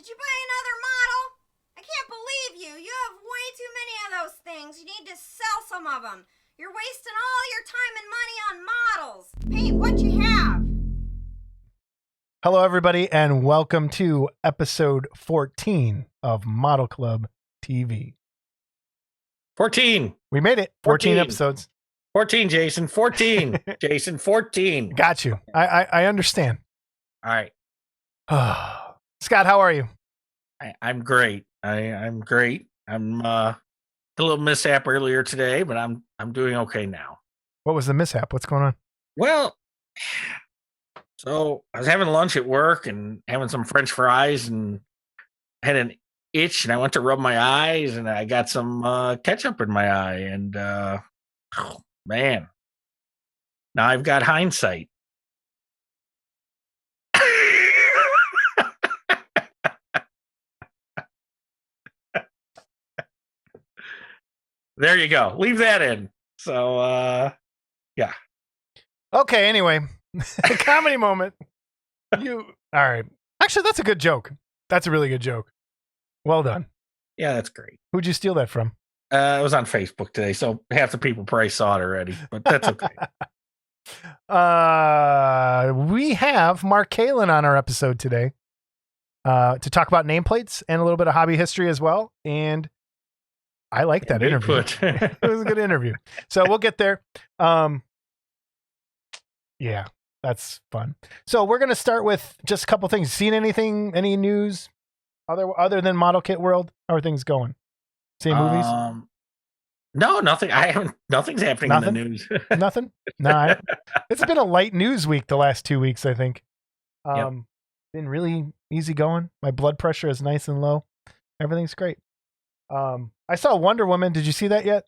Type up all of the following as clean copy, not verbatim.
Did you buy another model? I can't believe you. You have way too many of those things. You need to sell some of them. You're wasting all your time and money on models. Paint what you have. Hello, everybody, and welcome to episode 14 of Model Club TV. 14. We made it. 14 episodes. 14, Jason. 14. Jason, 14. Got you. I understand. All right. Scott, how are you? I'm great. I'm great. I'm a little mishap earlier today, but I'm doing okay now. What was the mishap? What's going on? Well, so I was having lunch at work and having some French fries and had an itch and I went to rub my eyes and I got some ketchup in my eye and oh man, now I've got hindsight. There you go. Leave that in. So yeah. Okay, anyway. Comedy moment. All right. Actually, that's a good joke. That's a really good joke. Well done. Yeah, that's great. Who'd you steal that from? It was on Facebook today, so half the people probably saw it already, but that's okay. We have Mark Kaelin on our episode today to talk about nameplates and a little bit of hobby history as well. And I like that interview. It was a good interview. So we'll get there. Yeah, that's fun. So we're going to start with just a couple things. Seen anything, any news other than Model Kit World? How are things going? Same movies? No, nothing. Nothing's happening in the news. Nothing? No, it's been a light news week the last 2 weeks, I think. Been really easy going. My blood pressure is nice and low. Everything's great. I saw Wonder Woman. Did you see that yet?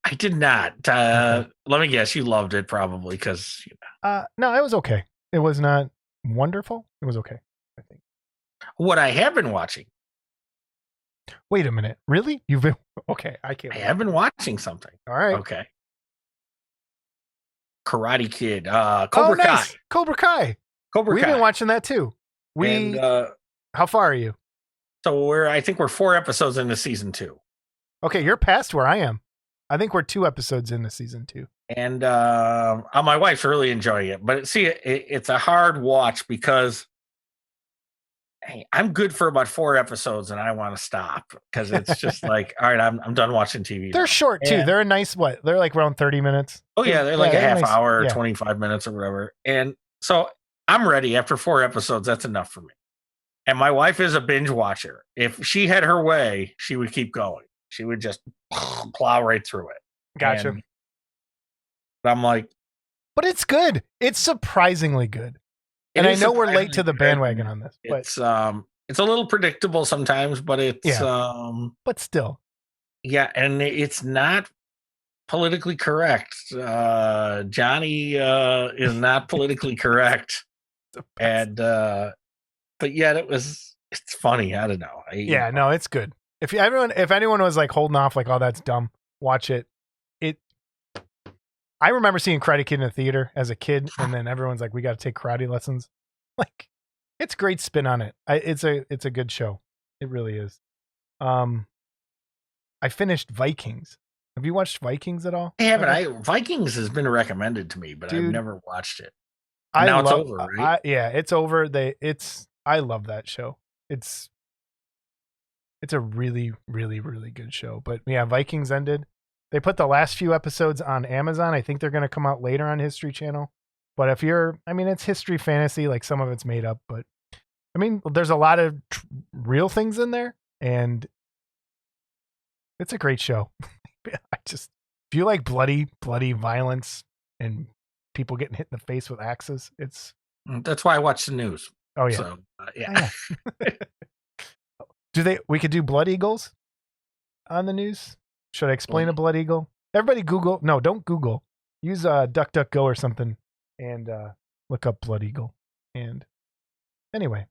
I did not. Let me guess. You loved it probably because. No, it was okay. It was not wonderful. It was okay, I think. What I have been watching. Wait a minute. Really? You've been okay? I have been watching something. All right. Okay. Karate Kid. Cobra Kai. Nice. Cobra Kai. We've been watching that too. How far are you? So I think we're 4 episodes into season 2. Okay, you're past where I am. I think we're 2 episodes into season 2. And my wife's really enjoying it. But it's a hard watch because hey, I'm good for about 4 episodes and I want to stop because it's just like, all right, I'm done watching TV. They're short too. They're a nice They're like around 30 minutes. Oh yeah, they're like a half hour, 25 minutes or whatever. And so I'm ready after 4 episodes. That's enough for me. And my wife is a binge watcher. If she had her way, she would keep going. She would just plow right through it. Gotcha. But I'm like, but it's good. It's surprisingly good. And I know we're late to the bandwagon on this. But it's a little predictable sometimes, but it's but still. Yeah, and it's not politically correct. Johnny is not politically correct. And but yet it's funny. I don't know. No, it's good. If anyone was like holding off, like, oh, that's dumb, watch it. I remember seeing Karate Kid in the theater as a kid, and then everyone's like, we got to take karate lessons. Like, it's great spin on it. It's a good show. It really is. I finished Vikings. Have you watched Vikings at all? I haven't. Vikings has been recommended to me, but I've never watched it. It's over, right? It's over. I love that show. It's a really, really, really good show. But yeah, Vikings ended. They put the last few episodes on Amazon. I think they're going to come out later on History Channel. But it's history fantasy, like some of it's made up. But there's a lot of real things in there, and it's a great show. If you like bloody violence and people getting hit in the face with axes, that's why I watch the news. Oh yeah. So, yeah. We could do blood eagles on the news. Should I explain a blood eagle? Everybody Google. No, don't Google. Use DuckDuckGo or something and look up blood eagle. And anyway,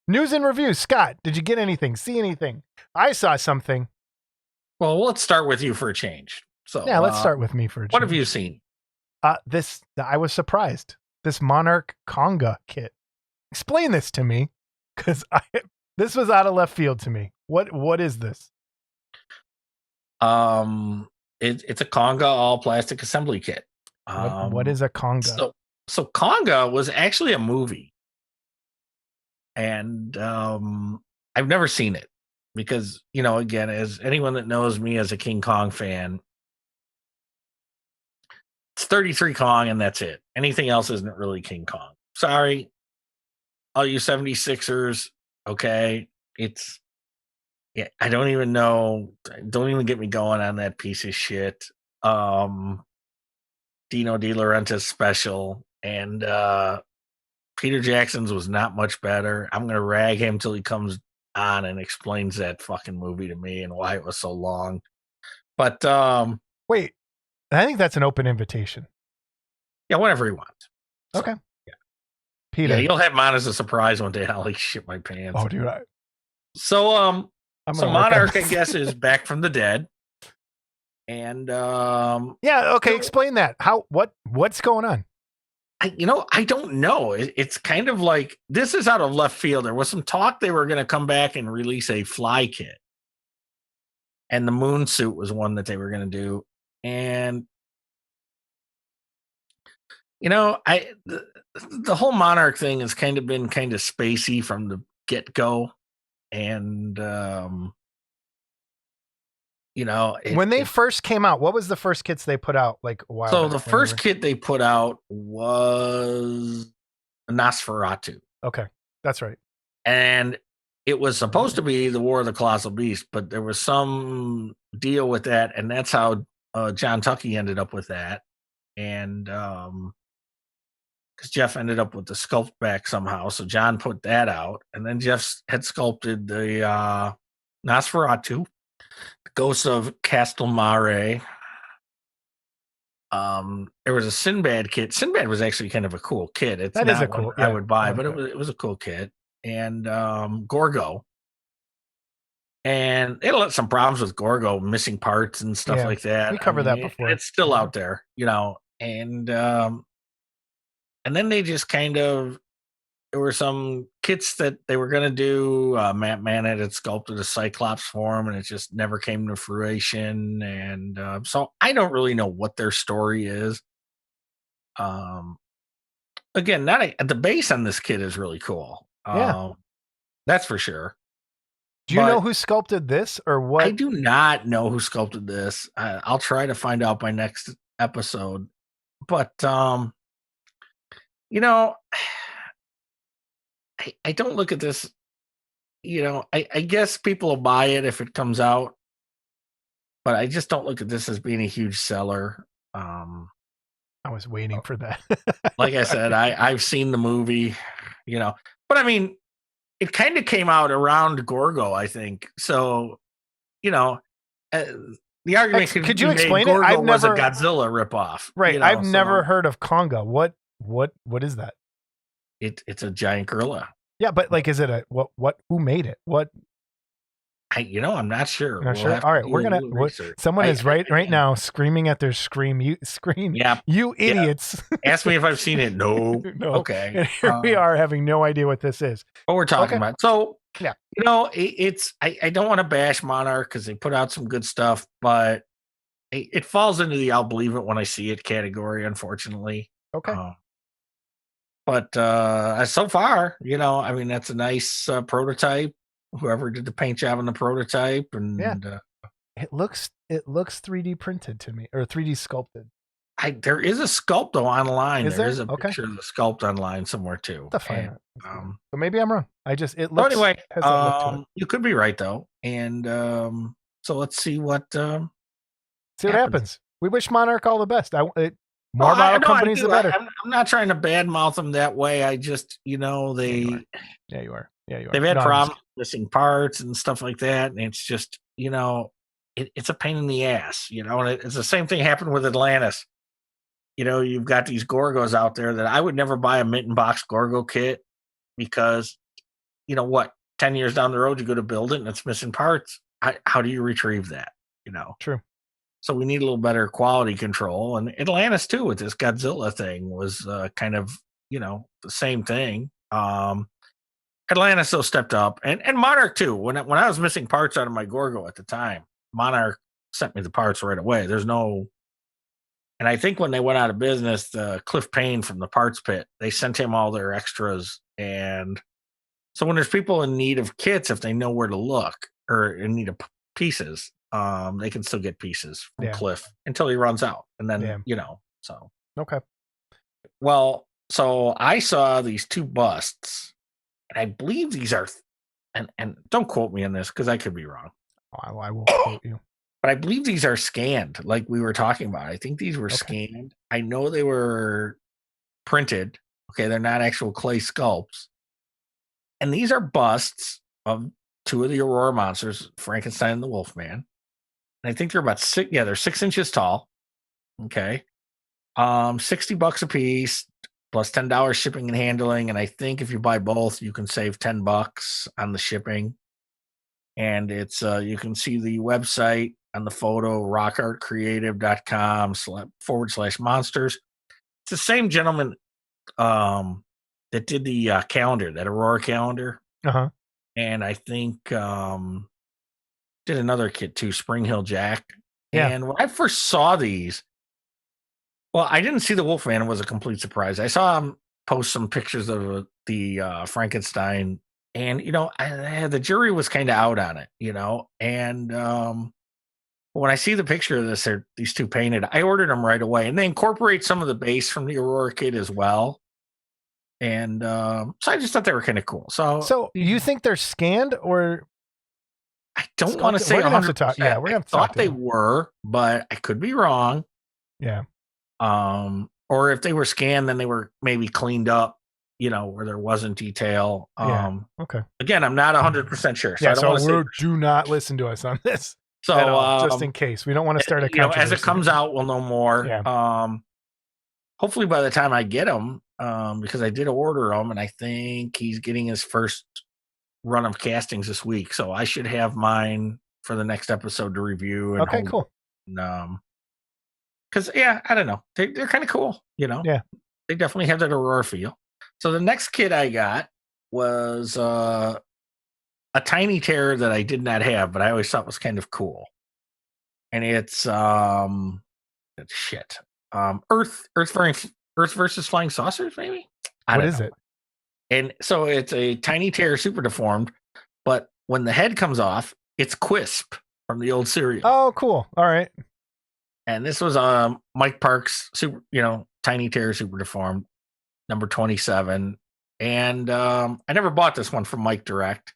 news and reviews. Scott, did you get anything? See anything? I saw something. Well, let's start with you for a change. So yeah, let's start with me for a change. What have you seen? I was surprised. This Monarch Konga kit. Explain this to me. Because this was out of left field to me. What is this? It's a Konga all plastic assembly kit. What is a Konga? So Konga was actually a movie, and I've never seen it because, again, as anyone that knows me as a King Kong fan, it's 33 Kong and that's it. Anything else isn't really King Kong. Sorry, all you 76ers. Okay, I don't even know. Don't even get me going on that piece of shit. Dino De Laurentiis special, and Peter Jackson's was not much better. I'm gonna rag him till he comes on and explains that fucking movie to me and why it was so long. But wait, I think that's an open invitation. Yeah, whatever he wants. So, okay. Yeah. Peter. Yeah, you'll have him on as a surprise one day. I'll shit my pants. Oh, dude. So Monarch, I guess, is back from the dead. And yeah, okay, explain that. What's going on? I don't know. It's kind of like, this is out of left field. There was some talk they were going to come back and release a fly kit, and the moon suit was one that they were going to do. And the whole Monarch thing has kind of been kind of spacey from the get go, and when they first came out, what was the first kits they put out? Like a while so the first kit they put out was Nosferatu. Okay, that's right. And it was supposed to be the War of the Colossal Beast, but there was some deal with that, and that's how John Tucky ended up with that. And because Jeff ended up with the sculpt back somehow, so John put that out, and then Jeff had sculpted the Nosferatu, the Ghost of Castelmare. There was a Sinbad kit. Sinbad was actually kind of a cool kit. It's that not is a cool. I would buy, but it was a cool kit. And Gorgo. And they had some problems with Gorgo, missing parts and stuff like that. We covered that before. It's still out there, and then they just kind of, there were some kits that they were going to do. Matt Mann had sculpted a Cyclops for him, and it just never came to fruition. And so I don't really know what their story is. Again, the base on this kit is really cool. That's for sure. Do you know who sculpted this or what? I do not know who sculpted this. I'll try to find out by next episode. But, I don't look at this, I guess people will buy it if it comes out, but I just don't look at this as being a huge seller. I was waiting for that. Like I said, I've seen the movie, but I mean, it kind of came out around Gorgo, I think. So, the argument could you explain Gorgo it? I've was never a Godzilla ripoff, right? I've never heard of Konga. What is that? It's a giant gorilla. Yeah, but like, is it a what? Who made it? What? I'm not sure. Not sure. All right, we're gonna. Someone is right now screaming at their screen. You scream. Yeah, you idiots. Yeah. Ask me if I've seen it. No. Okay. And here we are having no idea what this is. What we're talking about. So yeah, it's. I don't want to bash Monarch because they put out some good stuff, but it falls into the "I'll believe it when I see it" category, unfortunately. Okay. But so far, that's a nice prototype. Whoever did the paint job on the prototype, and it looks 3D printed to me, or 3D sculpted. There is a sculpt though online. There is a picture of the sculpt online somewhere too. So maybe I'm wrong. It looks. So anyway, you could be right though, and so let's see what happens. We wish Monarch all the best. More model companies, the better. I'm not trying to badmouth them that way. I just, they. Yeah, you are. They've had problems missing parts and stuff like that, and it's just, it's a pain in the ass, and it's the same thing happened with Atlantis. You've got these Gorgos out there that I would never buy a mint and box Gorgo kit because, 10 years down the road, you go to build it and it's missing parts. How do you retrieve that? True. So we need a little better quality control. And Atlantis too, with this Godzilla thing was kind of, the same thing. Atlanta still stepped up, and Monarch too. When I was missing parts out of my Gorgo at the time, Monarch sent me the parts right away. There's no, and I think when they went out of business, Cliff Payne from the Parts Pit, they sent him all their extras, and so when there's people in need of kits, if they know where to look or in need of pieces, they can still get pieces from Cliff until he runs out, and then so okay. Well, so I saw these 2 busts. And I believe these are, and don't quote me on this because I could be wrong. Oh, I won't quote you. But I believe these are scanned, like we were talking about. I think these were scanned. I know they were printed. Okay, they're not actual clay sculpts. And these are busts of 2 of the Aurora monsters, Frankenstein and the Wolfman. And I think they're about 6. Yeah, they're 6 inches tall. Okay, $60 a piece. Plus $10 shipping and handling, and I think if you buy both, you can save $10 on the shipping. And it's you can see the website on the photo, rockartcreative.com/monsters. It's the same gentleman that did the calendar, that Aurora calendar. And I think did another kit too, Spring Hill Jack. Yeah. And when I first saw these, well, I didn't see the Wolfman. It was a complete surprise. I saw him post some pictures of the Frankenstein, and the jury was kind of out on it, And when I see the picture of this, these 2 painted, I ordered them right away, and they incorporate some of the base from the Aurora kit as well. And so I just thought they were kind of cool. So you think they're scanned, or I don't want to say 100%. We're gonna have to talk. Yeah, we're gonna have to thought they were, but I could be wrong. Yeah. Or if they were scanned, then they were maybe cleaned up, where there wasn't detail. Okay. Again, I'm not 100% sure. So yeah, I don't so do not listen to us on this. So just in case, we don't want to start a controversy. As it comes out, we'll know more. Yeah. Hopefully by the time I get them, because I did order them, and I think he's getting his first run of castings this week, so I should have mine for the next episode to review. And cool. Because I don't know, they're kind of cool, Yeah, they definitely have that Aurora feel. So the next kit I got was a tiny terror that I did not have, but I always thought was kind of cool, and it's Earth versus Flying Saucers, maybe. What is it? And so it's a tiny terror, super deformed, but when the head comes off, it's Quisp from the old cereal. Oh, cool! All right. And this was Mike Park's super, tiny terror, super deformed, number 27. And I never bought this one from Mike direct.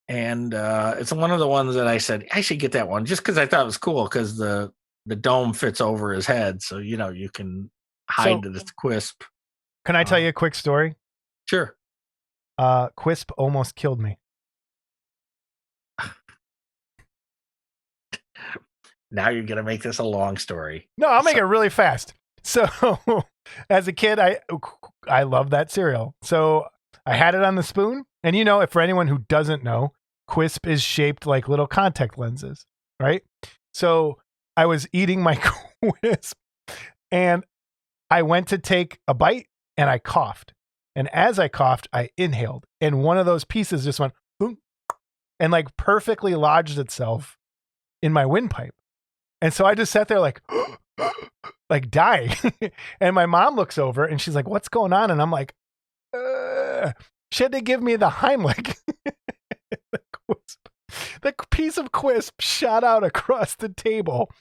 And it's one of the ones that I said I should get that one just because I thought it was cool because the dome fits over his head, so you can hide this Quisp. Can I tell you a quick story? Sure. Quisp almost killed me. Now you're going to make this a long story. No, I'll make it really fast. So as a kid, I love that cereal. So I had it on the spoon. And if for anyone who doesn't know, Quisp is shaped like little contact lenses, right? So I was eating my Quisp and I went to take a bite and I coughed. And as I coughed, I inhaled. And one of those pieces just went boom, and like perfectly lodged itself in my windpipe. And so I just sat there like dying. And my mom looks over and she's like, "What's going on?" And I'm like, she had to give me the Heimlich. The piece of Quisp shot out across the table.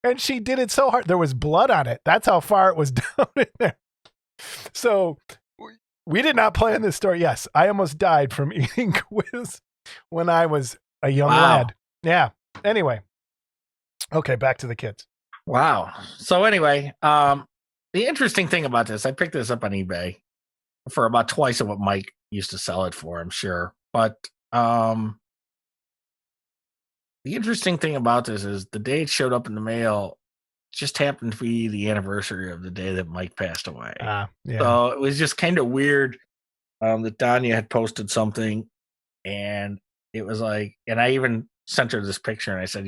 And she did it so hard. There was blood on it. That's how far it was down in there. So we did not plan this story. Yes, I almost died from eating Quisp when I was a young lad. Yeah. Anyway. Okay, back to the kids. Wow. So anyway, the interesting thing about this, I picked this up on eBay for about twice of what Mike used to sell it for, I'm sure. But the interesting thing about this is the day it showed up in the mail just happened to be the anniversary of the day that Mike passed away. Yeah. So it was just kind of weird that Danya had posted something, and it was like, and I even sent her this picture, and I said,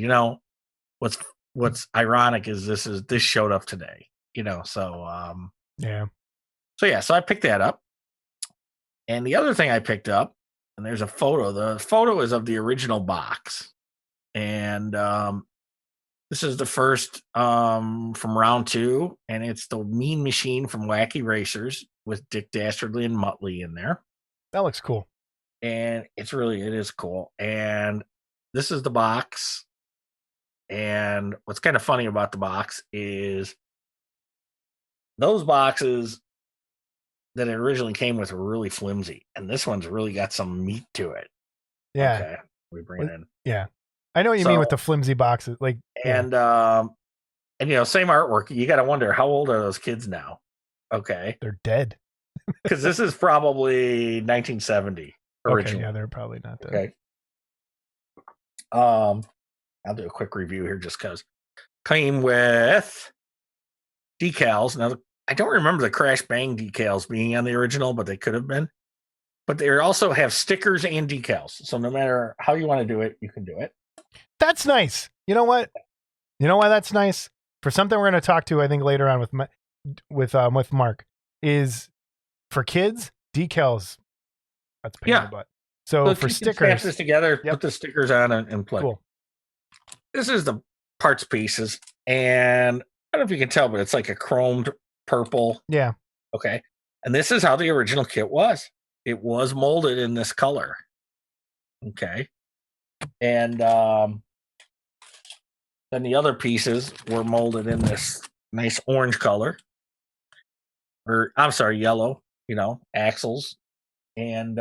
what's ironic is this showed up today, so yeah. So I picked that up. And the other thing I picked up, and there's a photo. The photo is of the original box. And this is the first from round 2. And it's the Mean Machine from Wacky Racers with Dick Dastardly and Muttley in there. That looks cool. And it is cool. And this is the box. And what's kind of funny about the box is those boxes that it originally came with were really flimsy, and this one's really got some meat to it. Yeah. Okay, we bring it in. Yeah, I know what you mean with the flimsy boxes, like. And same artwork. You got to wonder, how old are those kids now? Okay, they're dead. Because this is probably 1970 originally. Okay, yeah, they're probably not dead. Okay. I'll do a quick review here just because. Came with decals. Now, I don't remember the Crash Bang decals being on the original, but they could have been. But they also have stickers and decals. So no matter how you want to do it, you can do it. That's nice. You know what? You know why that's nice? For something we're going to talk to, I think, later on with Mark, is for kids, decals. That's pain in the butt. So for stickers, snap this together, put the stickers on and play. Cool. This is the parts pieces, and I don't know if you can tell, but it's like a chromed purple. Yeah. Okay. And this is how the original kit was. It was molded in this color. Okay. And then the other pieces were molded in this nice orange color. Or I'm sorry, yellow, axles. And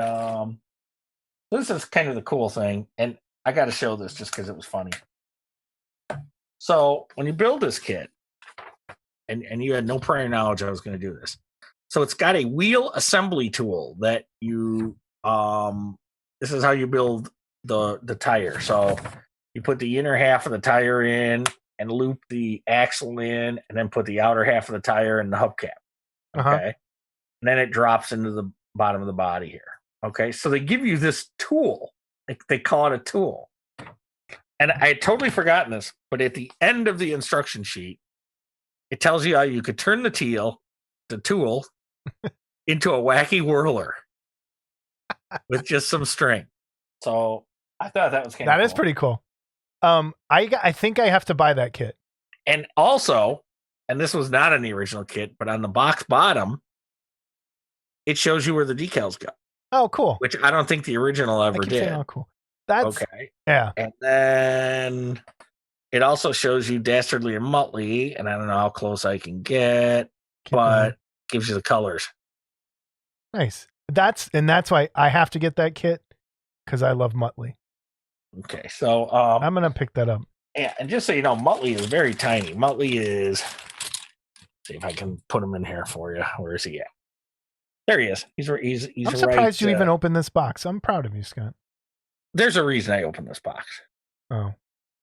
this is kind of the cool thing. And I got to show this just because it was funny. So when you build this kit, and you had no prior knowledge I was going to do this. So it's got a wheel assembly tool that you, this is how you build the tire. So you put the inner half of the tire in and loop the axle in, and then put the outer half of the tire in the hubcap. Okay. Uh-huh. And then it drops into the bottom of the body here. Okay. So they give you this tool. They call it a tool. And I had totally forgotten this, but at the end of the instruction sheet, it tells you how you could turn the tool into a wacky whirler with just some string. So I thought that was kind of cool. That is pretty cool. I think I have to buy that kit. And also, and this was not in the original kit, but on the box bottom, it shows you where the decals go. Oh, cool. Which I don't think the original ever did. Saying, oh, cool. That's okay. Yeah. And then it also shows you Dastardly and Muttley, and I don't know how close I can get, but gives you the colors. Nice. That's why I have to get that kit, because I love Muttley. Okay, so I'm gonna pick that up. Yeah, and just so you know, Muttley is very tiny. Muttley is. See if I can put him in here for you. Where is he at? There he is. He's I'm surprised you even opened this box. I'm proud of you, Scott. There's a reason I opened this box. Oh.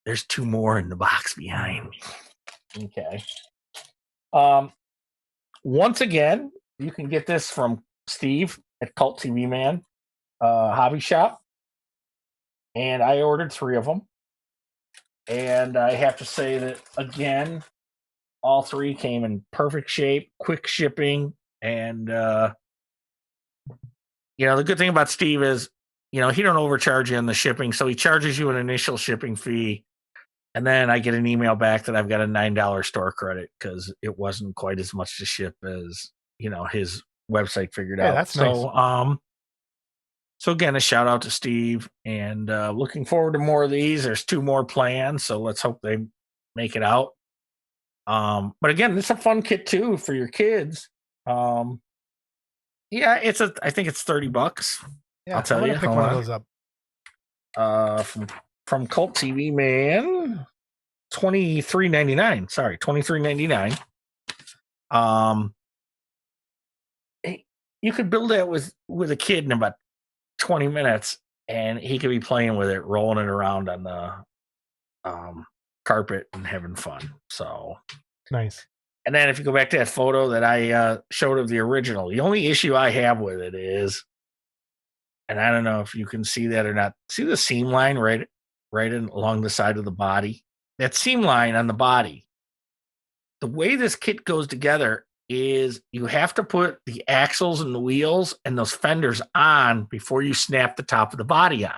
There's 2 more in the box behind me. Okay. Once again, you can get this from Steve at Cult TV Man Hobby Shop. And I ordered 3 of them. And I have to say that, again, all 3 came in perfect shape, quick shipping. And, the good thing about Steve is, he don't overcharge you on the shipping. So he charges you an initial shipping fee. And then I get an email back that I've got a $9 store credit because it wasn't quite as much to ship as, his website figured out. That's nice. So again, a shout out to Steve, and looking forward to more of these. There's 2 more planned, so let's hope they make it out. But again, it's a fun kit too for your kids. Yeah, I think it's $30. Yeah, I'll tell you. Pick one of those up. From Cult TV Man, $23.99. Sorry, $23.99. You could build that with a kid in about 20 minutes, and he could be playing with it, rolling it around on the carpet and having fun. So nice. And then if you go back to that photo that I showed of the original, the only issue I have with it is, and I don't know if you can see that or not, see the seam line right along the side of the body? That seam line on the body, the way this kit goes together, is you have to put the axles and the wheels and those fenders on before you snap the top of the body on.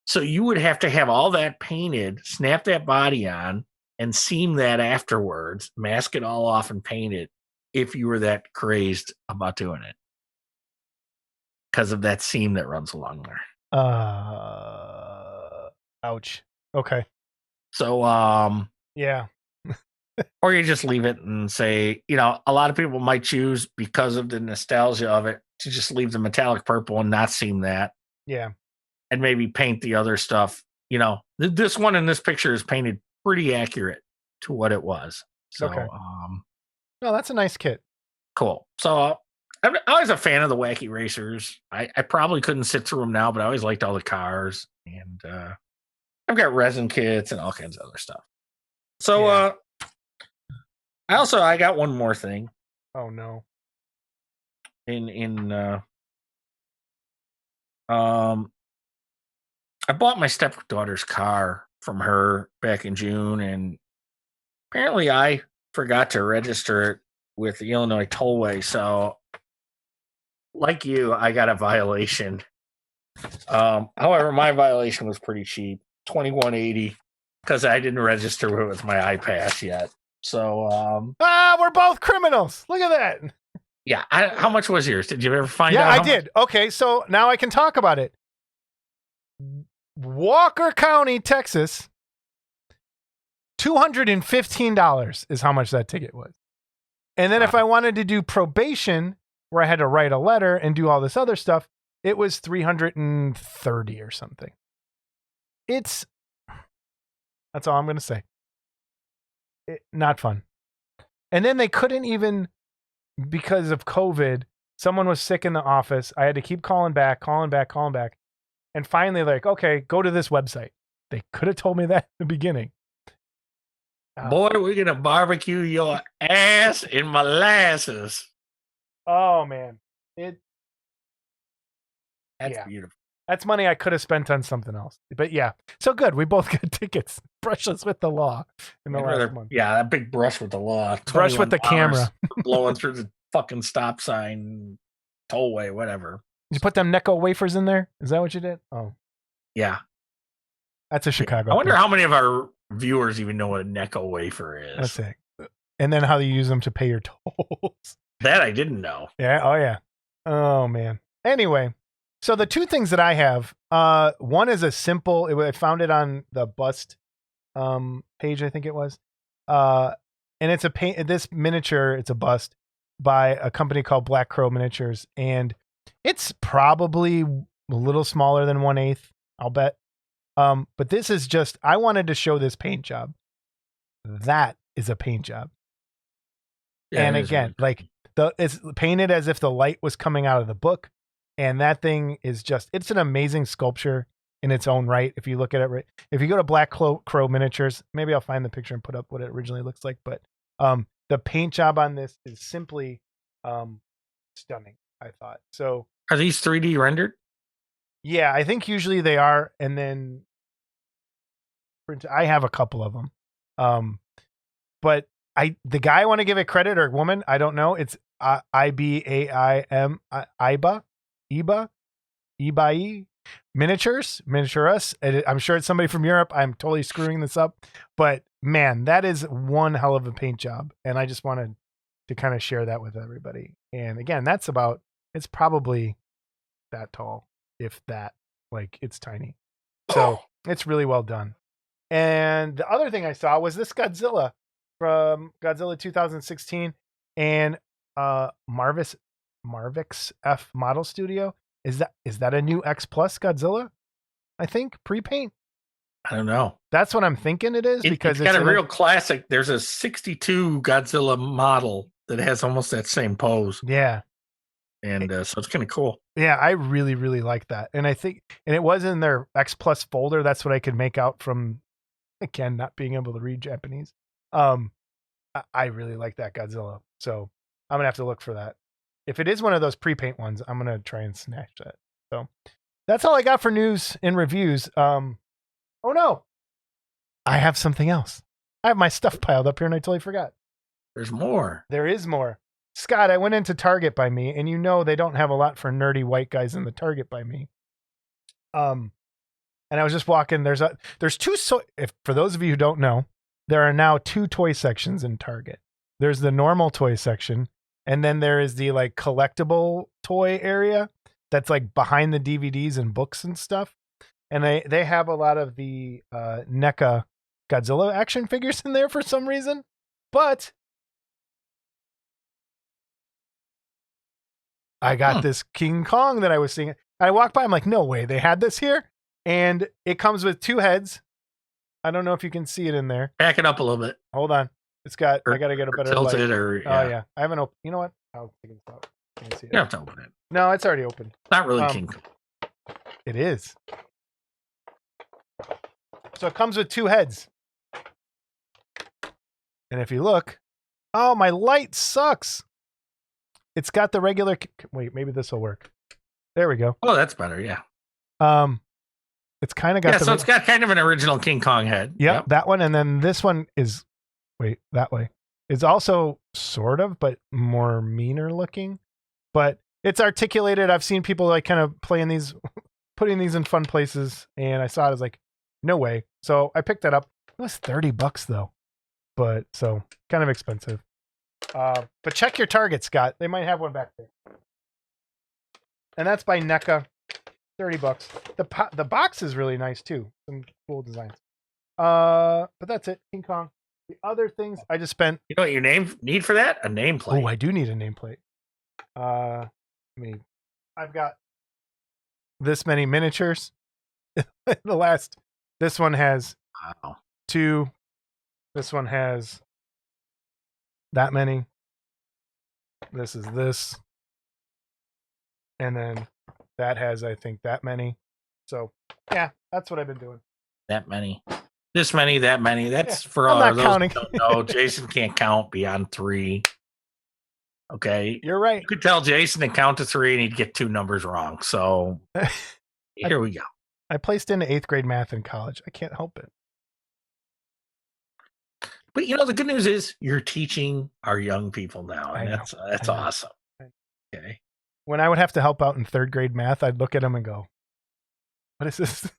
So you would have to have all that painted, snap that body on, and seam that afterwards, mask it all off and paint it if you were that crazed about doing it. Because of that seam that runs along there. Ouch. Okay. So, yeah. Or you just leave it and say, a lot of people might choose, because of the nostalgia of it, to just leave the metallic purple and not seam that. Yeah. And maybe paint the other stuff. This one in this picture is painted pretty accurate to what it was. So, okay. No, that's a nice kit. Cool. So I'm always a fan of the Wacky Racers. I probably couldn't sit through them now, but I always liked all the cars. And I've got resin kits and all kinds of other stuff. So I got one more thing. Oh no. I bought my stepdaughter's car from her back in June, and apparently I forgot to register it with the Illinois Tollway. So, like you, I got a violation. However, my violation was pretty cheap, $21.80, because I didn't register it with my iPass yet. So, we're both criminals. Look at that. Yeah. How much was yours? Did you ever find out? Yeah, I did. Okay, so now I can talk about it. Walker County, Texas, $215 is how much that ticket was. And then if I wanted to do probation, where I had to write a letter and do all this other stuff, it was $330 or something. That's all I'm going to say. Not fun. And then they couldn't even, because of COVID, someone was sick in the office. I had to keep calling back. And finally, okay, go to this website. They could have told me that in the beginning. Boy, we're going to barbecue your ass in molasses. Oh, man. That's beautiful. That's money I could have spent on something else. But yeah, so good. We both got tickets. Brushless with the law in the last month. Yeah, that big brush with the law. Brush with the camera. Blowing through the fucking stop sign, tollway, whatever. Did you put them Necco wafers in there? Is that what you did? Oh. Yeah. That's a Chicago. I wonder how many of our viewers even know what a Necco wafer is. That's it. And then how you use them to pay your tolls. That I didn't know. Yeah. Oh, yeah. Oh, man. Anyway, so the two things that I have, one is a simple, I found it on the bust page, I think it was. And it's this miniature, it's a bust by a company called Black Crow Miniatures. And it's probably a little smaller than 1/8, I'll bet. But this is just, I wanted to show this paint job. That is a paint job. Yeah, and again, it's painted as if the light was coming out of the book. And that thing is it's an amazing sculpture in its own right. If you look at it, right, if you go to Black Crow Miniatures, maybe I'll find the picture and put up what it originally looks like. But the paint job on this is simply stunning, I thought. So are these 3D rendered? Yeah, I think usually they are. And then I have a couple of them. But the guy I want to give it credit, or woman, I don't know. It's Ibai Miniatures. I'm sure it's somebody from Europe. I'm totally screwing this up, but man, that is one hell of a paint job. And I just wanted to kind of share that with everybody. And again, it's probably that tall, if that, it's tiny. So it's really well done. And the other thing I saw was this Godzilla from Godzilla 2016 and Marvix F Model Studio. Is that a new X Plus Godzilla? I think pre-paint. I don't know. That's what I'm thinking it is, because it's got a real classic. There's a 62 Godzilla model that has almost that same pose. Yeah. And so it's kind of cool. Yeah, I really, really like that. And I think, and it was in their X Plus folder. That's what I could make out from, again, not being able to read Japanese. I really like that Godzilla. So I'm going to have to look for that. If it is one of those pre-paint ones, I'm going to try and snatch that. So that's all I got for news and reviews. Oh no, I have something else. I have my stuff piled up here and I totally forgot. There's more. There is more. Scott, I went into Target by Me, and you know they don't have a lot for nerdy white guys in the Target by Me. And I was just walking. There's two. For those of you who don't know, there are now 2 toy sections in Target. There's the normal toy section, and then there is the like collectible toy area that's like behind the DVDs and books and stuff. And they have a lot of the NECA Godzilla action figures in there for some reason. But I got this King Kong that I was seeing. I walked by, I'm like, no way, they had this here? And it comes with 2 heads. I don't know if you can see it in there. Back it up a little bit. Hold on. I got to get a better tilted light. or Oh, yeah. I haven't opened. You know what? I'll take this out. Can you see it? You don't have to open it. No, it's already open. Not really King Kong. It is. So it comes with 2 heads. And if you look, oh, my light sucks. It's got the regular. Wait, maybe this will work. There we go. Oh, that's better. Yeah. It's kind of got. Yeah, so it's got kind of an original King Kong head. Yep, that one, and then this one is. Wait, that way. It's also sort of, but more meaner looking. But it's articulated. I've seen people like kind of playing these, putting these in fun places, and I saw it. I was like, no way. So I picked that up. It was $30 though, but so kind of expensive. But check your Target, Scott. They might have one back there. And that's by NECA. $30. The box is really nice too. Some cool designs. But that's it. King Kong. The other things I just spent. You know what you need for that? A nameplate. Oh, I do need a nameplate. I've got this many miniatures. This one has 2. This one has that many. This is this. And then that has, I think, that many. So, yeah, that's what I've been doing. That many. This many, that many. That's for I'm all not of those counting. who don't know. Jason can't count beyond 3. Okay. You're right. You could tell Jason to count to 3 and he'd get 2 numbers wrong. So here we go. I placed into 8th grade math in college. I can't help it. But you know, the good news is you're teaching our young people now. And that's awesome. Okay. When I would have to help out in 3rd grade math, I'd look at them and go, what is this?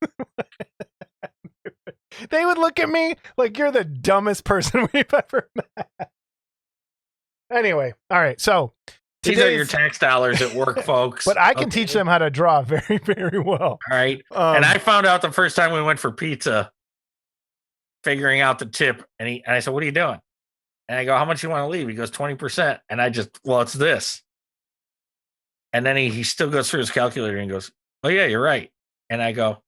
They would look at me like you're the dumbest person we've ever met. Anyway, all right. So these are your tax dollars at work, folks. But I can teach them how to draw very, very well. All right. And I found out the first time we went for pizza, figuring out the tip. And I said, what are you doing? And I go, how much you want to leave? He goes, 20%. And I just, well, it's this. And then he still goes through his calculator and goes, oh, yeah, you're right. And I go,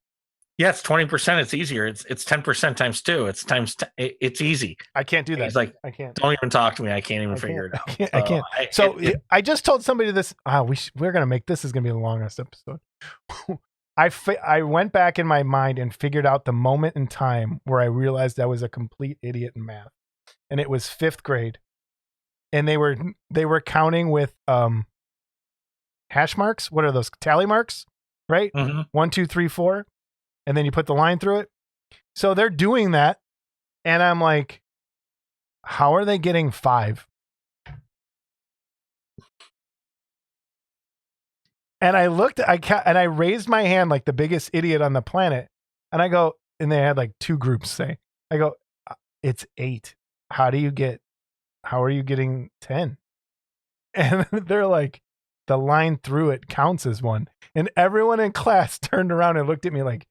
yeah, it's 20%. It's easier. It's 10% times 2. It's times. It's easy. I can't do that. He's like, I can't. Don't even talk to me. I can't even figure it out. I can't. So I just told somebody this. We're gonna make this is gonna be the longest episode. I went back in my mind and figured out the moment in time where I realized I was a complete idiot in math, and it was 5th grade, and they were counting with hash marks. What are those? Tally marks, right? Mm-hmm. 1, 2, 3, 4. And then you put the line through it. So they're doing that. And I'm like, how are they getting 5? And I looked, and I raised my hand like the biggest idiot on the planet. And I go, and they had like 2 groups say, I go, it's 8. How are you getting 10? And they're like, the line through it counts as 1. And everyone in class turned around and looked at me like,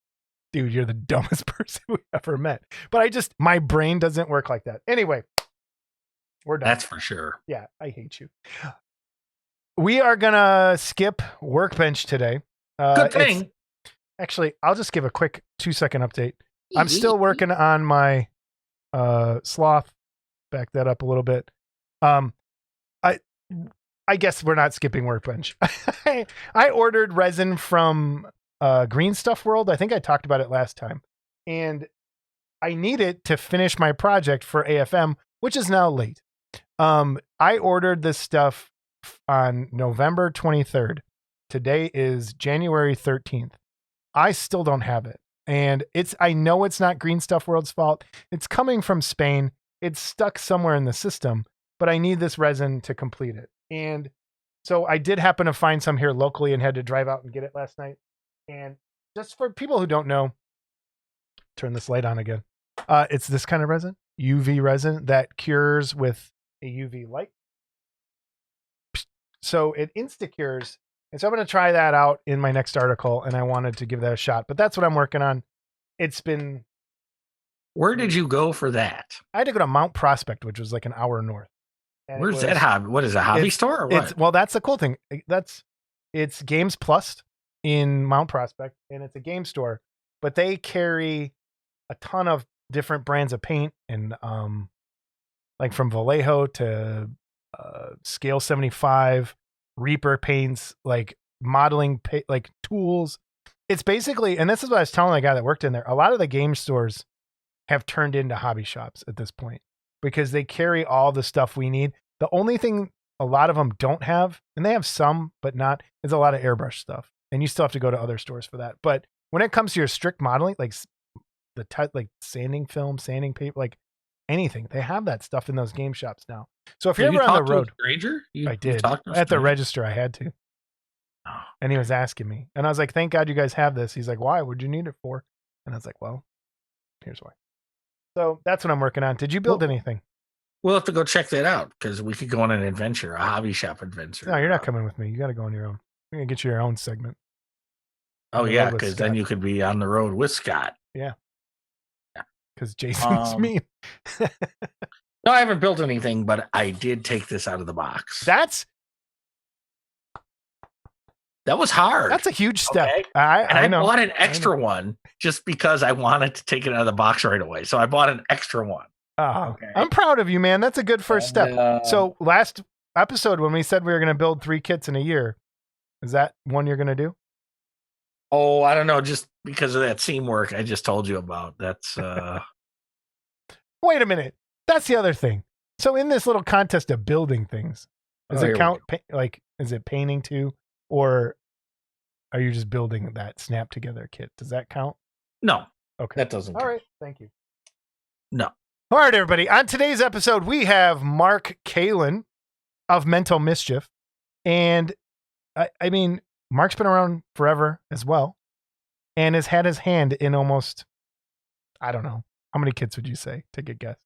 dude, you're the dumbest person we ever met. But my brain doesn't work like that. Anyway, we're done. That's for sure. Yeah, I hate you. We are going to skip Workbench today. Good thing. Actually, I'll just give a quick 2-second update. I'm still working on my sloth. Back that up a little bit. I guess we're not skipping Workbench. I ordered resin from Green Stuff World. I think I talked about it last time. And I need it to finish my project for AFM, which is now late. I ordered this stuff on November 23rd. Today is January 13th. I still don't have it. And I know it's not Green Stuff World's fault. It's coming from Spain. It's stuck somewhere in the system. but I need this resin to complete it. And so I did happen to find some here locally and had to drive out and get it last night. And just for people who don't know, turn this light on again. It's this kind of resin, UV resin that cures with a UV light. So it insta-cures. And so I'm going to try that out in my next article, and I wanted to give that a shot. But that's what I'm working on. It's been... Where did you go for that? I had to go to Mount Prospect, which was like an hour north. And Where's that hobby? What is a hobby store or what? Well, that's the cool thing. It's Games Plus in Mount Prospect, and it's a game store, but they carry a ton of different brands of paint, and like from Vallejo to Scale 75, Reaper paints, like modeling, like tools. It's basically, and this is what I was telling the guy that worked in there, a lot of the game stores have turned into hobby shops at this point because they carry all the stuff we need. The only thing a lot of them don't have, and they have some, but not, is a lot of airbrush stuff. And you still have to go to other stores for that. But when it comes to your strict modeling, like like sanding film, sanding paper, like anything, they have that stuff in those game shops now. So if you're ever on the road, I did at the register, I had to. Oh, and he was asking me, and I was like, "Thank God you guys have this." He's like, "Why? What'd you need it for?" And I was like, "Well, here's why." So that's what I'm working on. Did you build anything? We'll have to go check that out because we could go on an adventure, a hobby shop adventure. No, you're not coming with me. You got to go on your own. You're gonna get your own segment. Oh yeah, because then you could be on the road with Scott. Yeah. Because Jason's mean. No, I haven't built anything, but I did take this out of the box. That was hard. That's a huge step. Okay? I know. Bought an extra one just because I wanted to take it out of the box right away. So I bought an extra one. Okay. I'm proud of you, man. That's a good first step. So last episode when we said we were going to build 3 kits in a year, is that one you're going to do? Oh, I don't know. Just because of that seam work I just told you about. That's Wait a minute. That's the other thing. So in this little contest of building things, does it count? Like, is it painting too? Or are you just building that snap together kit? Does that count? No. Okay. That doesn't count. All right. Thank you. No. All right, everybody. On today's episode, we have Mark Kaelin of Mental Mischief. And I mean, Mark's been around forever as well and has had his hand in almost, I don't know. How many kits would you say? Take a guess.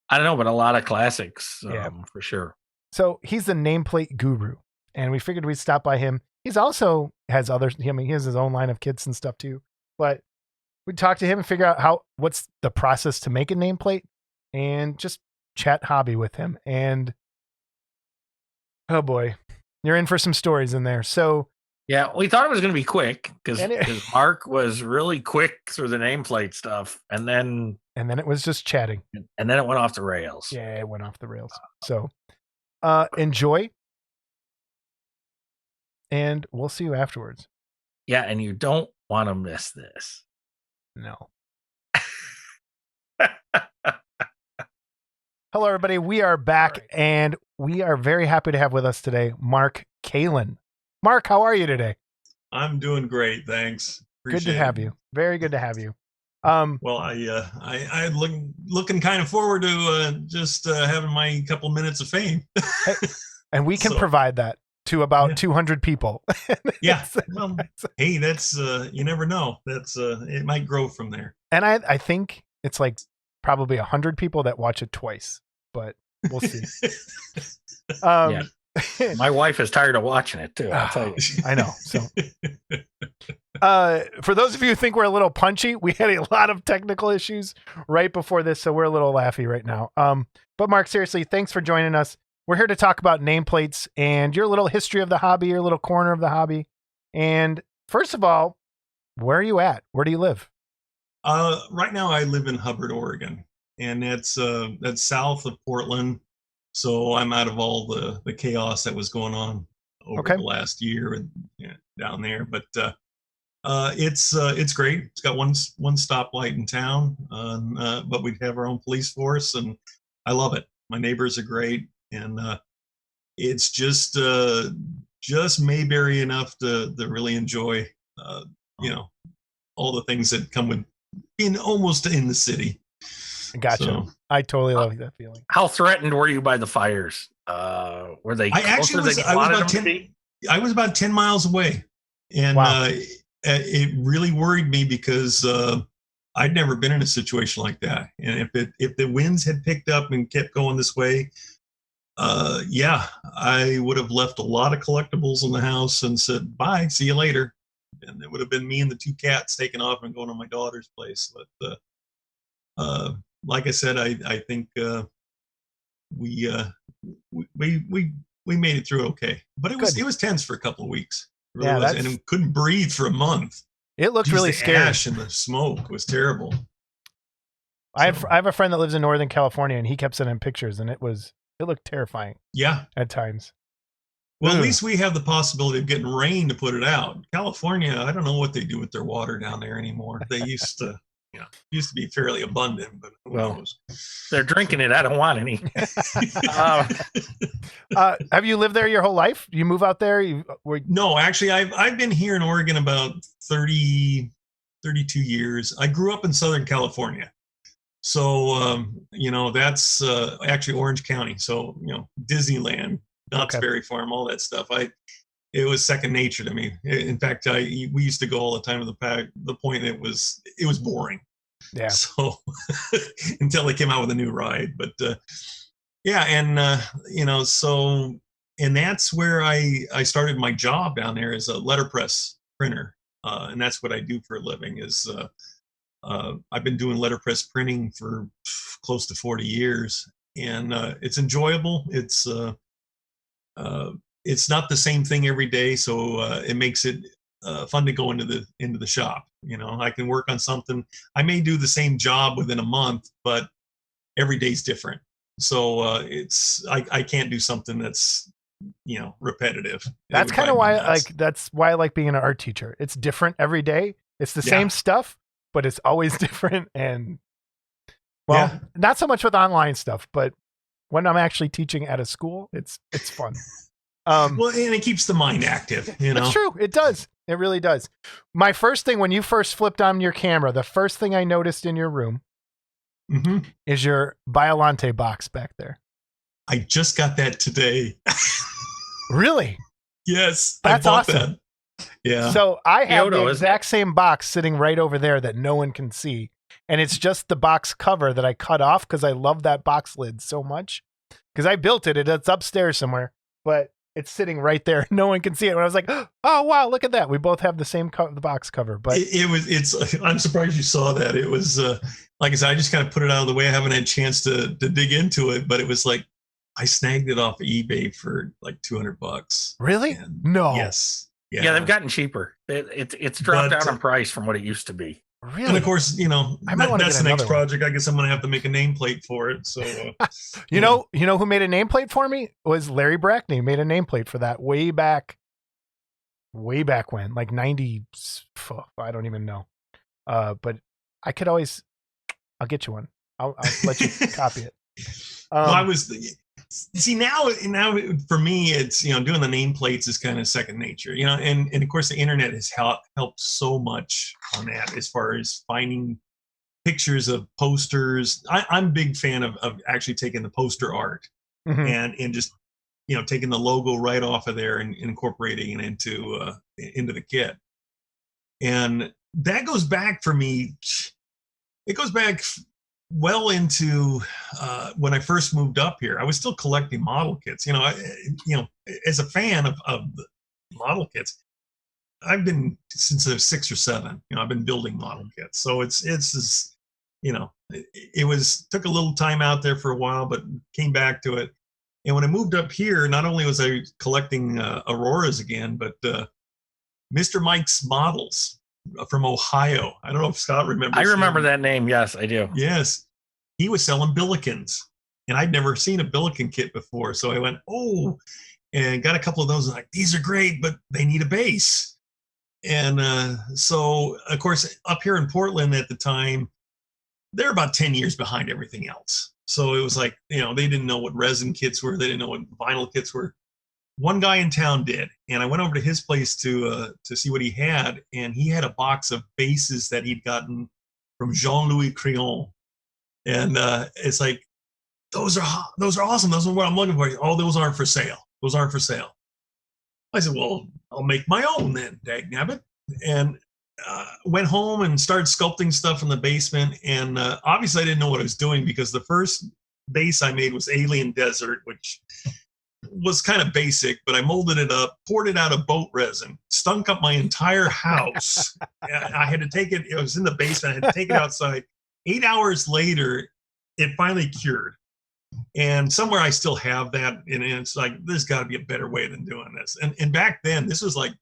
I don't know, but a lot of classics for sure. So he's the nameplate guru, and we figured we'd stop by him. He's also has others. I mean, he has his own line of kits and stuff too, but we'd talk to him and figure out what's the process to make a nameplate and just chat hobby with him. And oh boy, you're in for some stories in there. So yeah, we thought it was going to be quick because Mark was really quick through the nameplate stuff, and then it was just chatting, and then it went off the rails. Yeah, it went off the rails. So enjoy, and we'll see you afterwards. Yeah, and you don't want to miss this. No. Hello, everybody. We are back, and we are very happy to have with us today Mark Kaelin. Mark, how are you today? I'm doing great, thanks. Appreciate good to have you. Very good to have you. Well, I looking kind of forward to just having my couple minutes of fame. And we can provide that to about 200 people. Yeah. Well, hey, that's you never know. That's it might grow from there. And I think it's like probably 100 people that watch it twice, but we'll see. Yeah. My wife is tired of watching it too. I'll tell you. I know. So, for those of you who think we're a little punchy, we had a lot of technical issues right before this, so we're a little laughy right now. But Mark, seriously, thanks for joining us. We're here to talk about nameplates and your little history of the hobby, your little corner of the hobby. And first of all, where are you at? Where do you live? Right now, I live in Hubbard, Oregon, and that's south of Portland. So I'm out of all the chaos that was going on over the last year and down there. But it's great. It's got one stoplight in town, but we have our own police force, and I love it. My neighbors are great, and it's just Mayberry enough to really enjoy all the things that come with being almost in the city. Gotcha. So, I totally love that feeling. How threatened were you by the fires? Were they closer than you wanted them to be? I was about 10 miles away. And Wow. It really worried me because I'd never been in a situation like that. And if the winds had picked up and kept going this way, yeah, I would have left a lot of collectibles in the house and said, bye, see you later. And it would have been me and the 2 cats taking off and going to my daughter's place. But like I said, I think we made it through okay. But it was tense for a couple of weeks. It really was. And it couldn't breathe for a month. It looked really scary. The ash and the smoke was terrible. I have a friend that lives in Northern California, and he kept sending pictures, and it looked terrifying. Yeah, at times. Well, at least we have the possibility of getting rain to put it out. California, I don't know what they do with their water down there anymore. They used to, be fairly abundant, but who knows? They're drinking it. I don't want any. Have you lived there your whole life? You move out there? No, actually, I've been here in Oregon about 32 years. I grew up in Southern California. So, that's actually Orange County. So, Disneyland, Knott's Berry Farm, all that stuff. It was second nature to me. In fact, we used to go all the time to the point it was boring. Yeah. So until they came out with a new ride, but and that's where I started my job down there as a letterpress printer, and that's what I do for a living. I've been doing letterpress printing for close to 40 years, and it's enjoyable. It's not the same thing every day, so it makes it fun to go into the shop. I can work on something. I may do the same job within a month, but every day's different. So I can't do something that's repetitive. That's kind of why I like being an art teacher. It's different every day. It's the same stuff, but it's always different. And not so much with online stuff, but when I'm actually teaching at a school, it's fun. And it keeps the mind active, It's true. It does. It really does. My first thing, when you first flipped on your camera, the first thing I noticed in your room is your Biolante box back there. I just got that today. Really? Yes. That's awesome. That. Yeah. So I have the exact same box sitting right over there that no one can see. And it's just the box cover that I cut off because I love that box lid so much. Because I built it. It's upstairs somewhere. But it's sitting right there. No one can see it. And I was like, oh, wow, look at that. We both have the same the box cover. But I'm surprised you saw that. It was, like I said, I just kind of put it out of the way. I haven't had a chance to dig into it, but it was like, I snagged it off eBay for like $200. Really? No. Yes. Yeah, they've gotten cheaper. It's dropped down in price from what it used to be. Really? And of course, that's the next project. I guess I'm going to have to make a nameplate for it. So, you know who made a nameplate for me? It was Larry Brackney. Made a nameplate for that way back when, like 90. I don't even know. But I could always, I'll get you one. I'll let you copy it. Now for me, it's, doing the nameplates is kind of second nature, and of course the internet has helped so much on that as far as finding pictures of posters. I'm a big fan of actually taking the poster art and just, taking the logo right off of there and incorporating it into the kit. And that goes back for me. It goes back well into when I first moved up here. I was still collecting model kits. As a fan of the model kits, I've been since I was 6 or 7. I've been building model kits. So it took a little time out there for a while, but came back to it. And when I moved up here, not only was I collecting Auroras again, but Mr. Mike's models from Ohio. I don't know if Scott remembers. I remember that name. Yes, I do. Yes. He was selling Billikens, and I'd never seen a Billiken kit before. So I went, and got a couple of those. And like, these are great, but they need a base. And so, of course, up here in Portland at the time, they're about 10 years behind everything else. So it was like, they didn't know what resin kits were. They didn't know what vinyl kits were. One guy in town did, and I went over to his place to see what he had, and he had a box of bases that he'd gotten from Jean-Louis Crayon. And it's like, those are awesome. Those are what I'm looking for. Oh, those aren't for sale. Those aren't for sale. I said, well, I'll make my own then, dagnabbit. And went home and started sculpting stuff in the basement. And obviously I didn't know what I was doing, because the first base I made was Alien Desert, which was kind of basic, but I molded it up, poured it out of boat resin, stunk up my entire house. I had to take it. It was in the basement. I had to take it outside. 8 hours later, it finally cured. And somewhere I still have that. And it's like, there's got to be a better way than doing this. And back then, this was like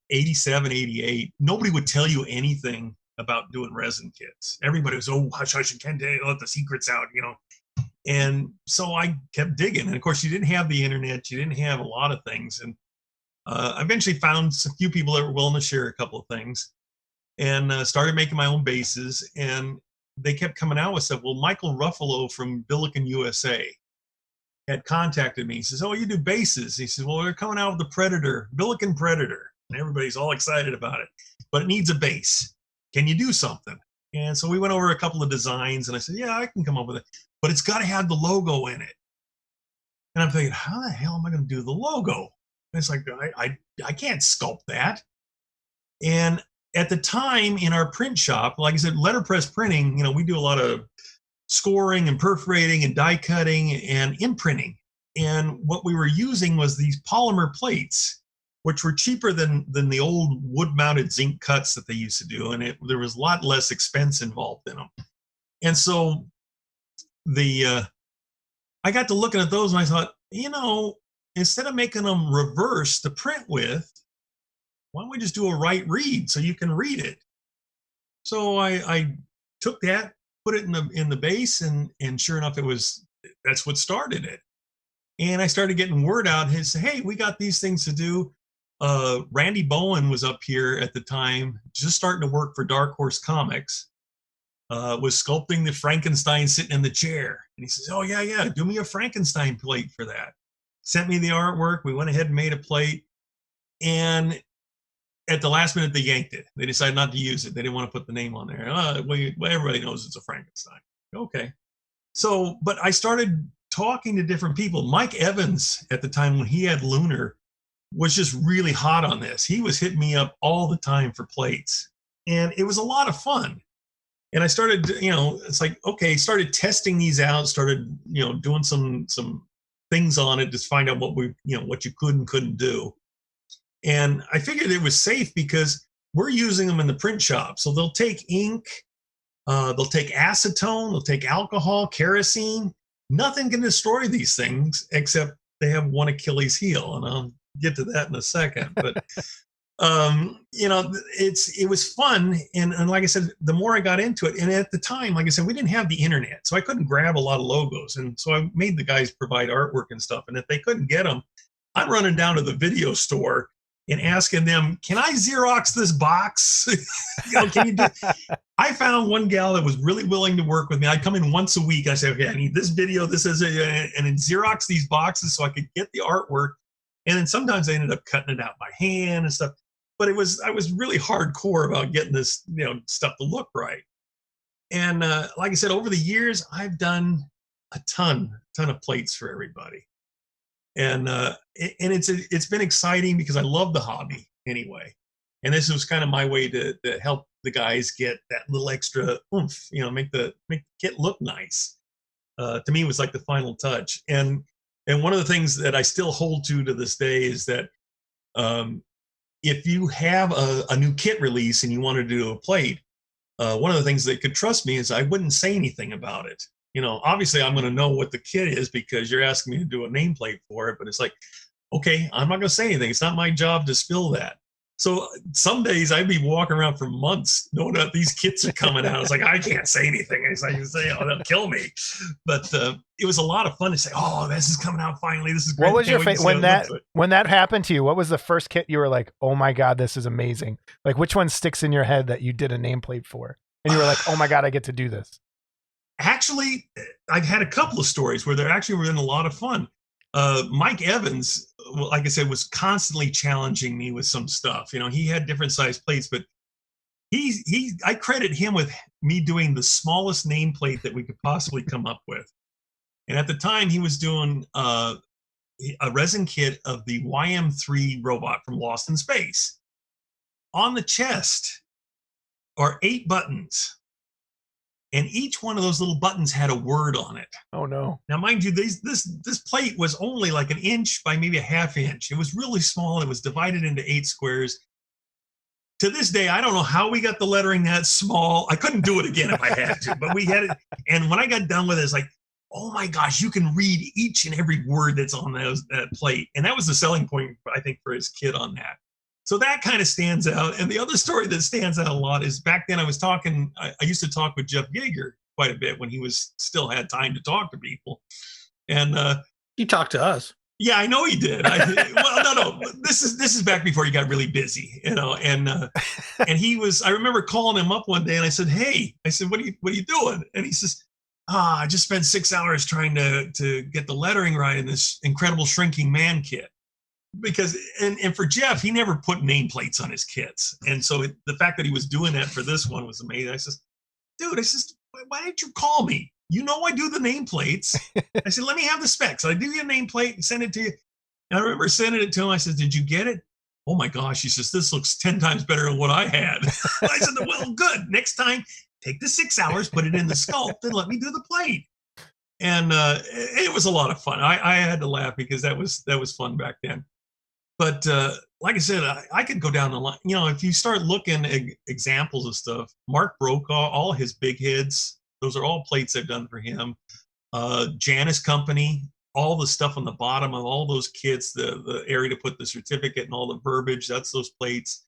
87, 88. Nobody would tell you anything about doing resin kits. Everybody was, oh, hush, hush, you can't let the secrets out, you know. And so I kept digging. And of course, you didn't have the internet. You didn't have a lot of things. And I eventually found a few people that were willing to share a couple of things, and started making my own bases. And they kept coming out with stuff. Well, Michael Ruffalo from Billiken, USA had contacted me. He says, oh, you do bases. He says, well, they're coming out with the Predator, Billiken Predator. And everybody's all excited about it, but it needs a base. Can you do something? And so we went over a couple of designs, and I said, yeah, I can come up with it, but it's got to have the logo in it. And I'm thinking, how the hell am I going to do the logo? And it's like, I can't sculpt that. And at the time in our print shop, like I said, letterpress printing, you know, we do a lot of scoring and perforating and die cutting and imprinting. And what we were using was these polymer plates, which were cheaper than the old wood-mounted zinc cuts that they used to do. And there was a lot less expense involved in them. And so I got to looking at those, and I thought, you know, instead of making them reverse to print with, why don't we just do a right read so you can read it? So I took that, put it in the base, and sure enough, that's what started it. And I started getting word out. He said, hey, we got these things to do. Randy Bowen was up here at the time, just starting to work for Dark Horse Comics, was sculpting the Frankenstein sitting in the chair. And he says, oh, yeah, do me a Frankenstein plate for that. Sent me the artwork. We went ahead and made a plate. And at the last minute, they yanked it. They decided not to use it. They didn't want to put the name on there. Everybody knows it's a Frankenstein. Okay. So, but I started talking to different people. Mike Evans, at the time when he had Lunar, was just really hot on this. He was hitting me up all the time for plates, and it was a lot of fun. And I started, you know, it's like, okay, started testing these out, started, you know, doing some things on it to find out what you could and couldn't do. And I figured it was safe because we're using them in the print shop. So they'll take ink, they'll take acetone, they'll take alcohol, kerosene. Nothing can destroy these things except they have one Achilles heel. And I'll get to that in a second. But, you know, it was fun. And like I said, the more I got into it, and at the time, like I said, we didn't have the internet, so I couldn't grab a lot of logos. And so I made the guys provide artwork and stuff. And if they couldn't get them, I'm running down to the video store and asking them, can I Xerox this box? You know, can you do? I found one gal that was really willing to work with me. I'd come in once a week. I said, okay, I need this video. This is it. And then Xerox these boxes so I could get the artwork. And then sometimes I ended up cutting it out by hand and stuff. But I was really hardcore about getting this, you know, stuff to look right. And like I said, over the years, I've done a ton of plates for everybody. And it's been exciting because I love the hobby anyway. And this was kind of my way to help the guys get that little extra oomph, you know, make the kit look nice. To me, it was like the final touch. And one of the things that I still hold to this day is that if you have a new kit release and you want to do a plate, one of the things they could trust me is I wouldn't say anything about it. You know, obviously I'm going to know what the kit is because you're asking me to do a nameplate for it, but it's like, okay, I'm not going to say anything. It's not my job to spill that. So some days I'd be walking around for months knowing that these kits are coming out. It's like, I can't say anything. It's like, oh, they'll kill me. But it was a lot of fun to say, oh, this is coming out finally. This is great. What was your when that happened to you? What was the first kit you were like, oh my God, this is amazing? Like, which one sticks in your head that you did a nameplate for? And you were like, oh my God, I get to do this. Actually, I've had a couple of stories where there actually were in a lot of fun. Mike Evans, like I said, was constantly challenging me with some stuff. You know, he had different size plates, but I credit him with me doing the smallest nameplate that we could possibly come up with. And at the time, he was doing a resin kit of the YM3 robot from Lost in Space. On the chest are 8 buttons, and each one of those little buttons had a word on it. Oh no! Now, mind you, this plate was only like an inch by maybe a half inch. It was really small. It was divided into 8 squares. To this day, I don't know how we got the lettering that small. I couldn't do it again if I had to, but we had it. And when I got done with it, it's like, oh my gosh, you can read each and every word that's on that plate. And that was the selling point, I think, for his kid on that. So that kind of stands out. And the other story that stands out a lot is back then I used to talk with Jeff Yeager quite a bit when he still had time to talk to people. And he talked to us. Yeah, I know he did. Well, no. This is back before he got really busy, and he was. I remember calling him up one day, and I said, "Hey," I said, "What are you doing?" And he says, "I just spent 6 hours trying to get the lettering right in this incredible shrinking man kit." Because and for Jeff, he never put nameplates on his kits, and so the fact that he was doing that for this one was amazing. I says, "Dude," I says, "why didn't you call me? You know I do the nameplates." I said, "Let me have the specs. I do your nameplate and send it to you." And I remember sending it to him. I said, "Did you get it?" "Oh my gosh." He says, "This looks 10 times better than what I had." I said, "Well, good. Next time, take the 6 hours, put it in the sculpt, and let me do the plate." And it was a lot of fun. I had to laugh because that was fun back then. But like I said, I could go down the line. If you start looking at examples of stuff, Mark Brokaw, all his big heads, those are all plates I've done for him. Janus Company, all the stuff on the bottom of all those kits, the area to put the certificate and all the verbiage, that's those plates.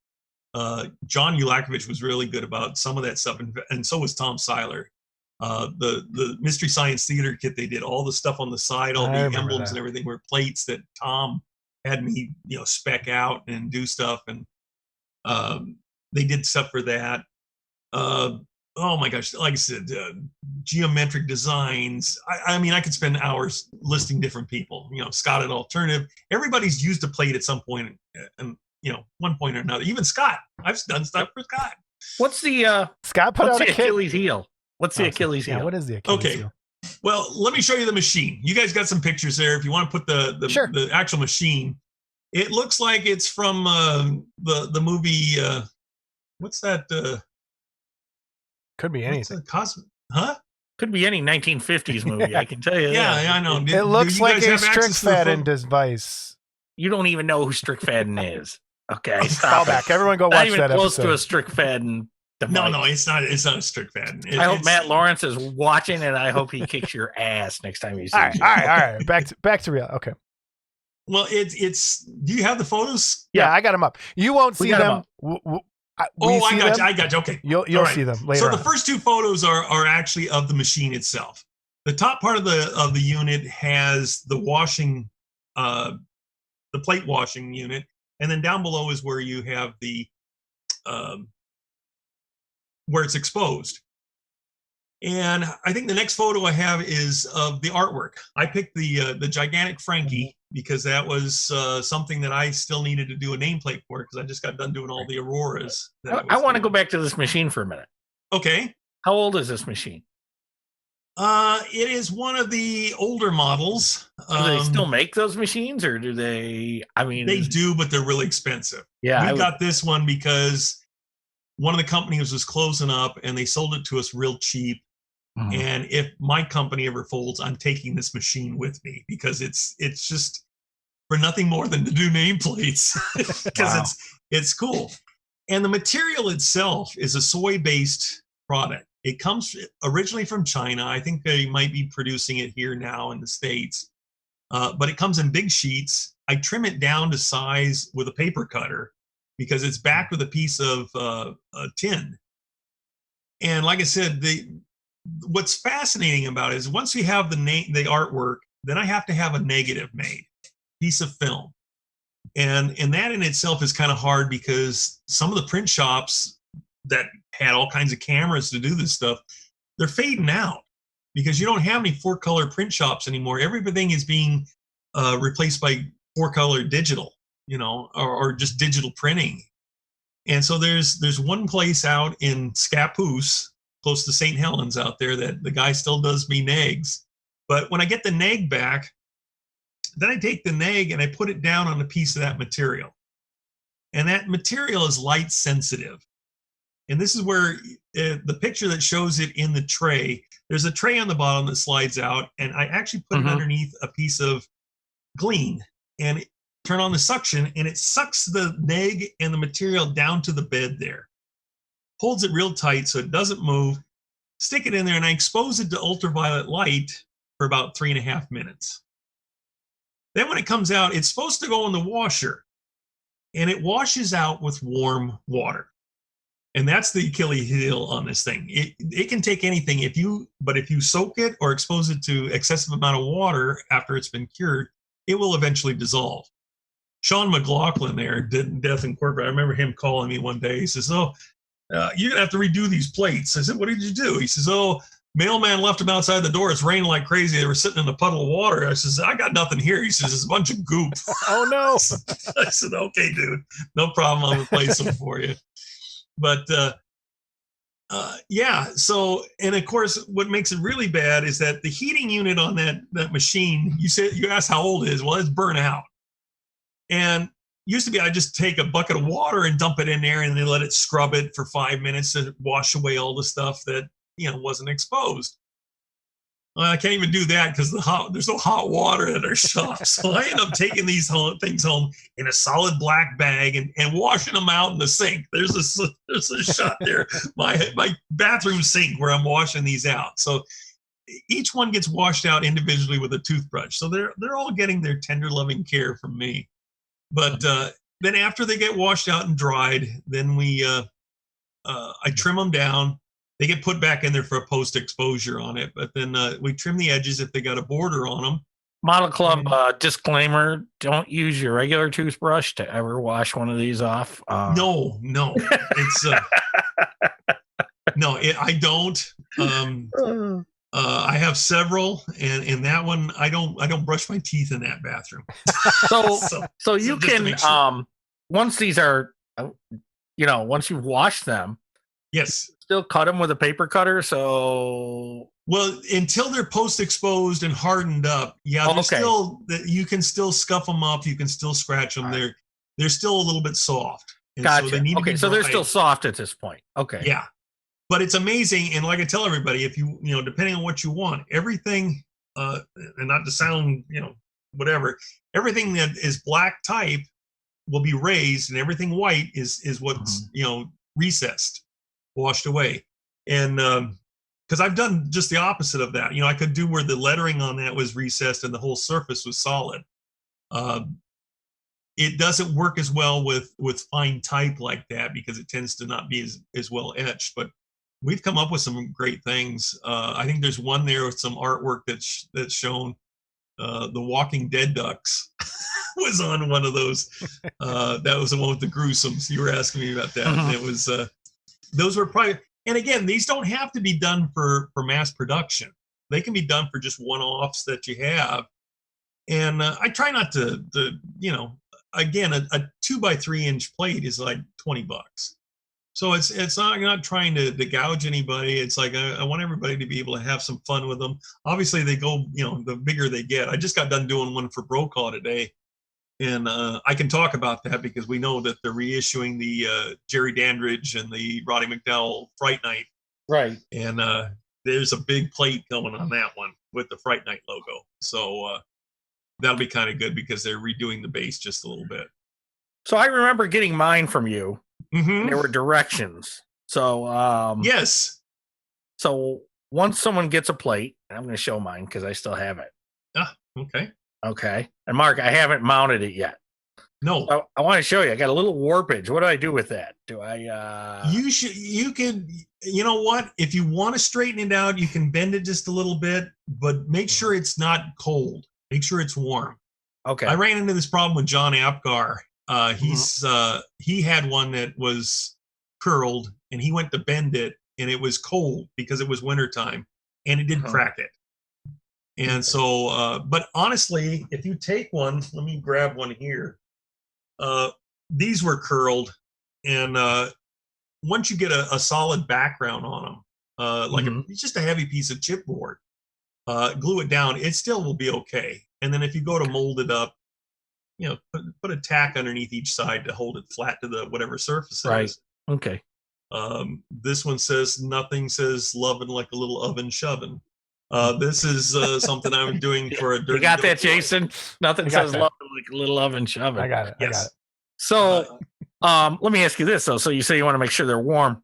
John Ulakovich was really good about some of that stuff, and so was Tom Seiler. The Mystery Science Theater kit, they did all the stuff on the side, all the emblems and everything were plates that Tom had me, spec out and do stuff, and they did stuff for that. Oh my gosh, like I said, geometric designs. I mean, I could spend hours listing different people. Scott at Alternative. Everybody's used a plate at some point, and one point or another. Even Scott. I've done stuff for Scott. What's the Scott put out a Achilles heel? What's the Achilles heel? What is the Achilles heel? Well, let me show you the machine. You guys got some pictures there. If you want to put the actual machine, it looks like it's from the movie. What's that? Could be anything. Could be any 1950s movie. I can tell you. Yeah, I know. It looks like a Strickfaden device. You don't even know who Strickfaden is. Okay, Fall back. Everyone go watch that episode. Close to a Strickfaden. No, it's not. It's not a Strickfaden. I hope Matt Lawrence is watching, and I hope he kicks your ass next time he sees you. All right. Back to real. Okay. Well, it's. Do you have the photos? Yeah, I got them up. You won't see them. I got you. Okay. You'll see them later. So the first 2 photos are actually of the machine itself. The top part of the unit has the washing, the plate washing unit, and then down below is where you have the where it's exposed. And I think the next photo I have is of the artwork. I picked the gigantic Frankie because that was something that I still needed to do a nameplate for because I just got done doing all the Auroras. I want to go back to this machine for a minute. Okay. How old is this machine? It is one of the older models. Do they still make those machines, or do they? I mean, they do, but they're really expensive. Yeah, we got this one because one of the companies was closing up, and they sold it to us real cheap. Mm-hmm. And if my company ever folds, I'm taking this machine with me because it's just for nothing more than to do nameplates because it's cool. And the material itself is a soy-based product. It comes originally from China. I think they might be producing it here now in the States. But it comes in big sheets. I trim it down to size with a paper cutter because it's backed with a piece of tin. And like I said, what's fascinating about it is once we have the artwork, then I have to have a negative made, piece of film. And that in itself is kind of hard because some of the print shops that had all kinds of cameras to do this stuff, they're fading out because you don't have any 4-color print shops anymore. Everything is being replaced by 4-color digital, or just digital printing. And so there's one place out in Scappoose, close to St. Helens out there, that the guy still does me nags. But when I get the nag back, then I take the nag and I put it down on a piece of that material. And that material is light sensitive. And this is where the picture that shows it in the tray, there's a tray on the bottom that slides out, and I actually put it underneath a piece of glean and turn on the suction, and it sucks the nag and the material down to the bed there. Holds it real tight so it doesn't move. Stick it in there, and I expose it to ultraviolet light for about 3.5 minutes. Then when it comes out, it's supposed to go in the washer, and it washes out with warm water. And that's the Achilles heel on this thing. It can take anything but if you soak it or expose it to excessive amount of water after it's been cured, it will eventually dissolve. Sean McLaughlin there did Death Incorporated. I remember him calling me one day. He says, "Oh, you're gonna have to redo these plates." I said, "What did you do?" He says, "Oh, mailman left them outside the door. It's raining like crazy. They were sitting in a puddle of water." I says, "I got nothing here." He says, "It's a bunch of goop." Oh no. I said, "Okay, dude, no problem. I'll replace them for you." But yeah, so, and of course, what makes it really bad is that the heating unit on that machine, you asked how old it is. Well, it's burnt out. And used to be, I just take a bucket of water and dump it in there and then let it scrub it for 5 minutes to wash away all the stuff that, wasn't exposed. Well, I can't even do that because there's no hot water at our shop. So I end up taking these things home in a solid black bag and washing them out in the sink. There's a shot there, my bathroom sink where I'm washing these out. So each one gets washed out individually with a toothbrush. So they're all getting their tender, loving care from me. But then after they get washed out and dried, then I trim them down. They get put back in there for a post-exposure on it, but then we trim the edges if they got a border on them. Model Club disclaimer: don't use your regular toothbrush to ever wash one of these off. No, it's no, I don't. I have several, and in that one, I don't brush my teeth in that bathroom. So you can sure. Once these are, once you've washed them, yes, still cut them with a paper cutter. So until they're post-exposed and hardened up, still you can still scuff them up, you can still scratch them. Right. They're still a little bit soft. Gotcha. So they need to be so they're still soft at this point. Okay. Yeah. But it's amazing, and like I tell everybody, if you depending on what you want, everything, and not to sound whatever, everything that is black type will be raised, and everything white is what's recessed, washed away, and because I've done just the opposite of that. I could do where the lettering on that was recessed and the whole surface was solid. It doesn't work as well with fine type like that because it tends to not be as well etched, but we've come up with some great things. I think there's one there with some artwork that's shown. The Walking Dead ducks was on one of those. That was the one with the gruesomes. You were asking me about that. And it was those were probably. And again, these don't have to be done for mass production. They can be done for just one-offs that you have. And I try not to again, a 2x3 inch plate is like $20. So it's not, you're not trying to gouge anybody. It's like I want everybody to be able to have some fun with them. Obviously, they go, the bigger they get. I just got done doing one for Brokaw today, and I can talk about that because we know that they're reissuing the Jerry Dandridge and the Roddy McDowell Fright Night. Right. And there's a big plate coming on that one with the Fright Night logo. So that'll be kind of good because they're redoing the base just a little bit. So I remember getting mine from you. Mm-hmm. There were directions. So yes. So once someone gets a plate, I'm going to show mine because I still have it. Okay. Okay. And Mark, I haven't mounted it yet. No. So I want to show you. I got a little warpage. What do I do with that? Do I? You can. You know what? If you want to straighten it out, you can bend it just a little bit, but make sure it's not cold. Make sure it's warm. Okay. I ran into this problem with John Apgar. He had one that was curled and he went to bend it and it was cold because it was wintertime and it did crack it. And so, but honestly, if you take one, let me grab one here. These were curled And once you get a solid background on them, like it's just a heavy piece of chipboard, glue it down, it still will be okay. And then if you go to mold it up, put a tack underneath each side to hold it flat to the whatever surface it is. Okay. This one says nothing says loving like a little oven shoving. This is something I'm doing for a dirty. You got that, Jason? Nothing says that. loving like a little oven shoving. I got it. Yes. I got it. So, let me ask you this though. So you say you want to make sure they're warm.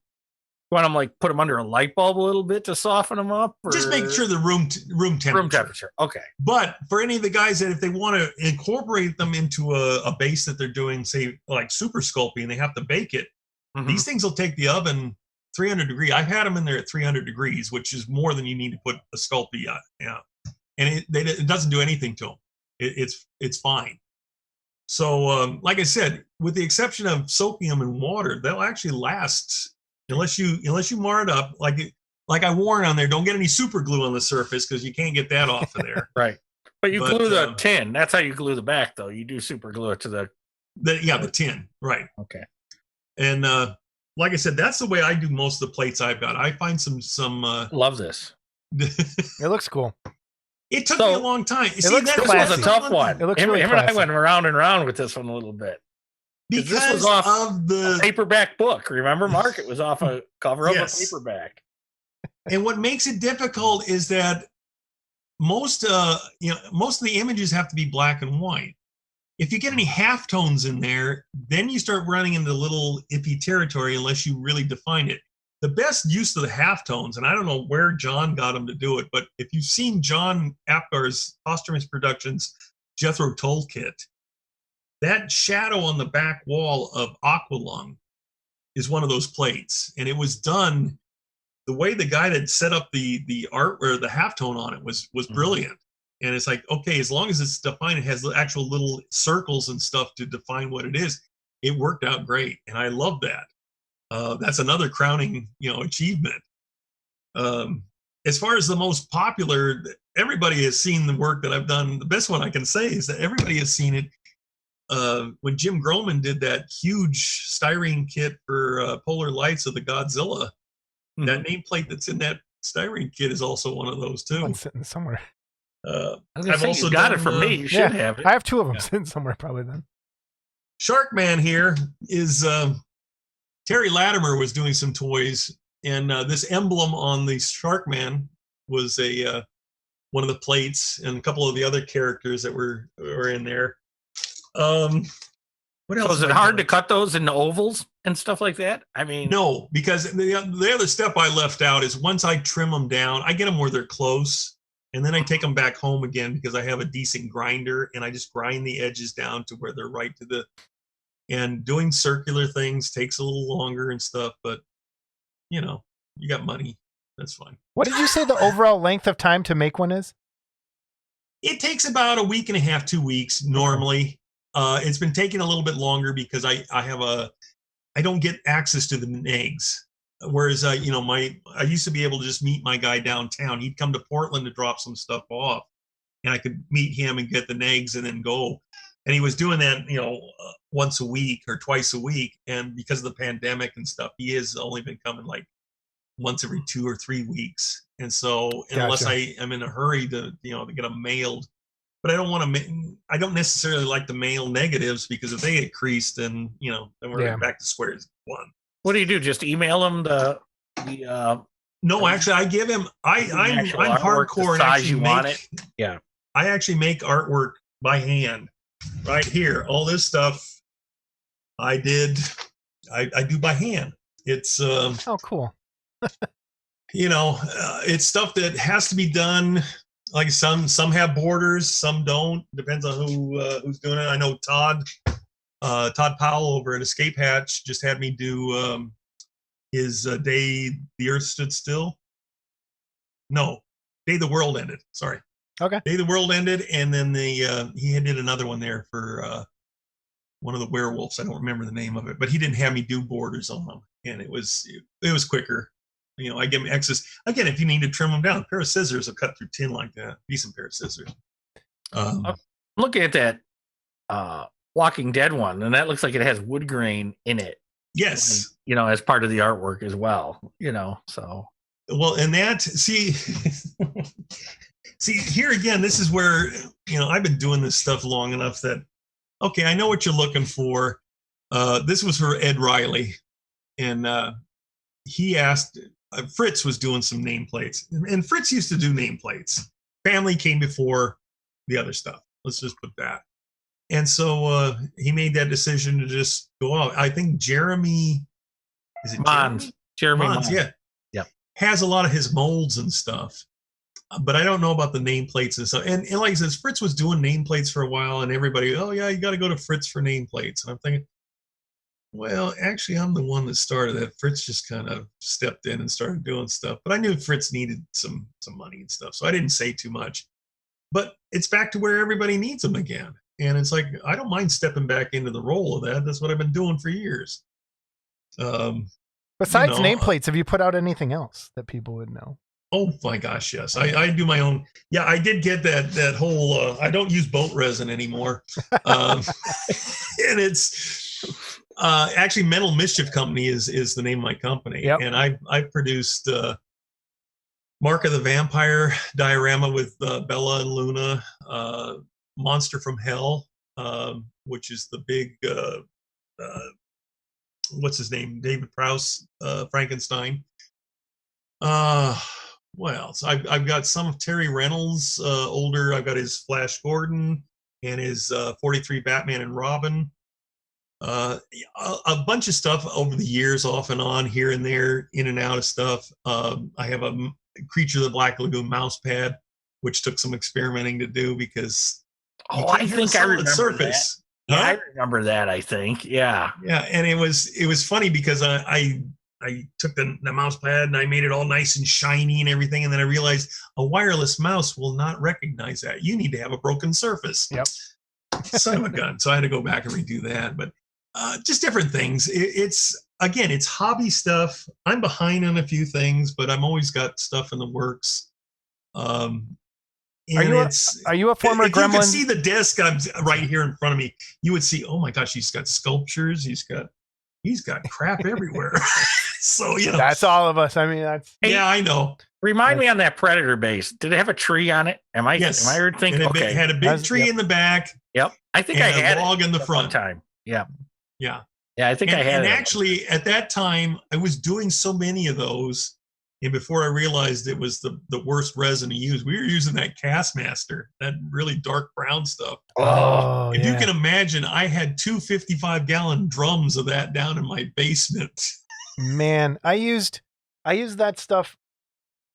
You want them like put them under a light bulb a little bit to soften them up? Or? Just make sure the room temperature. Room temperature. Okay. But for any of the guys that if they want to incorporate them into a base that they're doing, say like super sculpey, and they have to bake it, these things will take the oven 300 degrees. I've had them in there at 300 degrees, which is more than you need to put a sculpey on. Yeah, and it doesn't do anything to them. It's fine. So like I said, with the exception of soaking them in water, they'll actually last. Unless you mar it up, like I warn on there, don't get any super glue on the surface because you can't get that off of there. Right. But you glue the tin. That's how you glue the back, though. You do super glue it to the tin. Right. Okay. And like I said, that's the way I do most of the plates I've got. I find some. Love this. It looks cool. It took me a long time. This was a tough one. It looks him really and I went round and round with this one a little bit. Because this was off of the paperback book. Remember, Mark? It was off a cover of a paperback. And what makes it difficult is that most of the images have to be black and white. If you get any halftones in there, then you start running into little iffy territory unless you really define it. The best use of the halftones, and I don't know where John got him to do it, but if you've seen John Apgar's Posthumous Productions Jethro Tull kit, that shadow on the back wall of Aqualung is one of those plates. And it was done the way the guy that set up the art or the halftone on it was brilliant. And it's like, okay, as long as it's defined, it has the actual little circles and stuff to define what it is. It worked out great. And I love that. That's another crowning, achievement. As far as the most popular, everybody has seen the work that I've done. The best one I can say is that everybody has seen it. When Jim Groman did that huge styrene kit for Polar Lights of the Godzilla, that nameplate that's in that styrene kit is also one of those too. One's sitting somewhere. I've also got it from me. You should have it. I have two of them sitting somewhere probably then. Sharkman here is Terry Latimer was doing some toys, and this emblem on the Sharkman was one of the plates, and a couple of the other characters that were in there. What else? So is it hard to cut those into ovals and stuff like that? I mean, no, because the other step I left out is once I trim them down, I get them where they're close, and then I take them back home again because I have a decent grinder, and I just grind the edges down to where they're right to the. And doing circular things takes a little longer and stuff, but you got money, that's fine. What did you say the overall length of time to make one is? It takes about a week and a half, 2 weeks normally. It's been taking a little bit longer because I don't get access to the eggs. Whereas I used to be able to just meet my guy downtown. He'd come to Portland to drop some stuff off, and I could meet him and get the eggs and then go. And he was doing that, once a week or twice a week. And because of the pandemic and stuff, he has only been coming like once every 2 or 3 weeks. And so unless I am in a hurry to get them mailed, but I don't necessarily like to mail negatives because if they get creased, then we're back to square one. What do you do? Just email them the No, actually, I give him. I'm hardcore. The size you want it. Yeah, I actually make artwork by hand, right here. All this stuff I did. I do by hand. It's oh, cool. It's stuff that has to be done. Like some have borders, some don't. Depends on who's doing it. I know Todd Powell over at Escape Hatch just had me do his Day the Earth Stood Still. No, Day the World Ended. Sorry. Okay. Day the World Ended, and then he did another one there for one of the werewolves. I don't remember the name of it, but he didn't have me do borders on them, and it was quicker. I give him excess. Again, if you need to trim them down, a pair of scissors will cut through tin like that. Decent pair of scissors. I'm looking at that Walking Dead one, and that looks like it has wood grain in it. Yes. As part of the artwork as well. So. Well, and that see here again, this is where I've been doing this stuff long enough that okay, I know what you're looking for. This was for Ed Riley, and he asked. Fritz was doing some nameplates, and Fritz used to do nameplates. Family came before the other stuff. Let's just put that. And so he made that decision to just go out. I think Jeremy, is it Mons? Jeremy Mons, yeah. Yep. Has a lot of his molds and stuff. But I don't know about the nameplates and stuff. And like I said, Fritz was doing nameplates for a while, and everybody, oh yeah, you got to go to Fritz for nameplates. And I'm thinking, well, actually, I'm the one that started that. Fritz just kind of stepped in and started doing stuff. But I knew Fritz needed some money and stuff, so I didn't say too much. But it's back to where everybody needs them again. And it's like, I don't mind stepping back into the role of that. That's what I've been doing for years. Besides nameplates, have you put out anything else that people would know? Oh my gosh, yes. I do my own. Yeah, I did get that whole, I don't use boat resin anymore. And it's actually Mental Mischief Company is the name of my company. Yep. And I produced Mark of the Vampire diorama with Bella and Luna, Monster from Hell, which is the big, what's his name? David Prowse, Frankenstein. What else? I've got some of Terry Reynolds, older. I've got his Flash Gordon and his 43 Batman and Robin. A bunch of stuff over the years, off and on, here and there, in and out of stuff. I have a Creature of the Black Lagoon mouse pad, which took some experimenting to do because I think I remember surface. That. Yeah, I remember that. I think, yeah. And it was funny because I took the mouse pad and I made it all nice and shiny and everything, and then I realized a wireless mouse will not recognize that. You need to have a broken surface. Yep. Son of a gun. So I had to go back and redo that, but just different things. It's hobby stuff. I'm behind on a few things, but I'm always got stuff in the works. Are you a former if Gremlin? You can see the disc right here in front of me. You would see, oh my gosh, he's got sculptures. He's got crap everywhere. So that's all of us. I mean, that's yeah, I know. Remind me on that Predator base. Did it have a tree on it? Yes. Am I thinking? Okay. It had a big tree in the back. Yep. I think I had a log in the front. Time. Yeah. Yeah. Yeah, I think I had and it. And actually, at that time, I was doing so many of those, and before I realized it was the worst resin to use, we were using that Castmaster, that really dark brown stuff. Oh, if you can imagine, I had 2 55-gallon drums of that down in my basement. Man, I used that stuff.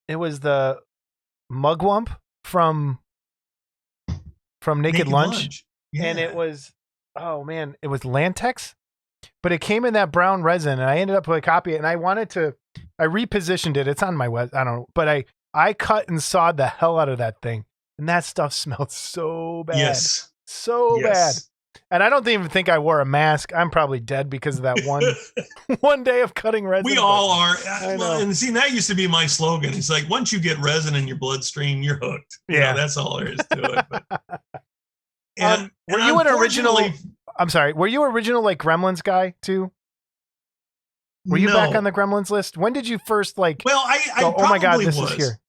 It was the Mugwump from Naked Lunch. Yeah. And it was, oh man, it was Lantex, but it came in that brown resin, and I ended up with a copy, and I repositioned it. It's on my web. I don't know, but I cut and sawed the hell out of that thing, and that stuff smelled so bad. Yes. So bad. And I don't even think I wore a mask. I'm probably dead because of that one day of cutting resin. We all are. Well, and see, that used to be my slogan. It's like, once you get resin in your bloodstream, you're hooked. Yeah. That's all there is to it. But, were you an original? I'm sorry. Were you original like Gremlins guy too? Were you back on the Gremlins list? When did you first like? Well, I go, oh my God, this is here.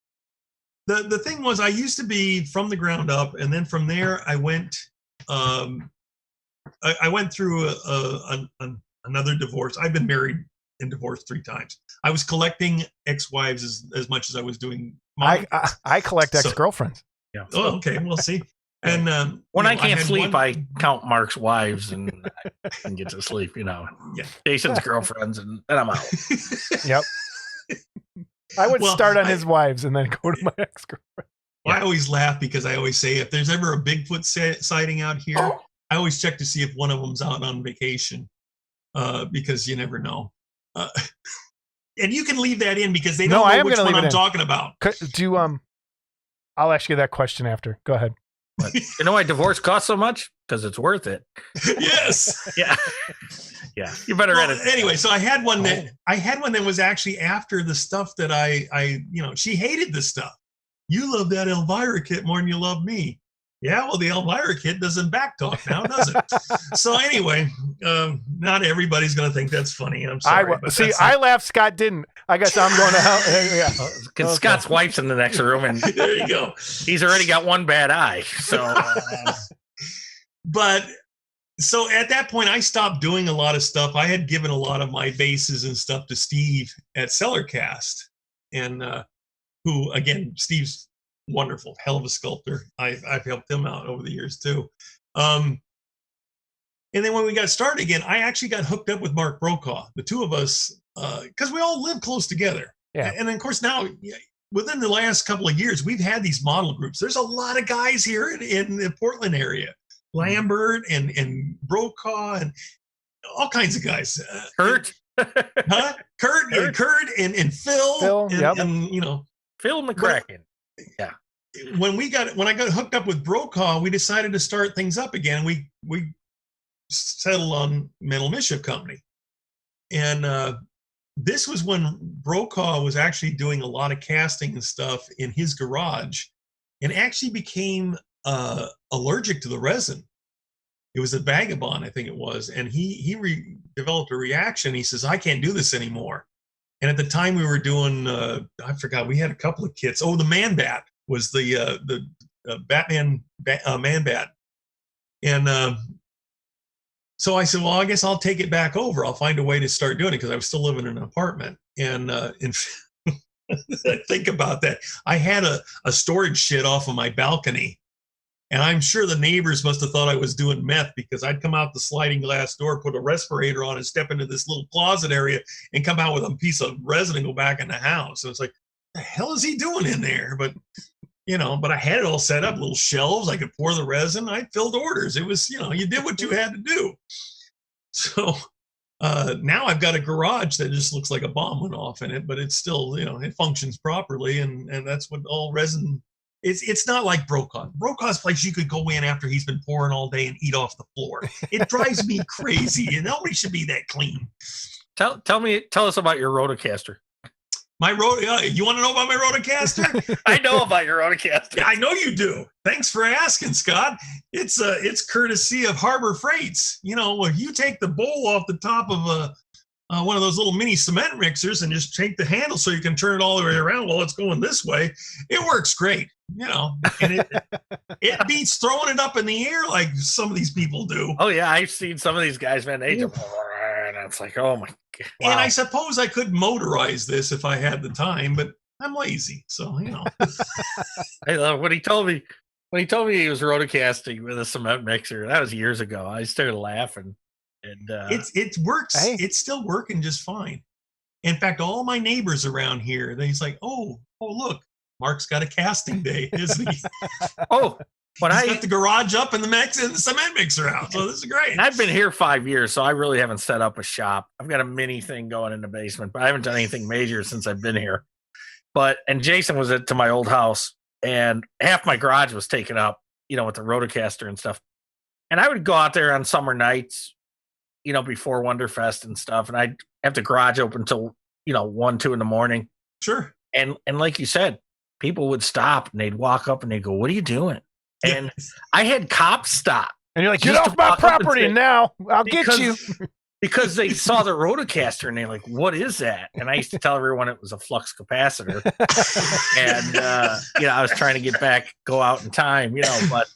The thing was, I used to be from the ground up, and then from there, I went. I went through another divorce. I've been married and divorced 3 times. I was collecting ex-wives as much as I was doing. I collect ex-girlfriends. Yeah. Oh, okay. We'll see. And when I can't sleep, I count Mark's wives and get to sleep. Yeah. Jason's girlfriends, and then I'm out. Yep. I would start on his wives and then go to my ex-girlfriend. Well, I always laugh because I always say, if there's ever a Bigfoot sighting out here, I always check to see if one of them's out on vacation, because you never know. And you can leave that in because they don't know which one I'm talking about. I'll ask you that question after. Go ahead. But you know why divorce costs so much? Because it's worth it. Yes. Yeah. Yeah. You better edit. Anyway, so I had one that was actually after the stuff that I she hated this stuff. You love that Elvira kit more than you love me. Yeah, well, the Elvira kid doesn't backtalk now, does it? So anyway, not everybody's going to think that's funny. I'm sorry. But see, I laughed. Scott didn't. I guess I'm going to help. Yeah. Because Scott's wife's in the next room, and there you go. He's already got one bad eye. So, but so at that point, I stopped doing a lot of stuff. I had given a lot of my bases and stuff to Steve at Cellarcast, and who, again, Steve's wonderful, hell of a sculptor. I've helped him out over the years too. And then when we got started again, I actually got hooked up with Mark Brokaw. The two of us, because we all live close together. Yeah. And then, of course, now within the last couple of years, we've had these model groups. There's a lot of guys here in the Portland area, Lambert and Brokaw and all kinds of guys. Kurt, Kurt and Phil, and you know, Phil McCracken. Yeah. When I got hooked up with Brokaw, we decided to start things up again. We settled on Metal Mischief Company, and this was when Brokaw was actually doing a lot of casting and stuff in his garage, and actually became allergic to the resin. It was a vagabond, I think it was, and he developed a reaction. He says, "I can't do this anymore." And at the time we were doing, I forgot, we had a couple of kits. Oh, the Man Bat was the Batman Man Bat. And so I said, well, I guess I'll take it back over. I'll find a way to start doing it because I was still living in an apartment. And think about that. I had a storage shed off of my balcony. And I'm sure the neighbors must have thought I was doing meth because I'd come out the sliding glass door, put a respirator on and step into this little closet area and come out with a piece of resin and go back in the house. So it's like, what the hell is he doing in there? But, you know, but I had it all set up, little shelves. I could pour the resin. I filled orders. It was, you know, you did what you had to do. So now I've got a garage that just looks like a bomb went off in it, but it's still, you know, it functions properly. And that's what all resin. It's not like Brokaw. Brokaw's place you could go in after he's been pouring all day and eat off the floor. It drives me crazy, and nobody should be that clean. Tell us about your Rotocaster. My you want to know about my Rotocaster? I know about your Rotocaster. Yeah, I know you do. Thanks for asking, Scott. It's courtesy of Harbor Freights. You know, if you take the bowl off the top of one of those little mini cement mixers and just take the handle so you can turn it all the way around while it's going this way, it works great. You know, and it beats throwing it up in the air like some of these people do. Oh yeah, I've seen some of these guys, man. They just, and it's like, oh my god. Wow. And I suppose I could motorize this if I had the time, but I'm lazy, so you know. I love when he told me he was rotocasting with a cement mixer. That was years ago. I started laughing, and it works. Hey. It's still working just fine. In fact, all my neighbors around here, they's like, oh look. Mark's got a casting day, isn't he? Oh, but he's got the garage up and the cement mixer out. So this is great. And I've been here 5 years, so I really haven't set up a shop. I've got a mini thing going in the basement, but I haven't done anything major since I've been here. And Jason was to my old house, and half my garage was taken up, you know, with the Rotocaster and stuff. And I would go out there on summer nights, you know, before Wonderfest and stuff, and I'd have the garage open till, you know, 1, 2 in the morning. Sure. And like you said, people would stop and they'd walk up and they'd go, "What are you doing?" And I had cops stop. And you're like, "Get off my property now. I'll get you." Because they saw the Rotocaster and they're like, "What is that?" And I used to tell everyone it was a flux capacitor. And, you know, I was trying to go out in time, you know, but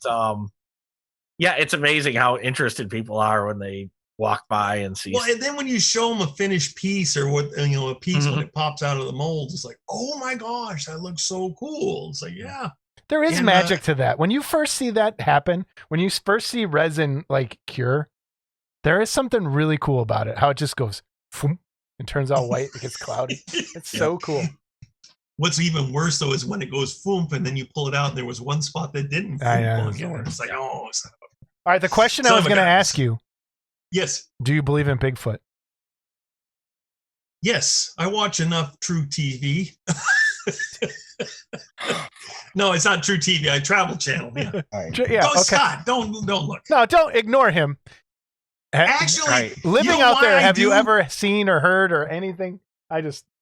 yeah, it's amazing how interested people are when they walk by and see. Well, and then when you show them a finished piece or what, you know, a piece when it pops out of the mold, it's like, oh my gosh, that looks so cool. It's like, yeah. There is magic to that. When you first see that happen, when you first see resin like cure, there is something really cool about it. How it just goes and turns all white, it gets cloudy. It's so cool. What's even worse though is when it goes foomp and then you pull it out and there was one spot that didn't foomp. It's like, oh. All right, the question I was going to ask you. Yes. Do you believe in Bigfoot? Yes, I watch enough True TV. No, it's not True TV. Travel Channel. Yeah. Right. Yeah. Okay. Scott, don't look. No, don't ignore him. Actually, living out there, have you ever seen or heard or anything?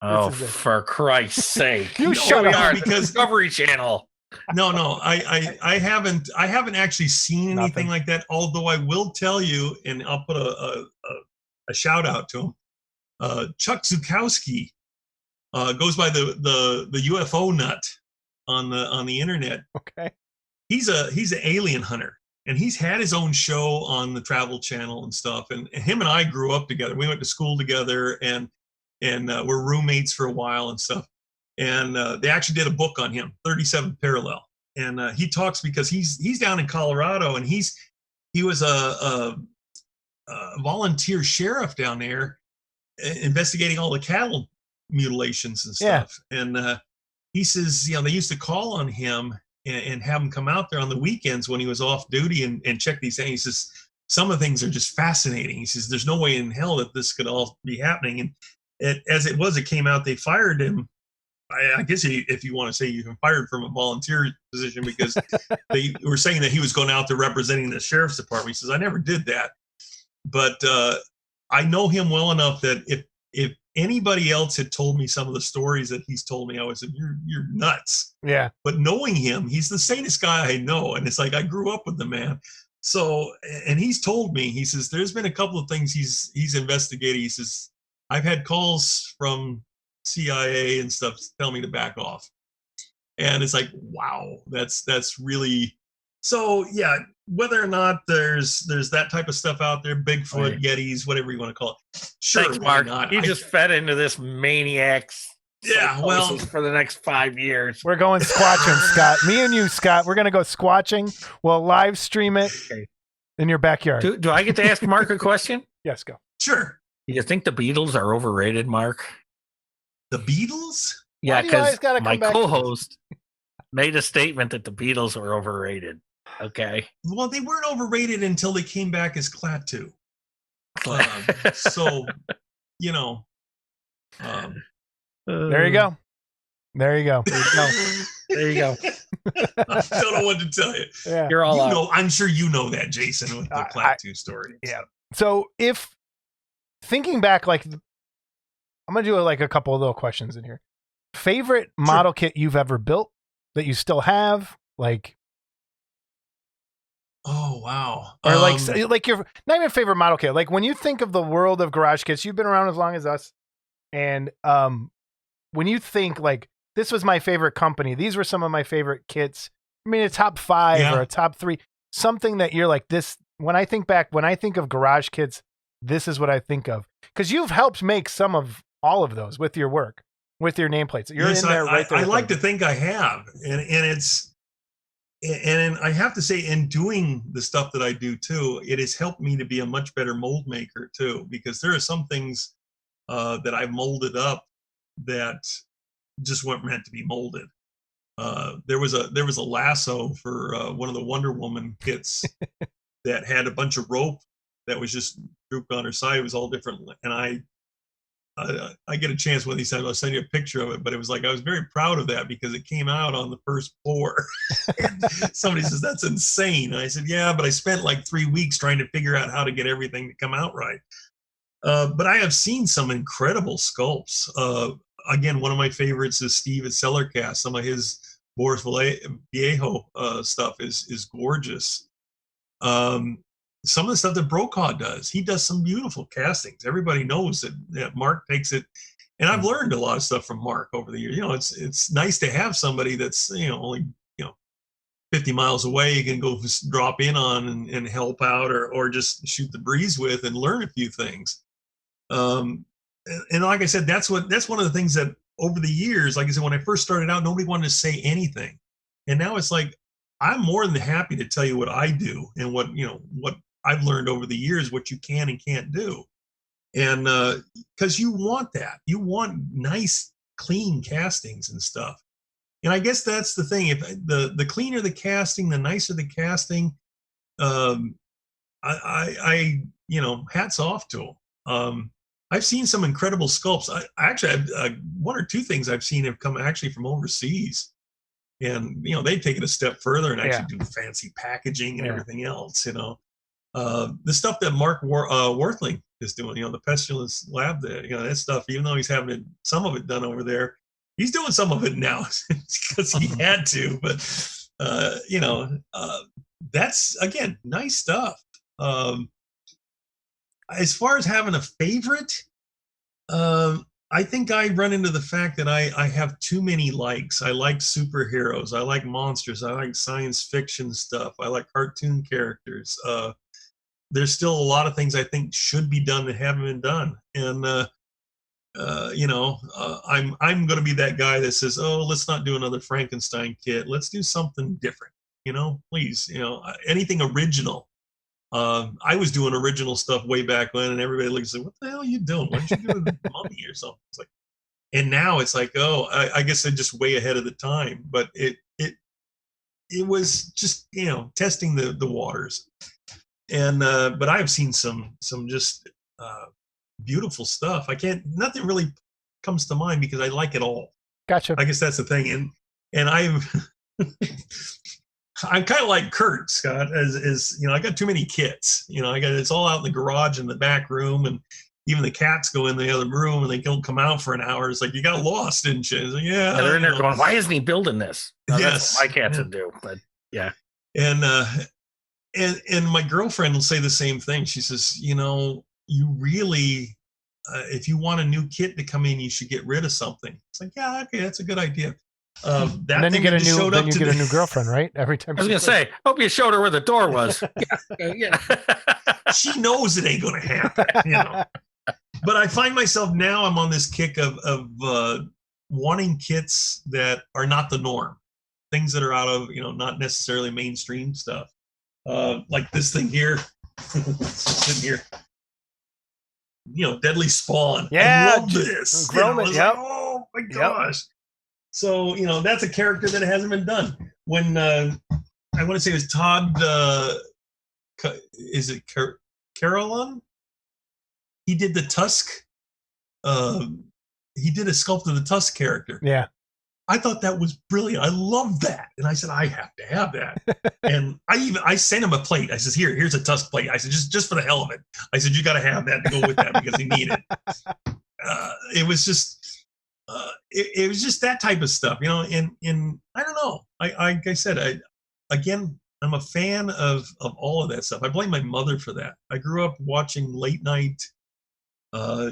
Oh, for Christ's sake! You shut up because Discovery Channel. No, I haven't actually seen anything Nothing. like that. Although I will tell you, and I'll put a shout out to him. Chuck Zukowski goes by the UFO nut on the internet. Okay. He's an alien hunter, and he's had his own show on the Travel Channel and stuff. And him and I grew up together. We went to school together, and we're roommates for a while and stuff. And they actually did a book on him, 37 Parallel. And he talks because he's down in Colorado, and he was a volunteer sheriff down there investigating all the cattle mutilations and stuff. Yeah. And he says, they used to call on him and have him come out there on the weekends when he was off duty and check these things. He says, some of the things are just fascinating. He says, there's no way in hell that this could all be happening. And as it came out, they fired him. I guess if you want to say you can fired from a volunteer position because they were saying that he was going out there representing the sheriff's department. He says, I never did that. But I know him well enough that if anybody else had told me some of the stories that he's told me, I would say, you're nuts. Yeah. But knowing him, he's the sanest guy I know. And it's like, I grew up with the man. So, and he's told me, he says, there's been a couple of things he's investigating. He says, I've had calls from CIA and stuff tell me to back off. And it's like, wow, that's really, so yeah, whether or not there's that type of stuff out there, Bigfoot, right. Yetis, whatever you want to call it. Sure, thanks, Mark. Not? You just fed into this maniac's for the next 5 years. We're going squatching, Scott. Me and you, Scott, we're going to go squatching. We'll live stream it in your backyard. Do I get to ask Mark a question? Yes, go. Sure. Do you think the Beatles are overrated, Mark? The Beatles? Yeah, because my co-host made a statement that the Beatles were overrated. Okay. Well, they weren't overrated until they came back as Klaatu. So, there you go. There you go. There you go. I don't know what to tell you. Yeah. You're all out. I'm sure you know that, Jason, with the Klaatu story. Yeah. So if thinking back, like, I'm going to do like a couple of little questions in here. Favorite model kit you've ever built that you still have? Like, oh, wow. Or like your, not even favorite model kit. Like when you think of the world of garage kits, you've been around as long as us. And when you think like, this was my favorite company, these were some of my favorite kits. I mean, a top 5 or a top 3, something that you're like this. When I think back, when I think of garage kits, this is what I think of. Because you've helped make some of all of those with your work, with your nameplates. You're in there right there. I like to think I have. And I have to say, in doing the stuff that I do too, it has helped me to be a much better mold maker too, because there are some things that I've molded up that just weren't meant to be molded. There was a lasso for one of the Wonder Woman kits that had a bunch of rope that was just grouped on her side. It was all different, and I get a chance one of these times, I'll send you a picture of it, but it was like, I was very proud of that because it came out on the first pour. Somebody says, that's insane. And I said, yeah, but I spent like 3 weeks trying to figure out how to get everything to come out right. But I have seen some incredible sculpts. Again, one of my favorites is Steve at Cellarcast. Some of his Boris Viejo stuff is gorgeous. Some of the stuff that Brokaw does, he does some beautiful castings. Everybody knows that Mark takes it, and I've learned a lot of stuff from Mark over the years. It's nice to have somebody that's only 50 miles away you can go drop in on and help out or just shoot the breeze with and learn a few things. And like I said, that's one of the things that over the years, like I said, when I first started out, nobody wanted to say anything, and now it's like I'm more than happy to tell you what I do and what I've learned over the years, what you can and can't do. And because you want that. You want nice, clean castings and stuff. And I guess that's the thing. If the cleaner the casting, the nicer the casting, I hats off to them. I've seen some incredible sculpts. I actually have one or two things I've seen have come actually from overseas. And, they've taken a step further and actually do fancy packaging and everything else, The stuff that Mark Worthling is doing, the Pestilence Lab there, that stuff, even though he's having some of it done over there, He's doing some of it now because he had to, but that's again nice stuff. As far as having a favorite, I think I run into the fact that I have too many likes. I like superheroes. I like monsters. I like science fiction stuff. I like cartoon characters. There's still a lot of things I think should be done that haven't been done. And, I'm going to be that guy that says, oh, let's not do another Frankenstein kit. Let's do something different, please, anything original. I was doing original stuff way back when, and everybody looks like, "What the hell are you doing? Why don't you do a mummy or something?" It's like, and now it's like, oh, I guess I'm just way ahead of the time. But it was just testing the waters, and but I have seen some just beautiful stuff. Nothing really comes to mind because I like it all. Gotcha. I guess that's the thing, and I'm kind of like Kurt, Scott, as I got too many kits. It's all out in the garage in the back room, and even the cats go in the other room and they don't come out for an hour. It's like, you got lost, didn't you? Like, yeah. And they're in there going, why isn't he building this? Now, yes. That's what my cats would do, but yeah. And my girlfriend will say the same thing. She says, you really, if you want a new kit to come in, you should get rid of something. It's like, yeah, okay, that's a good idea. And then you get a new girlfriend, right? Every time. I was gonna say, hope you showed her where the door was. Yeah. She knows it ain't gonna happen, But I find myself now, I'm on this kick of wanting kits that are not the norm, things that are out of not necessarily mainstream stuff, like this thing here, sitting here. Deadly Spawn. Yeah, I love this. Gromit, yep. Like, oh my gosh. Yep. So, that's a character that hasn't been done. When I want to say it was Todd, is it Carolyn? He did the Tusk. He did a sculpt of the Tusk character. Yeah. I thought that was brilliant. I love that. And I said, I have to have that. And I sent him a plate. I said, here's a Tusk plate. I said, just for the hell of it. I said, you got to have that to go with that because he needed it. It was just, it was just that type of stuff, and I don't know. Like I said, I'm a fan of all of that stuff. I blame my mother for that. I grew up watching late night,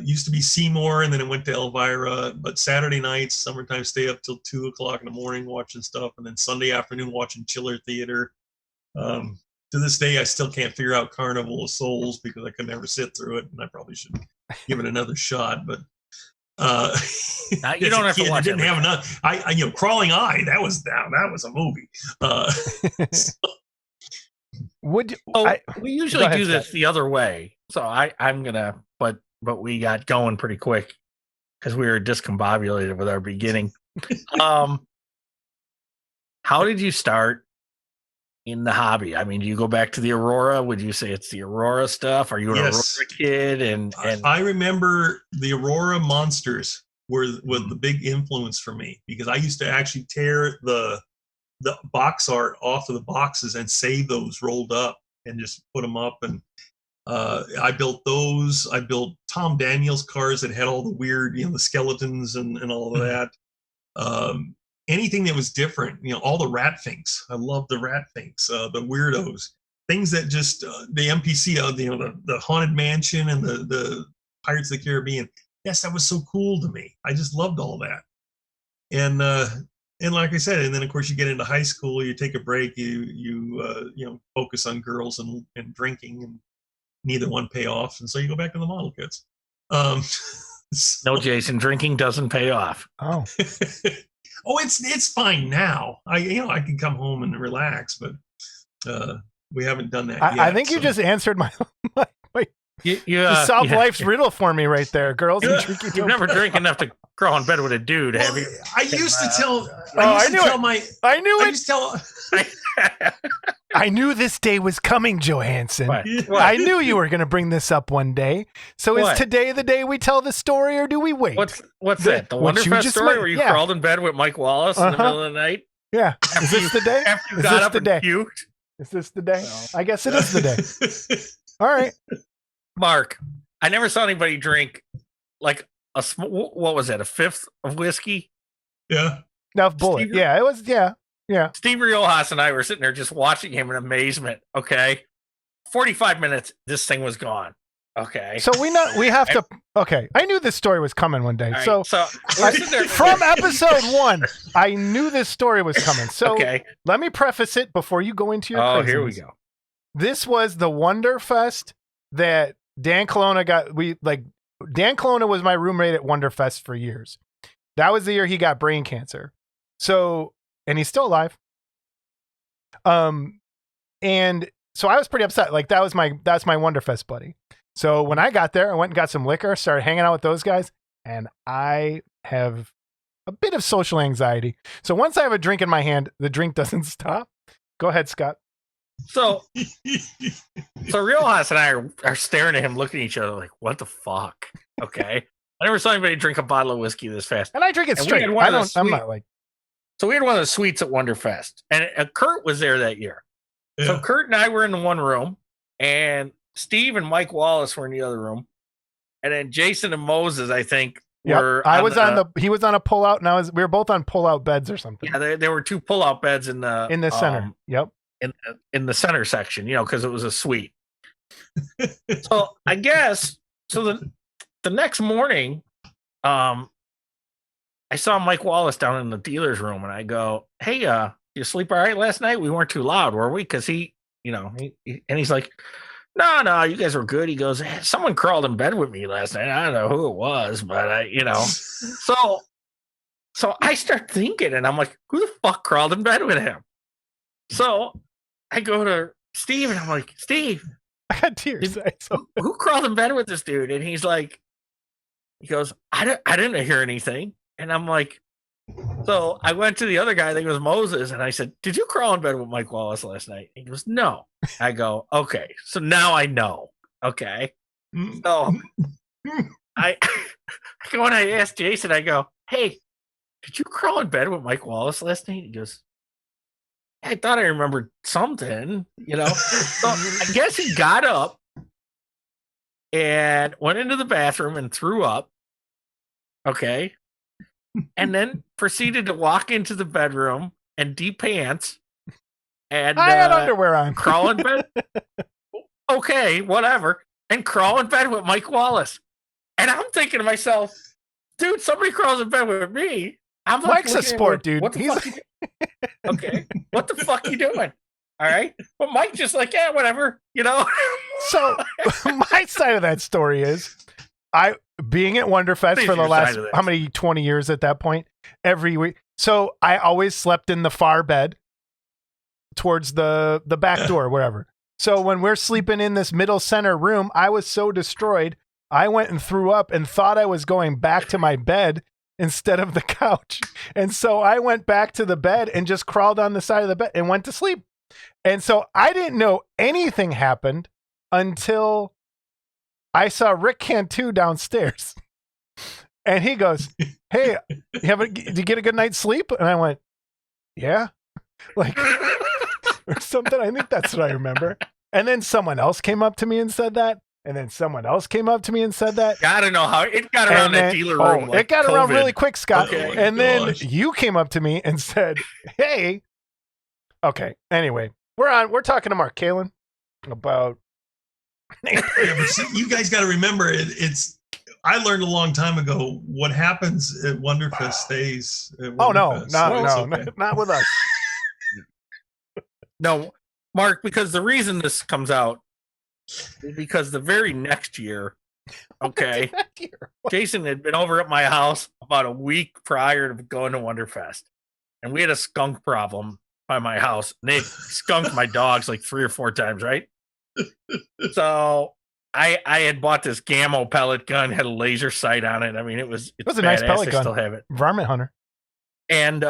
used to be Seymour, and then it went to Elvira, but Saturday nights, summertime, stay up till 2:00 in the morning watching stuff, and then Sunday afternoon watching Chiller Theater. To this day, I still can't figure out Carnival of Souls because I could never sit through it, and I probably should give it another shot, but you don't have to watch it. Didn't have enough. Crawling Eye. That was a movie. We usually do this the other way. So I'm gonna, but we got going pretty quick because we were discombobulated with our beginning. How did you start in the hobby? I mean, do you go back to the Aurora? Would you say it's the Aurora stuff? Are you an Aurora kid? And I remember the Aurora monsters were the big influence for me because I used to actually tear the box art off of the boxes and save those rolled up and just put them up. And I built those. I built Tom Daniels cars that had all the weird, the skeletons and all of that. Anything that was different, all the rat finks. I love the rat finks, the weirdos, things that just the NPC, the Haunted Mansion and the Pirates of the Caribbean. Yes, that was so cool to me. I just loved all that. And like I said, and then of course you get into high school, you take a break, you focus on girls and drinking, and neither one pay off, and so you go back to the model kits. No, Jason, drinking doesn't pay off. Oh. Oh, it's fine now. I can come home and relax, but we haven't done that yet. I think you just answered my solve life's riddle for me right there, girls. And drinking. You've never drank enough to crawl in bed with a dude, have you? I used to tell. I knew this day was coming, Johansson. What? I knew you were going to bring this up one day. So is today the day we tell the story, or do we wait? What's that? The Wonderfest story where you crawled in bed with Mike Wallace in the middle of the night? Yeah. Is this the day? After you got up and puked? Is this the day? No. I guess it is the day. All right. Mark, I never saw anybody drink like what was that? A fifth of whiskey Yeah. Enough bullet. Steve- Yeah, it was. Yeah. Steve Riojas and I were sitting there just watching him in amazement. Okay. 45 minutes, this thing was gone. Okay. So we have to. Okay, I knew this story was coming one day. All right, So we're sitting there from episode 1, I knew this story was coming. So okay. let me preface it before you go into your. Oh, craziness. here we go. This was the Wonderfest that Dan Colonna got. Dan Colonna was my roommate at Wonderfest for years. That was the year he got brain cancer. So, and he's still alive. And so I was pretty upset. Like that's my Wonderfest buddy. So when I got there, I went and got some liquor, started hanging out with those guys, and I have a bit of social anxiety. So once I have a drink in my hand, the drink doesn't stop. Go ahead, Scott. So Riojas and I are staring at him, looking at each other like, what the fuck? Okay. I never saw anybody drink a bottle of whiskey this fast. And I drink it And we straight. had one of those I'm not like. So we had one of the suites at Wonderfest, and Kurt was there that year. Yeah. So Kurt and I were in the one room, and Steve and Mike Wallace were in the other room, and then Jason and Moses, I think, were. I was he was on a pull out, and we were both on pull out beds or something. Yeah, there were 2 pull out beds in the center. Yep. In the center section, because it was a suite. So I guess the next morning, I saw Mike Wallace down in the dealer's room, and I go, "Hey, you sleep all right last night? We weren't too loud, were we?" Because he's like, "No, you guys were good." He goes, hey, "Someone crawled in bed with me last night. I don't know who it was, but So I start thinking, and I'm like, who the fuck crawled in bed with him? So I go to Steve, and I'm like, Steve, I got tears. who crawled in bed with this dude? And he goes, I didn't hear anything. And I'm like, so I went to the other guy, I think it was Moses, and I said, did you crawl in bed with Mike Wallace last night? He goes, no. I go, okay, so now I know. Okay. So I go and I asked Jason, I go, hey, did you crawl in bed with Mike Wallace last night? He goes, I thought I remembered something, So I guess he got up and went into the bathroom and threw up. Okay. And then proceeded to walk into the bedroom and de-pants. And I had underwear on. Crawl in bed. Okay, whatever. And crawl in bed with Mike Wallace. And I'm thinking to myself, dude, somebody crawls in bed with me. I'm like, Mike's a sport, dude. What the fuck you doing? Okay. What the fuck you doing? All right. But Mike just like, yeah, whatever, So my side of that story is being at Wonderfest for the last, how many, 20 years at that point, every week. So I always slept in the far bed towards the back door, wherever. So when we're sleeping in this middle center room, I was so destroyed. I went and threw up and thought I was going back to my bed instead of the couch. And so I went back to the bed and just crawled on the side of the bed and went to sleep. And so I didn't know anything happened until I saw Rick Cantu downstairs. And he goes, hey, did you get a good night's sleep? And I went, yeah. Like, or something. I think that's what I remember. And then someone else came up to me and said that. And then someone else came up to me and said that. Gotta know how it got around that dealer room. It got around really quick, Scott. Okay. And then you came up to me and said, hey. Okay. Anyway, we're talking to Mark Kaelin about. Yeah, but see, you guys got to remember it's. I learned a long time ago what happens at Wonderfest stays. At Wonderfest. No, not with us. No, Mark, because the reason this comes out is because the very next year, okay, Jason had been over at my house about a week prior to going to Wonderfest, and we had a skunk problem by my house. And they skunked my dogs like 3 or 4 times, right? So I had bought this Gammo pellet gun, had a laser sight on it. I mean, it was a nice pellet gun. I still have it. Varmint hunter. And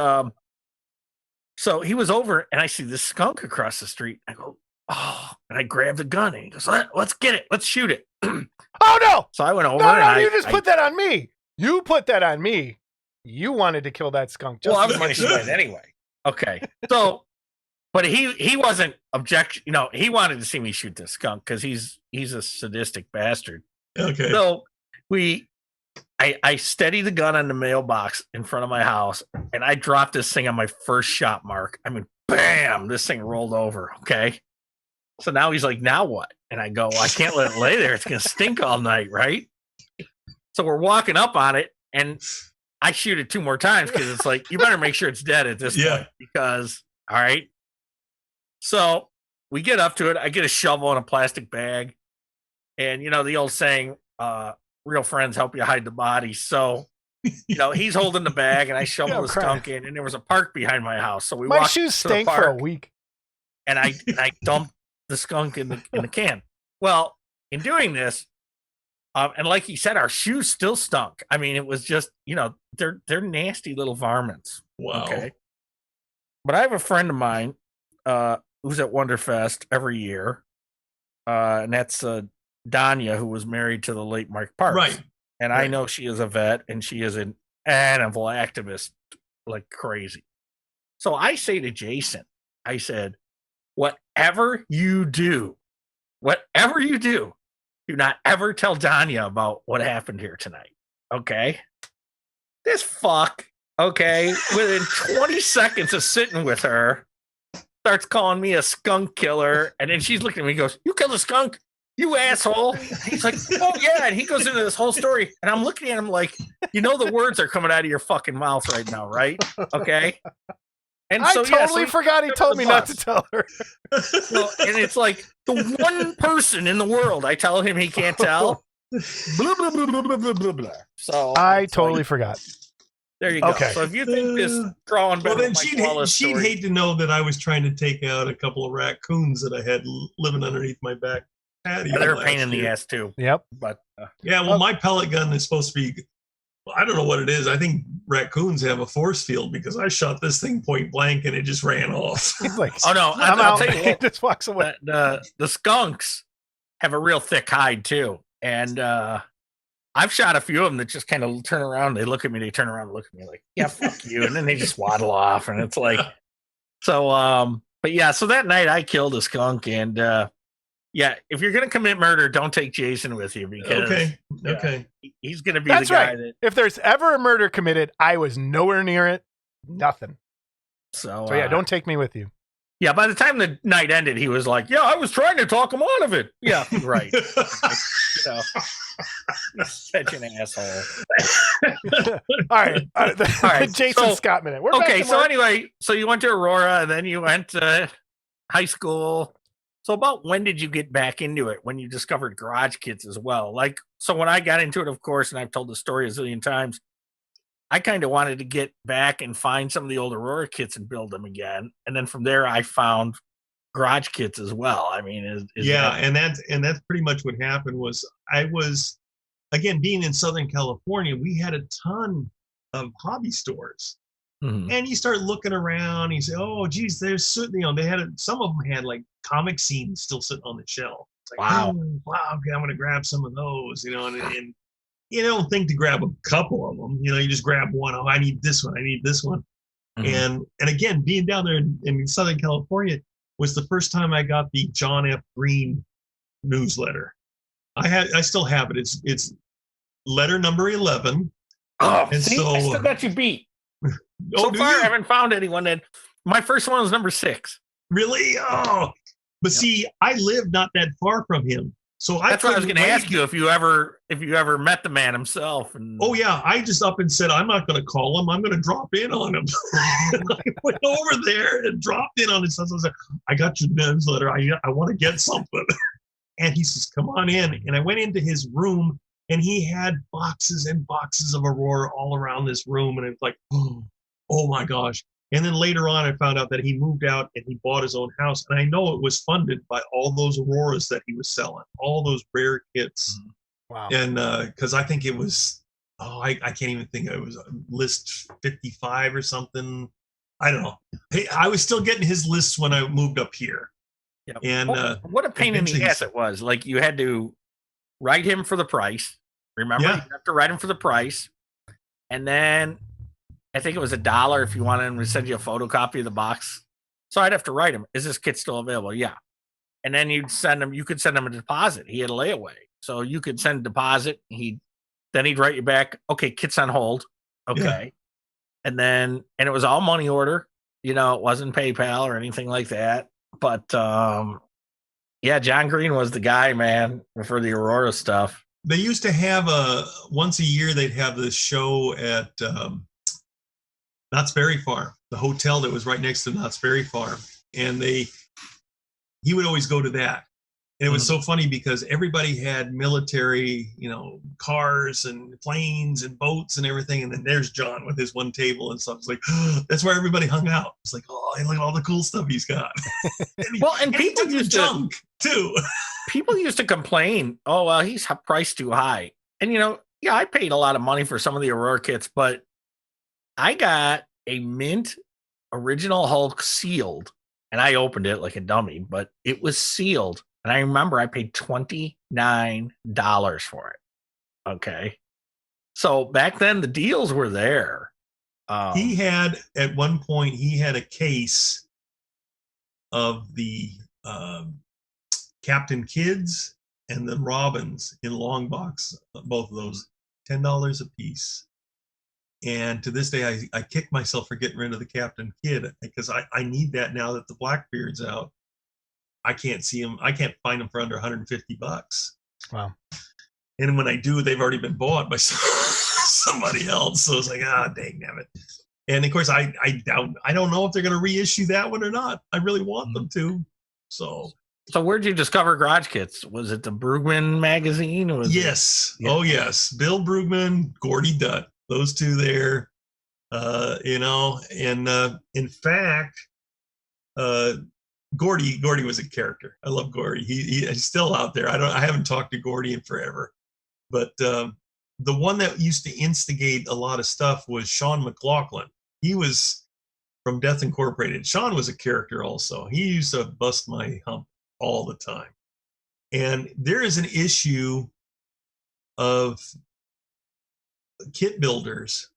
so he was over, and I see this skunk across the street. I go, oh, and I grab the gun, and he goes, let's get it. Let's shoot it. Oh, no. So I went over. No, you just put that on me. You put that on me. You wanted to kill that skunk. Well, I was going to shoot it anyway. Okay. So, but he wasn't objection. He wanted to see me shoot this skunk because he's a sadistic bastard. Okay. So we I steady the gun on the mailbox in front of my house, and I dropped this thing on my first shot, Mark. I mean, bam, this thing rolled over. Okay. So now he's like, now what? And I go, well, I can't let it lay there. It's going to stink all night, right? So we're walking up on it, and I shoot it 2 more times because it's like, you better make sure it's dead at this point. Because, all right. So we get up to it. I get a shovel and a plastic bag. And, you know, the old saying, real friends help you hide the body. So, you know, he's holding the bag, and I shovel the skunk in, and there was a park behind my house. So my shoes stank for a week. And I dumped the skunk in the can. Well, in doing this, and like he said, our shoes still stunk. I mean, it was just, you know, they're nasty little varmints. Wow. Okay. But I have a friend of mine who's at Wonderfest every year, and that's Danya, who was married to the late Mark Parks. Right. And I know she is a vet, and she is an animal activist like crazy. So I say to Jason, I said, whatever you do, do not ever tell Danya about what happened here tonight. Okay? This fuck, okay, within 20 seconds of sitting with her, starts calling me a skunk killer. And then she's looking at me and goes, you killed a skunk? You asshole. He's like, oh, yeah. And he goes into this whole story. And I'm looking at him like, you know, the words are coming out of your fucking mouth right now, right? Okay? And I totally forgot he told me not to tell her. Well, and it's like the one person in the world I tell him he can't tell. Blah, blah, blah, blah, blah, blah, blah. So I totally forgot. There you go. Okay. So if you think this drawing better, well, then she'd hate to know that I was trying to take out a couple of raccoons that I had living underneath my back patio. They're a pain in the ass too. Yep. But yeah, well, my pellet gun is supposed to be. I don't know what it is. I think raccoons have a force field because I shot this thing point blank and it just ran off. He's like, oh no, I'll tell you what, just walks away. The skunks have a real thick hide too, and I've shot a few of them that just kind of turn around. They look at me. They turn around and look at me like, "Yeah, fuck you," and then they just waddle off. And it's like, so. But yeah, so that night I killed a skunk, and yeah, if you're gonna commit murder, don't take Jason with you because okay, he's gonna be That's the guy right. that. If there's ever a murder committed, I was nowhere near it. Nothing. So yeah, don't take me with you. Yeah, by the time the night ended, he was like, "Yeah, I was trying to talk him out of it." Yeah, right. You know, such an asshole. All right. Jason Scott minute. We're okay, so anyway, so you went to Aurora, and then you went to high school. So about when did you get back into it? When you discovered garage kits as well? Like, so when I got into it, of course, and I've told the story a zillion times, I kind of wanted to get back and find some of the old Aurora kits and build them again. And then from there, I found garage kits as well. I mean, and that's pretty much what happened. Was I was, again, being in Southern California, we had a ton of hobby stores. Mm-hmm. And you start looking around, and you say, "Oh, geez, there's certainly they had some of them had like comic scenes still sitting on the shelf." It's like, wow, okay, I'm gonna grab some of those, and you don't think to grab a couple of them, you just grab one. Oh, I need this one. Mm-hmm. And again, being down there in Southern California was the first time I got the John F. Green newsletter. I still have it. It's letter number 11. Oh, and so I still got you beat. So far, I haven't found anyone that. My first one was number 6. Really? Oh, but see, I live not that far from him, so that's what I was going to ask you if you ever met the man himself. And oh yeah, I just up and said I'm not going to call him. I'm going to drop in on him. And I went over there and dropped in on his son. I said, I got your newsletter. I want to get something. And he says, come on in. And I went into his room, and he had boxes and boxes of Aurora all around this room, and it's like, oh my gosh. And then later on, I found out that he moved out and he bought his own house. And I know it was funded by all those Auroras that he was selling, all those rare kits. Wow. And because I think it was, I can't even think, it was list 55 or something. I don't know. Hey, I was still getting his lists when I moved up here. Yep. And what a pain in the ass it was. Like, you had to write him for the price. Remember, you have to write him for the price. And then I think it was $1 if you wanted him to send you a photocopy of the box. So I'd have to write him, is this kit still available? Yeah. And then you could send him a deposit. He had a layaway. So you could send a deposit. He'd Then he'd write you back, okay, kit's on hold. Okay. And it was all money order. You know, it wasn't PayPal or anything like that. But yeah, John Green was the guy, man, for the Aurora stuff. They used to have once a year they'd have this show at Knott's Berry Farm, the hotel that was right next to Knott's Berry Farm, and he would always go to that. And it was so funny because everybody had military, cars and planes and boats and everything. And then there's John with his one table and stuff. It's like, that's where everybody hung out. It's like, oh, look at all the cool stuff he's got. And people used junk too. People used to complain, oh, well, he's priced too high. And, yeah, I paid a lot of money for some of the Aurora kits, but I got a mint original Hulk sealed. And I opened it like a dummy, but it was sealed. And I remember I paid $29 for it. Okay. So back then the deals were there. He had, at one point, a case of the Captain Kids and the Robins in long box, both of those, $10 a piece. And to this day, I kick myself for getting rid of the Captain Kid because I need that now that the Blackbeard's out. I can't see him. I can't find them for under $150. Wow. And when I do, they've already been bought by somebody else. So it's like, dang it. And of course, I don't know if they're going to reissue that one or not. I really want them to. So where'd you discover Garage Kits? Was it the Brugman magazine? Yes. Oh, yes. Bill Brugman, Gordy Dutt. Those two there, and in fact, Gordy was a character. I love Gordy. He's still out there. I haven't talked to Gordy in forever, but the one that used to instigate a lot of stuff was Sean McLaughlin. He was from Death Incorporated. Sean was a character also. He used to bust my hump all the time. And there is an issue of Kit Builders.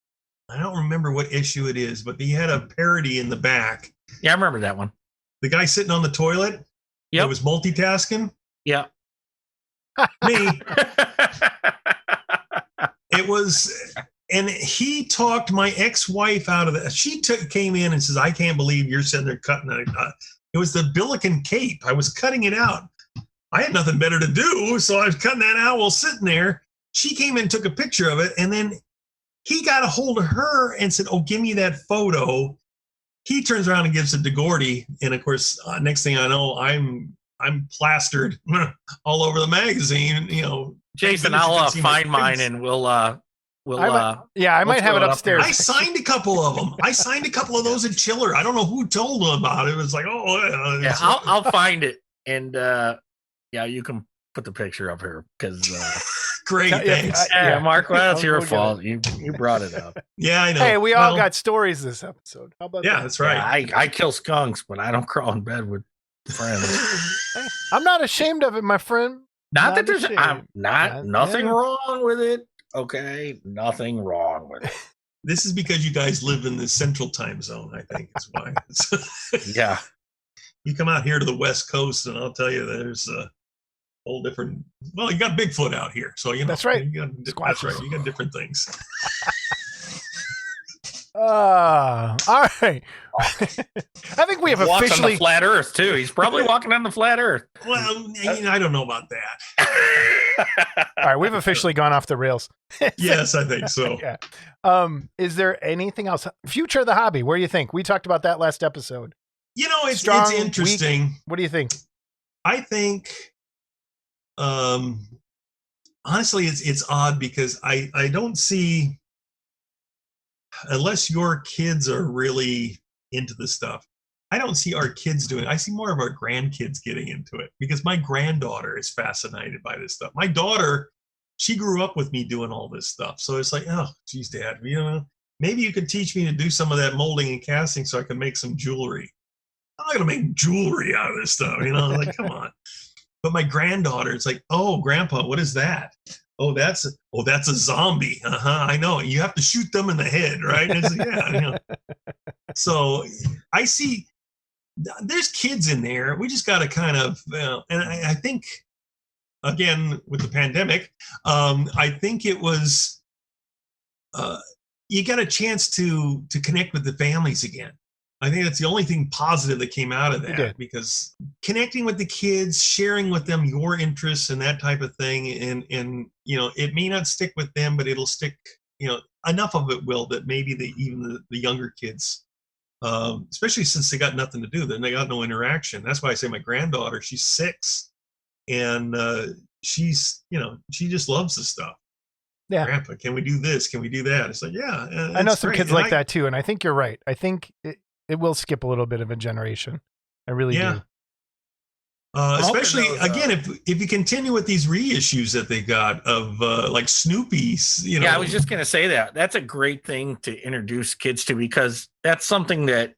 I don't remember what issue it is, but he had a parody in the back. Yeah, I remember that one. The guy sitting on the toilet. Yeah, was multitasking. Yeah. Me. It was, and he talked my ex-wife out of it. She came in and says, "I can't believe you're sitting there cutting it." It was the Billiken cape. I was cutting it out. I had nothing better to do, so I was cutting that out while sitting there. She came in and took a picture of it, and then he got a hold of her and said, "Oh, give me that photo." He turns around and gives it to Gordy, and of course, next thing I know, I'm plastered all over the magazine. Jason, I'll find mine, and I might have it upstairs. I signed a couple of them. I signed a couple of those at Chiller. I don't know who told them about it. It was like, yeah, I'll find it, and you can put the picture up here because. Great, thanks. Yeah, Mark, well, it's your fault. You brought it up. Yeah, I know. Hey, we all got stories this episode. How about that? That's right. Yeah, I kill skunks, but I don't crawl in bed with friends. Hey, I'm not ashamed of it, my friend. Not that there's nothing wrong with it. Okay, nothing wrong with it. This is because you guys live in the central time zone, I think is why. Yeah. You come out here to the West Coast, and I'll tell you, there's whole different. Well, you got Bigfoot out here, so that's right. That's right. You got different things. All right. I think we have officially on the flat Earth too. He's probably walking on the flat Earth. Well, I don't know about that. All right, we've officially gone off the rails. Yes, I think so. Yeah. Is there anything else? Future of the hobby. Where do you think? We talked about that last episode. It's interesting. Weak. What do you think? I think. Honestly, it's odd because I don't see, unless your kids are really into this stuff, I don't see our kids doing it. I see more of our grandkids getting into it because my granddaughter is fascinated by this stuff. My daughter, she grew up with me doing all this stuff. So it's like, oh, geez, Dad, maybe you could teach me to do some of that molding and casting so I can make some jewelry. I'm not going to make jewelry out of this stuff. Like, come on. But my granddaughter, it's like, oh, Grandpa, what is that? Oh, that's a zombie. I know. You have to shoot them in the head, right? And it's like, yeah. So I see there's kids in there. We just got to kind of, and I think again with the pandemic, I think it was you got a chance to connect with the families again. I think that's the only thing positive that came out of that, because connecting with the kids, sharing with them your interests and that type of thing, and it may not stick with them, but it'll stick. Enough of it will that maybe even the younger kids, especially since they got nothing to do, then they got no interaction. That's why I say my granddaughter, she's 6, and she just loves this stuff. Yeah. Grandpa, can we do this? Can we do that? It's like, yeah. I know some kids like that too, and I think you're right. I think it will skip a little bit of a generation. I really do. Especially again, if you continue with these reissues that they got of like Snoopy's, Yeah, I was just gonna say that. That's a great thing to introduce kids to, because that's something that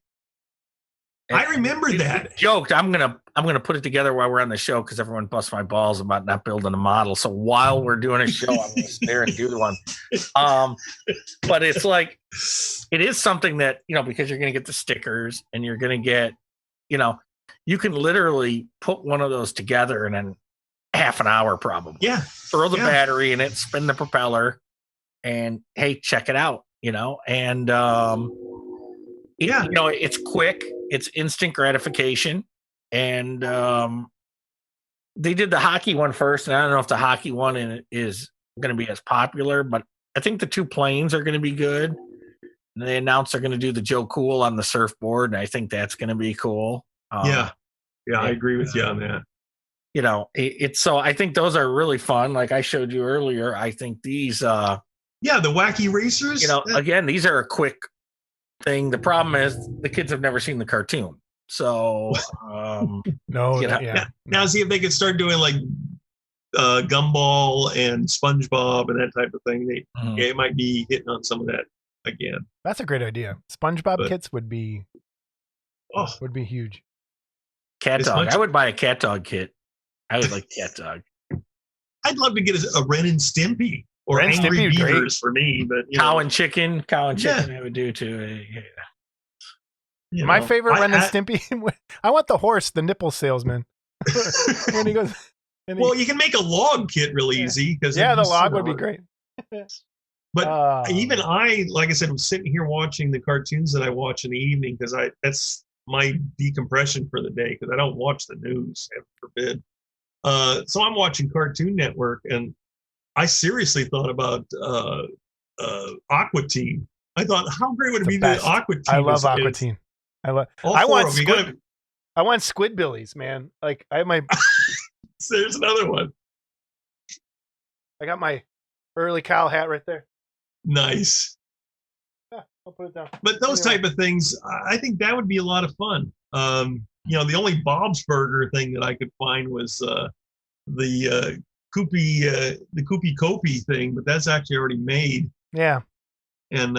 I remember that. Joked. I'm gonna put it together while we're on the show, because everyone busts my balls about not building a model. So while we're doing a show, I'm gonna sit there and do one. But it's like, it is something that, because you're gonna get the stickers and you're gonna get, you can literally put one of those together in a half an hour probably. Yeah. Throw the battery in it, spin the propeller, and hey, check it out. And it's quick. It's instant gratification. And they did the hockey one first, and I don't know if the hockey one is going to be as popular, but I think the 2 planes are going to be good. And they announced they're going to do the Joe Cool on the surfboard, and I think that's going to be cool. I agree with you on that. So I think those are really fun. Like I showed you earlier, I think these the Wacky Racers, again, these are a quick thing. The problem is the kids have never seen the cartoon. So now see if they could start doing like Gumball and SpongeBob and that type of thing. It might be hitting on some of that again. That's a great idea. SpongeBob kits would be huge. Cat dog. I would buy a cat dog kit. I would like cat dog. I'd love to get a Ren and Stimpy or Ren Angry Stimpy Beavers for me, but Cow and chicken. I would do too. My favorite Ren and Stimpy. I want the horse, the nipple salesman. When he goes. Well, you can make a log kit real easy because the log would be great. But even like I said, I'm sitting here watching the cartoons that I watch in the evening because that's my decompression for the day, because I don't watch the news, heaven forbid. So I'm watching Cartoon Network, and I seriously thought about Aqua Teen. I thought, how great would it be to Aqua Teen? I love Aqua Teen. I want Squidbillies, man. Like I have my. There's another one. I got my early cow hat right there. Nice. I'll put it down. But those type of things, I think that would be a lot of fun. The only Bob's Burger thing that I could find was the Koopy Kopy thing, but that's actually already made. Yeah. And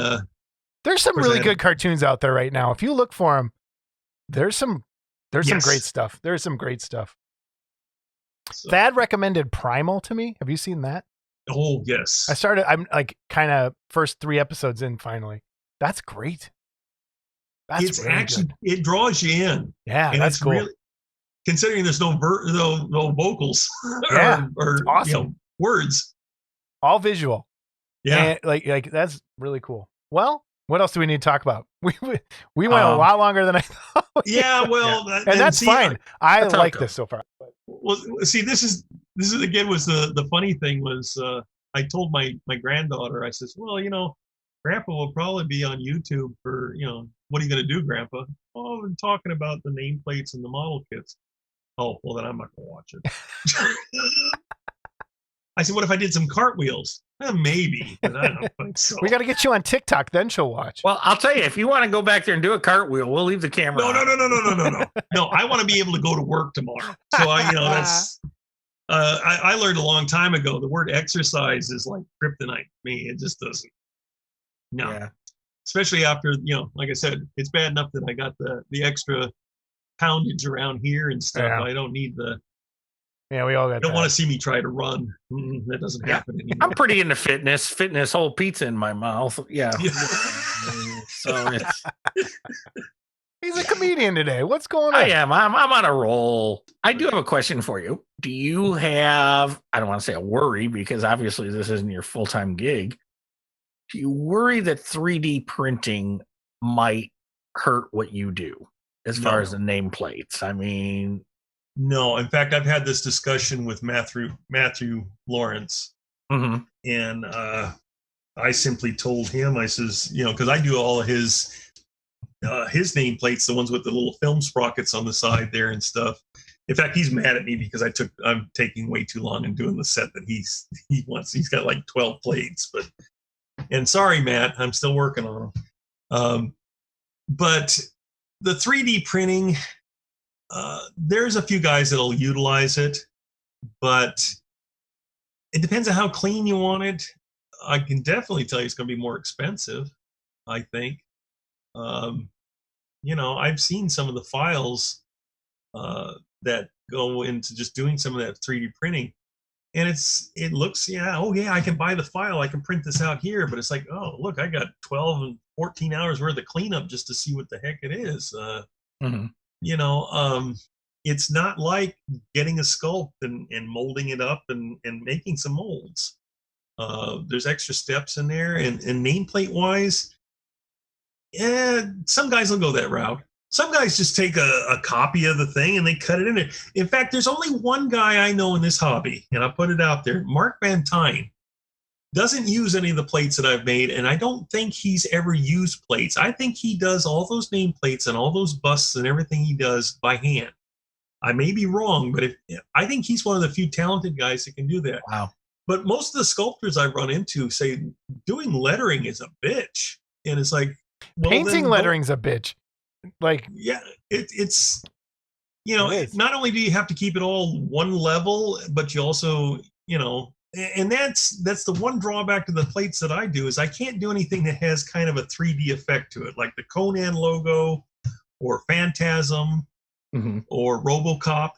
there's some really good cartoons out there right now. If you look for them, there's some great stuff. There's some great stuff. So. Thad recommended Primal to me. Have you seen that? Oh, yes. I'm like kind of first 3 episodes in finally. That's great. It's really actually good. It draws you in. Yeah, and that's cool. Really, considering there's no vocals or awesome. Words. All visual. Yeah. And like that's really cool. Well, what else do we need to talk about? We went a lot longer than I thought. Yeah, well, and that's fine. I like this so far. Well, see, this is again was the funny thing was I told my granddaughter, I says, well, Grandpa will probably be on YouTube for, what are you going to do, Grandpa? Oh, I'm talking about the nameplates and the model kits. Oh, well, then I'm not going to watch it. I said, what if I did some cartwheels? Maybe, but I don't think so. We got to get you on TikTok, then she'll watch. Well, I'll tell you, if you want to go back there and do a cartwheel, we'll leave the camera. No. No, I want to be able to go to work tomorrow. So that's. I learned a long time ago the word exercise is like kryptonite to me. It just doesn't. No. Yeah. Especially after, like I said, it's bad enough that I got the extra poundage around here and stuff. Yeah. I don't need the. Yeah, we all got. Don't want to see me try to run. That doesn't happen anymore. I'm pretty into fitness, whole pizza in my mouth. Yeah. So it's. He's a comedian today. What's going on? I am. I'm on a roll. I do have a question for you. Do you have, I don't want to say a worry because obviously this isn't your full-time gig. Do you worry that 3D printing might hurt what you do as far as the nameplates? I mean, no. In fact, I've had this discussion with Matthew Lawrence, and I simply told him, I says, because I do all of his nameplates, the ones with the little film sprockets on the side there and stuff. In fact, he's mad at me because I'm taking way too long and doing the set that he wants. He's got like 12 plates, and sorry, Matt, I'm still working on them. But the 3D printing, there's a few guys that'll utilize it, but it depends on how clean you want it. I can definitely tell you it's going to be more expensive, I think. I've seen some of the files that go into just doing some of that 3D printing, and it looks, I can buy the file, I can print this out here, but it's like, oh, look, I got 12 and 14 hours worth of cleanup just to see what the heck it is. It's not like getting a sculpt and molding it up and making some molds. There's extra steps in there, and nameplate wise, some guys will go that route. Some guys just take a copy of the thing and they cut it in there. In fact, there's only one guy I know in this hobby, and I put it out there. Mark Van Tine doesn't use any of the plates that I've made, and I don't think he's ever used plates. I think he does all those nameplates and all those busts and everything he does by hand. I may be wrong, but I think he's one of the few talented guys that can do that. Wow. But most of the sculptors I run into say doing lettering is a bitch. And it's like, well, painting lettering's a bitch. Like, yeah, it's not only do you have to keep it all one level, but you also, and that's the one drawback to the plates that I do is I can't do anything that has kind of a 3D effect to it, like the Conan logo or Phantasm or RoboCop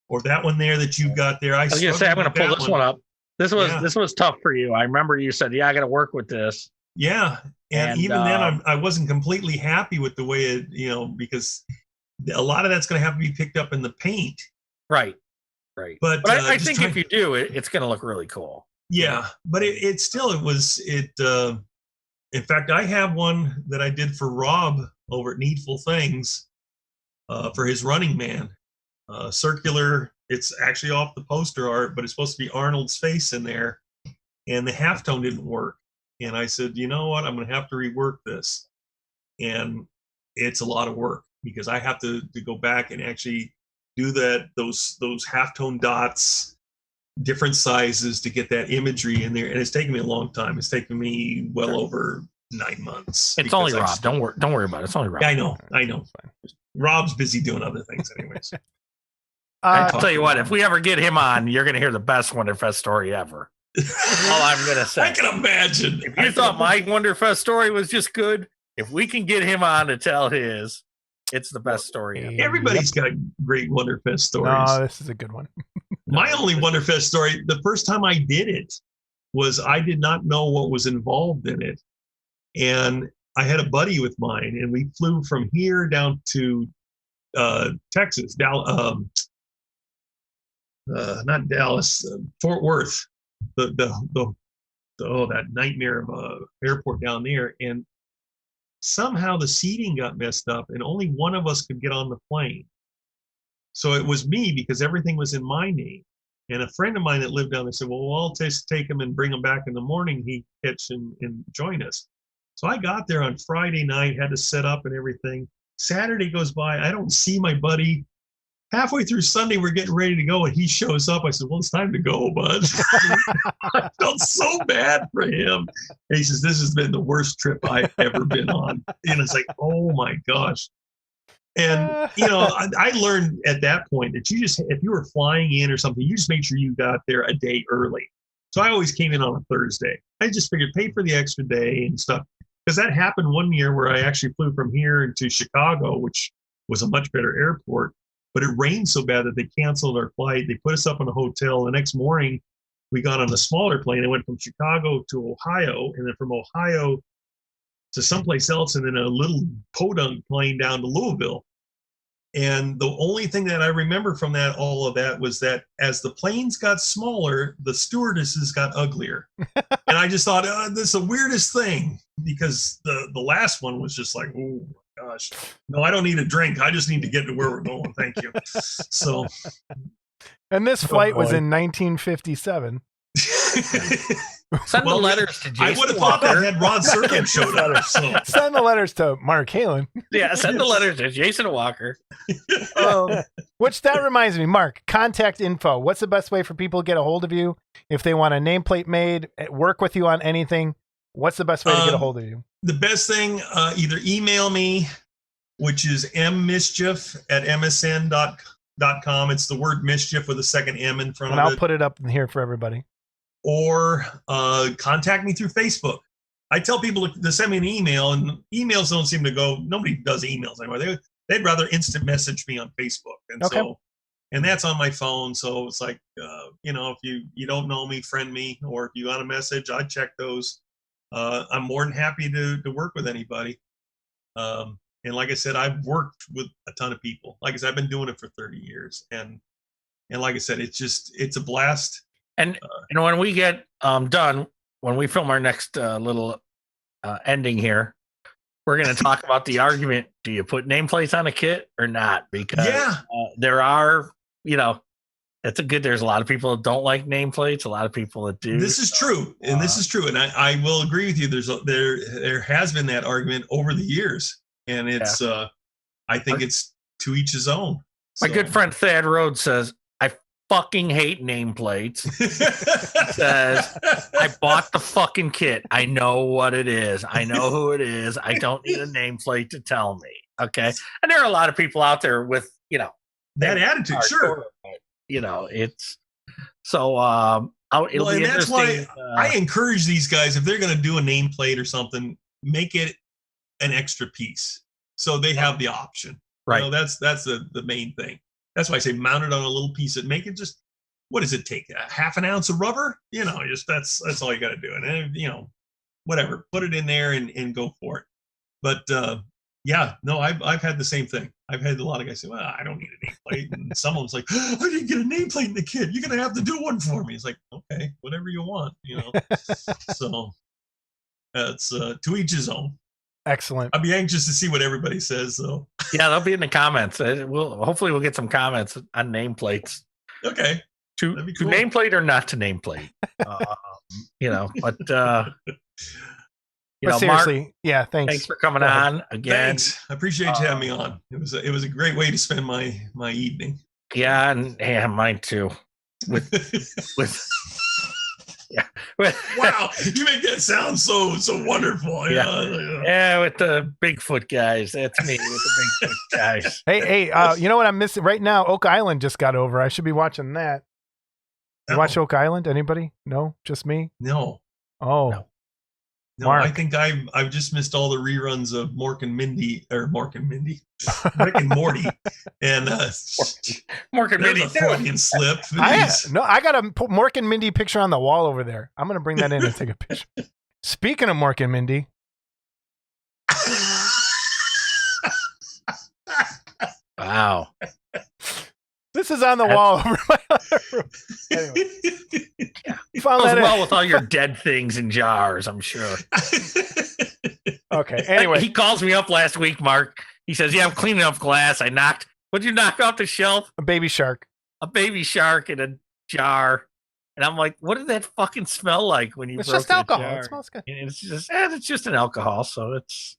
or that one there that you got there. I was gonna say I'm gonna pull this one up. This was tough for you. I remember you said, I got to work with this. Yeah. And even then, I wasn't completely happy with the way it, because a lot of that's going to have to be picked up in the paint. Right. But I think if you do it, it's going to look really cool. Yeah. But in fact, I have one that I did for Rob over at Needful Things for his Running Man. Circular. It's actually off the poster art, but it's supposed to be Arnold's face in there. And the halftone didn't work. And I said, you know what? I'm going to have to rework this. And it's a lot of work because I have to go back and actually do those halftone dots, different sizes to get that imagery in there. And it's taken me a long time. It's taken me well over 9 months. It's only Rob. Don't worry about it. It's only Rob. Yeah, I know. Rob's busy doing other things anyways. I'll tell you what, if we ever get him on, you're going to hear the best Wonderfest story ever. All I'm going to say. I can imagine. If you thought my Wonderfest story was just good, if we can get him on to tell his, it's the best story ever. Everybody's got great Wonderfest stories. No, this is a good one. My only Wonderfest story, the first time I did it, was I did not know what was involved in it. And I had a buddy with mine, and we flew from here down to Texas, not Dallas, Fort Worth, that nightmare of a airport down there. And somehow the seating got messed up, and only one of us could get on the plane. So it was me because everything was in my name. And a friend of mine that lived down there said, well, I'll just take him and bring him back in the morning. He catch and join us. So I got there on Friday night, had to set up and everything. Saturday goes by. I don't see my buddy. Halfway through Sunday, we're getting ready to go, and he shows up. I said, well, it's time to go, bud. I felt so bad for him. And he says, this has been the worst trip I've ever been on. And it's like, oh, my gosh. And, I learned at that point that if you were flying in or something, you just make sure you got there a day early. So I always came in on a Thursday. I just figured pay for the extra day and stuff. Because that happened one year where I actually flew from here into Chicago, which was a much better airport. But it rained so bad that they canceled our flight. They put us up in a hotel. The next morning, we got on a smaller plane. It went from Chicago to Ohio. And then from Ohio to someplace else and then a little podunk plane down to Louisville. And the only thing that I remember from all of that was that as the planes got smaller, the stewardesses got uglier. And I just thought, this is the weirdest thing, because the last one was just like, oh my gosh, no, I don't need a drink. I just need to get to where we're going. Thank you. So, and this flight was in 1957. Send the letters to Jason I would have thought that had Rod Serkin showed up. So. Send the letters to Mark Kaelin. Yeah, send the letters to Jason Walker. Which that reminds me, Mark, contact info. What's the best way for people to get a hold of you if they want a nameplate made, work with you on anything? What's the best way to get a hold of you? The best thing, either email me, which is mmischief@msn.com. It's the word mischief with a second M in front of it. And I'll put it up here for everybody. Or contact me through Facebook. I tell people to send me an email, and emails don't seem to go. Nobody does emails anymore. They'd rather instant message me on Facebook, and and that's on my phone. So it's like, if you don't know me, friend me, or if you want a message, I check those. I'm more than happy to work with anybody. And like I said, I've worked with a ton of people. Like I said, I've been doing it for 30 years, and like I said, it's a blast. And when we get done, when we film our next little ending here, we're going to talk about the argument: do you put nameplates on a kit or not? Because there are, there's a lot of people that don't like nameplates, a lot of people that do. This is true, and this is true, and I will agree with you. There has been that argument over the years, and it's I think it's to each his own. My good friend Thad Rhodes says, fucking hate nameplates. Says, I bought the fucking kit. I know what it is. I know who it is. I don't need a nameplate to tell me. Okay. And there are a lot of people out there with, that attitude. Sure. It's so, it'll be and that's interesting. why I encourage these guys, if they're going to do a nameplate or something, make it an extra piece so they have the option. Right. That's the main thing. That's why I say mount it on a little piece and make it just, what does it take? A half an ounce of rubber? Just that's all you got to do. And, whatever, put it in there and go for it. But I've had the same thing. I've had a lot of guys say, well, I don't need a nameplate. And someone's like, I didn't get a nameplate in the kit. You're going to have to do one for me. It's like, okay, whatever you want, So that's to each his own. Excellent. I'll be anxious to see what everybody says. So yeah, they'll be in the comments. Hopefully we'll get some comments on nameplates. Okay. To nameplate or not to nameplate. But seriously, Mark, thanks for coming on again. Thanks. I appreciate you having me on. It was a great way to spend my evening. Yeah, and mine too. With Wow, you make that sound so wonderful. Yeah, with the Bigfoot guys. That's me with the Bigfoot guys. Hey, you know what I'm missing right now? Oak Island just got over. I should be watching that. You watch Oak Island? Anybody? No, just me. No. Oh, no. Mark. I think I've just missed all the reruns of Rick and Morty, and Mork and Mindy. Freudian slip. I got a Mork and Mindy picture on the wall over there. I'm gonna bring that in and take a picture. Speaking of Mork and Mindy. Wow. This is on the wall over my other room. Anyway. Found that well with all your dead things in jars, I'm sure. Okay. Anyway. He calls me up last week, Mark. He says, I'm cleaning up glass. What'd you knock off the shelf? A baby shark. A baby shark in a jar. And I'm like, what did that fucking smell like when you broke just alcohol. Jar? It smells good. And it's just an alcohol, so it's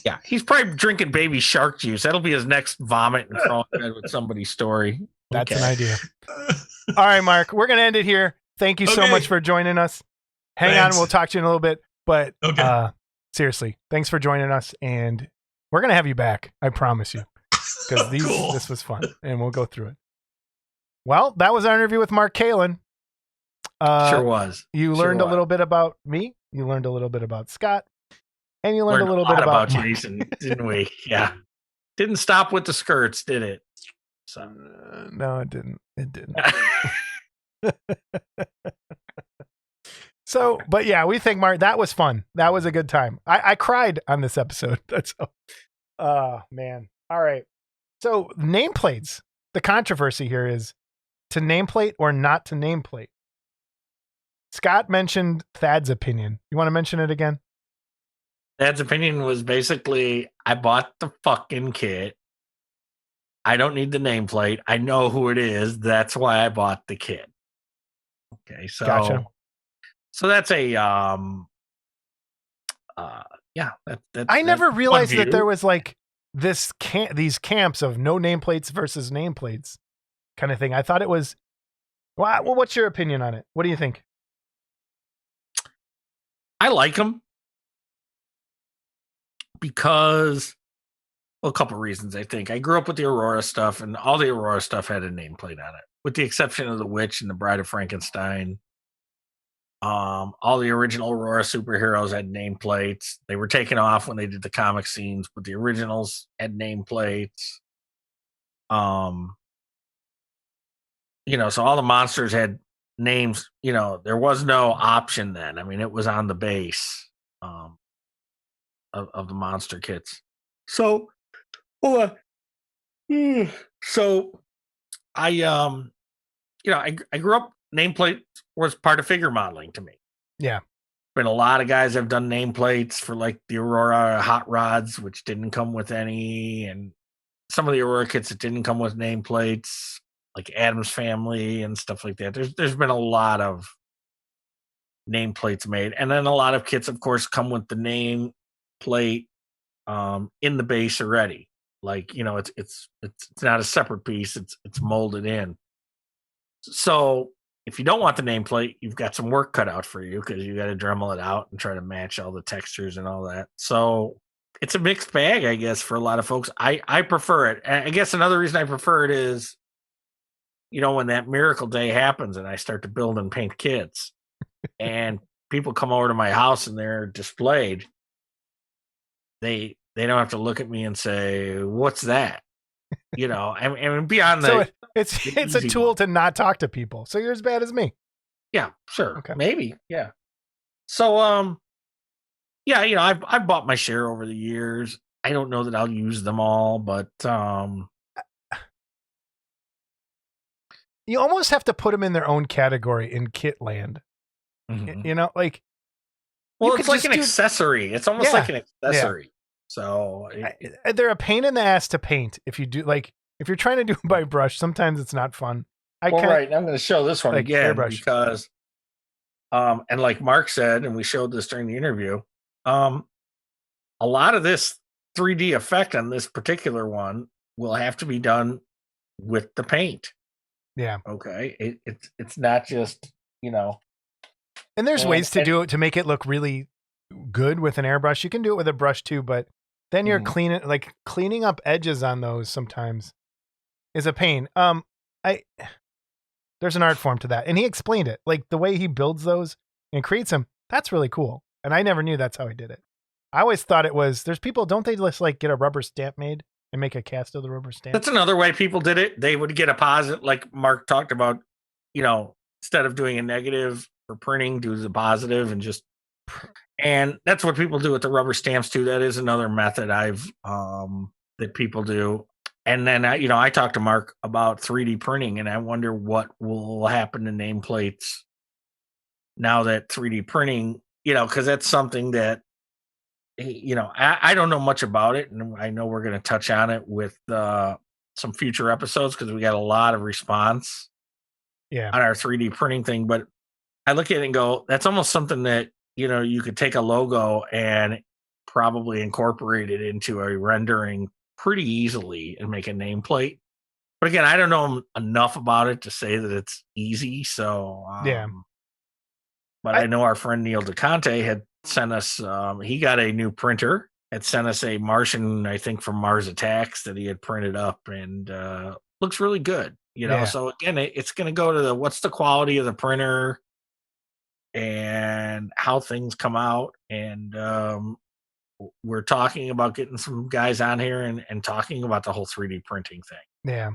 yeah, he's probably drinking baby shark juice. That'll be his next vomit and crawl in bed with somebody's story. That's an idea. All right, Mark, we're going to end it here. Thank you so much for joining us. Hang on, we'll talk to you in a little bit. But seriously, thanks for joining us. And we're going to have you back. I promise you. Because this was fun. And we'll go through it. Well, that was our interview with Mark Kaelin. Sure was. You learned a little bit about me. You learned a little bit about Scott. And you learned a little bit about Jason, didn't we? Yeah. Didn't stop with the skirts, did it? So. No, it didn't. It didn't. So, but yeah, we think, Mark, that was fun. That was a good time. I cried on this episode. That's oh man. All right. So nameplates. The controversy here is to nameplate or not to nameplate. Scott mentioned Thad's opinion. You want to mention it again? Dad's opinion was basically, I bought the fucking kit. I don't need the nameplate. I know who it is. That's why I bought the kit. Okay, so Gotcha. So that's a yeah. I never that's realized one that view. there was like these camps of no nameplates versus nameplates kind of thing. I thought it was. Well, what's your opinion on it? What do you think? I like them because, well, a couple reasons. I think I grew up with the Aurora stuff, and all the Aurora stuff had a nameplate on it, with the exception of the Witch and the Bride of Frankenstein. All the original Aurora superheroes had nameplates. They were taken off when they did the comic scenes, but the originals had nameplates. So all the monsters had names. There was no option then. I mean, it was on the base of the monster kits. So, so I I grew up. Nameplate was part of figure modeling to me. Yeah. Been a lot of guys have done nameplates for like the Aurora hot rods, which didn't come with any, and some of the Aurora kits that didn't come with nameplates, like Adam's Family and stuff like that. There's been a lot of nameplates made, and then a lot of kits, of course, come with the nameplate in the base already. Like it's not a separate piece; it's molded in. So if you don't want the nameplate, you've got some work cut out for you because you got to Dremel it out and try to match all the textures and all that. So it's a mixed bag, I guess, for a lot of folks. I prefer it. And I guess another reason I prefer it is, when that miracle day happens and I start to build and paint kits and people come over to my house and they're displayed, they don't have to look at me and say, "What's that?" And beyond So that, it's a tool to not talk to people. So you're as bad as me. Yeah, sure. Okay. Maybe. Yeah. So, yeah, I've bought my share over the years. I don't know that I'll use them all, but you almost have to put them in their own category in kit land. mhm. Like, Well, you it's could like just an accessory. It's almost like an accessory. So they're a pain in the ass to paint. If you do, like, if you're trying to do it by brush, sometimes it's not fun. right. I'm going to show this one like again airbrush. because, and like Mark said, and we showed this during the interview, a lot of this 3D effect on this particular one will have to be done with the paint. Yeah. Okay. It's not just, And there's ways to do it to make it look really good with an airbrush. You can do it with a brush too, but then you're cleaning up edges on those sometimes is a pain. There's an art form to that. And he explained it. Like the way he builds those and creates them, that's really cool. And I never knew that's how he did it. I always thought it was, there's people, don't they just like get a rubber stamp made and make a cast of the rubber stamp? That's another way people did it. They would get a positive, like Mark talked about, instead of doing a negative for printing, do the positive and that's what people do with the rubber stamps too. That is another method that people do. And then, I talked to Mark about 3D printing, and I wonder what will happen to nameplates now that 3D printing, because that's something that, I don't know much about it. And I know we're going to touch on it with some future episodes because we got a lot of response on our 3D printing thing. But I look at it and go, that's almost something that, you could take a logo and probably incorporate it into a rendering pretty easily and make a nameplate. But again, I don't know enough about it to say that it's easy. So, but I know our friend Neil DeConte had sent us, he got a new printer, had sent us a Martian, I think from Mars Attacks that he had printed up and looks really good. So again, it's going to go to what's the quality of the printer and how things come out. And we're talking about getting some guys on here and talking about the whole 3D printing thing. Yeah.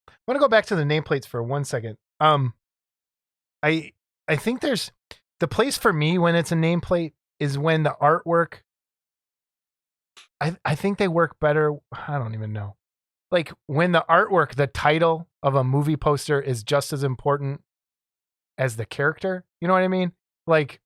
I want to go back to the nameplates for 1 second. I think there's the place for me when it's a nameplate is when the artwork, I think they work better. I don't even know. Like when the artwork, the title of a movie poster is just as important as the character. You know what I mean? Like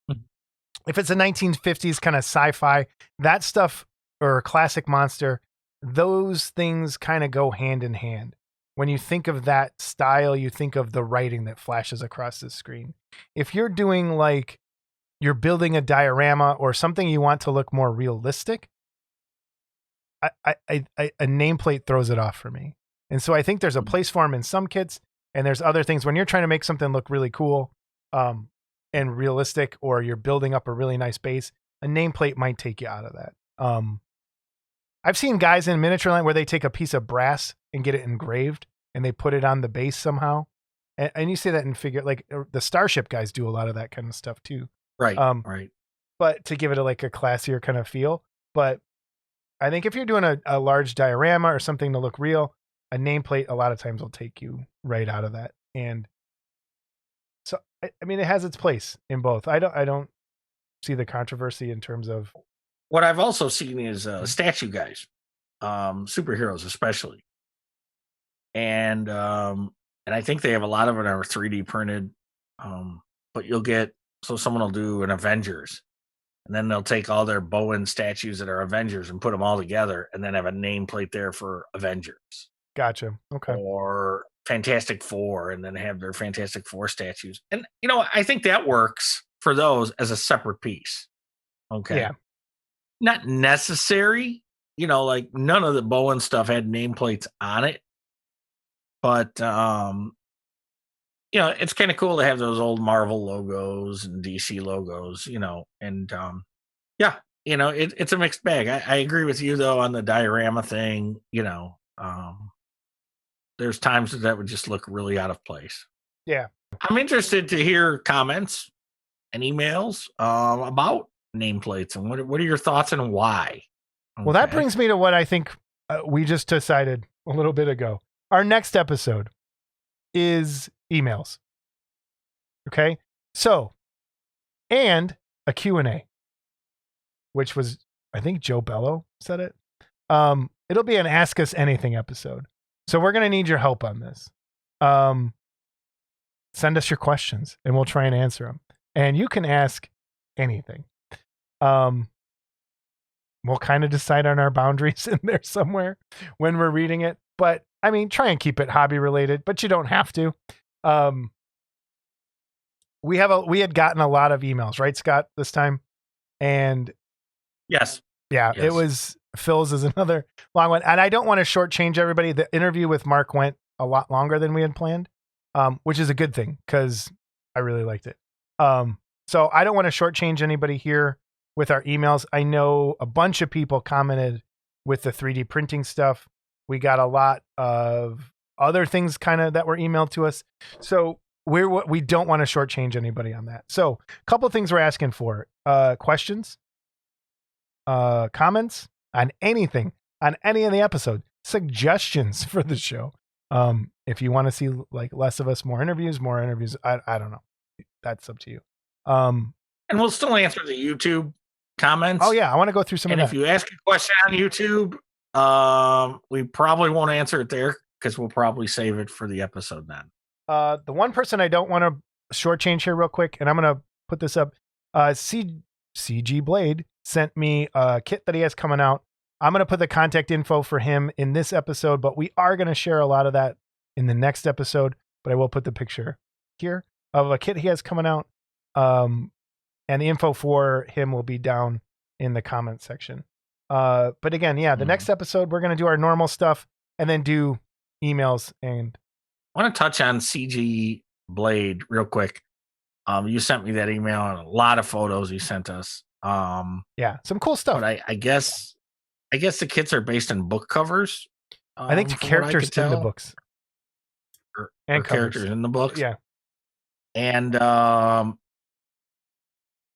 if it's a 1950s kind of sci-fi, that stuff, or a classic monster, those things kind of go hand in hand. When you think of that style, you think of the writing that flashes across the screen. If you're doing like, you're building a diorama or something you want to look more realistic, a nameplate throws it off for me. And so I think there's a place for them in some kits, and there's other things when you're trying to make something look really cool and realistic, or you're building up a really nice base, a nameplate might take you out of that. I've seen guys in miniature line where they take a piece of brass and get it engraved and they put it on the base somehow. And you see that in figure, like the Starship guys do a lot of that kind of stuff too. Right. Right. But to give it like a classier kind of feel. But I think if you're doing a large diorama or something to look real, a nameplate a lot of times will take you right out of that. And so, I mean, it has its place in both. I don't see the controversy in terms of. What I've also seen is statue guys, superheroes especially, and I think they have a lot of it are 3D printed. But you'll get, so someone will do an Avengers, and then they'll take all their Bowen statues that are Avengers and put them all together, and then have a nameplate there for Avengers. Gotcha. Okay. Or Fantastic Four, and then have their Fantastic Four statues, and I think that works for those as a separate piece. Okay. Yeah. Not necessary, like none of the Bowen stuff had nameplates on it, but it's kind of cool to have those old Marvel logos and DC logos, and it's a mixed bag. I agree with you though on the diorama thing. There's times that would just look really out of place. Yeah, I'm interested to hear comments and emails about nameplates, and what are your thoughts and why? Okay. Well, that brings me to what I think we just decided a little bit ago. Our next episode is emails. Okay. So, and a Q&A, which was, I think Joe Bello said it. It'll be an Ask Us Anything episode. So we're going to need your help on this. Send us your questions and we'll try and answer them. And you can ask anything. We'll kind of decide on our boundaries in there somewhere when we're reading it. But I mean, try and keep it hobby related, but you don't have to. We had gotten a lot of emails, right, Scott, this time? And yes. Yeah, yes. It was Phil's is another long one. And I don't want to shortchange everybody. The interview with Mark went a lot longer than we had planned, which is a good thing because I really liked it. So I don't want to shortchange anybody here with our emails. I know a bunch of people commented with the 3D printing stuff. We got a lot of other things kind of that were emailed to us. So we don't want to shortchange anybody on that. So a couple of things we're asking for, questions, comments on anything, on any of the episodes, suggestions for the show. If you want to see like less of us, more interviews, I don't know. That's up to you. And we'll still answer the YouTube comments. Oh yeah. I want to go through some of that. And if you ask a question on YouTube, we probably won't answer it there because we'll probably save it for the episode then. The one person I don't want to shortchange here real quick, and I'm going to put this up. CG Blade sent me a kit that he has coming out. I'm going to put the contact info for him in this episode, but we are going to share a lot of that in the next episode. But I will put the picture here of a kit he has coming out. And the info for him will be down in the comment section. But again, yeah, the next episode, we're going to do our normal stuff and then do emails. And I want to touch on CG Blade real quick. You sent me that email and a lot of photos you sent us. Yeah, some cool stuff. But I guess the kits are based on book covers. I think the characters in the books. Or characters in the books. Yeah. And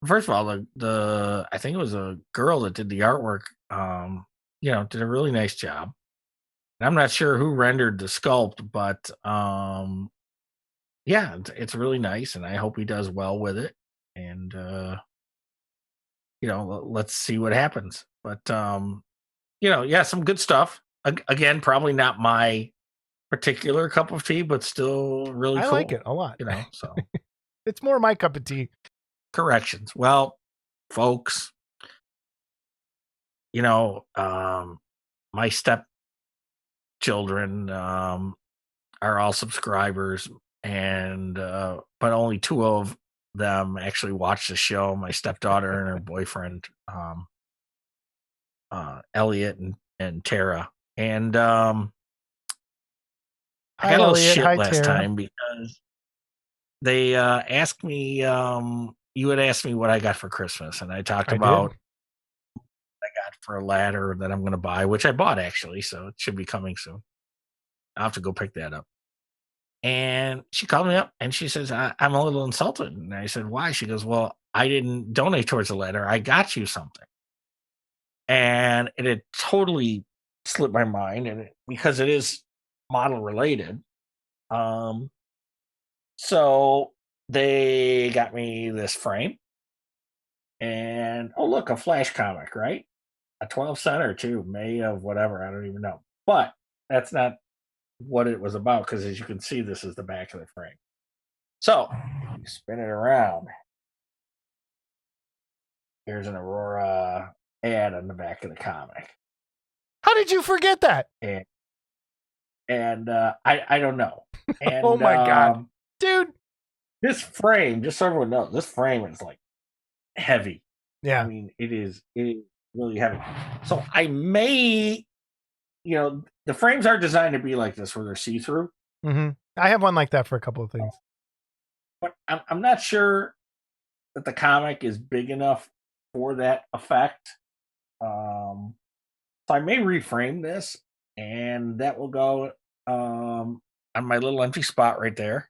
first of all, I think it was a girl that did the artwork. Did a really nice job. And I'm not sure who rendered the sculpt, but yeah, it's really nice, and I hope he does well with it. and let's see what happens. But yeah, some good stuff. Again, probably not my particular cup of tea, but still really I cool. like it a lot. So It's more my cup of tea. corrections. Well, folks, my stepchildren are all subscribers, and but only two of them actually watch the show. My stepdaughter and her boyfriend, Elliot and Tara. And I Hi, got a little Elliot. shit Hi, last Tara. time because they asked me, you had asked me what I got for Christmas, and I talked about what I got for a ladder that I'm going to buy, which I bought actually, so it should be coming soon. I'll have to go pick that up. And she called me up and she says, I'm a little insulted. And I said, why? She goes, well, I didn't donate towards the ladder. I got you something. And it had totally slipped my mind, and because it is model related. So they got me this frame, and oh look, a Flash comic, right? A 12-cent or two, May of whatever, I don't even know. But that's not what it was about, because as you can see, this is the back of the frame. So you spin it around. Here's an Aurora ad on the back of the comic. How did you forget that? And I don't know. And, oh my god, dude! This frame, just so everyone knows, this frame is like heavy. Yeah, I mean, it is really heavy. So I may, the frames are designed to be like this, where they're see-through. Mm-hmm. I have one like that for a couple of things, but I'm not sure that the comic is big enough for that effect. So I may reframe this, and that will go on my little empty spot right there.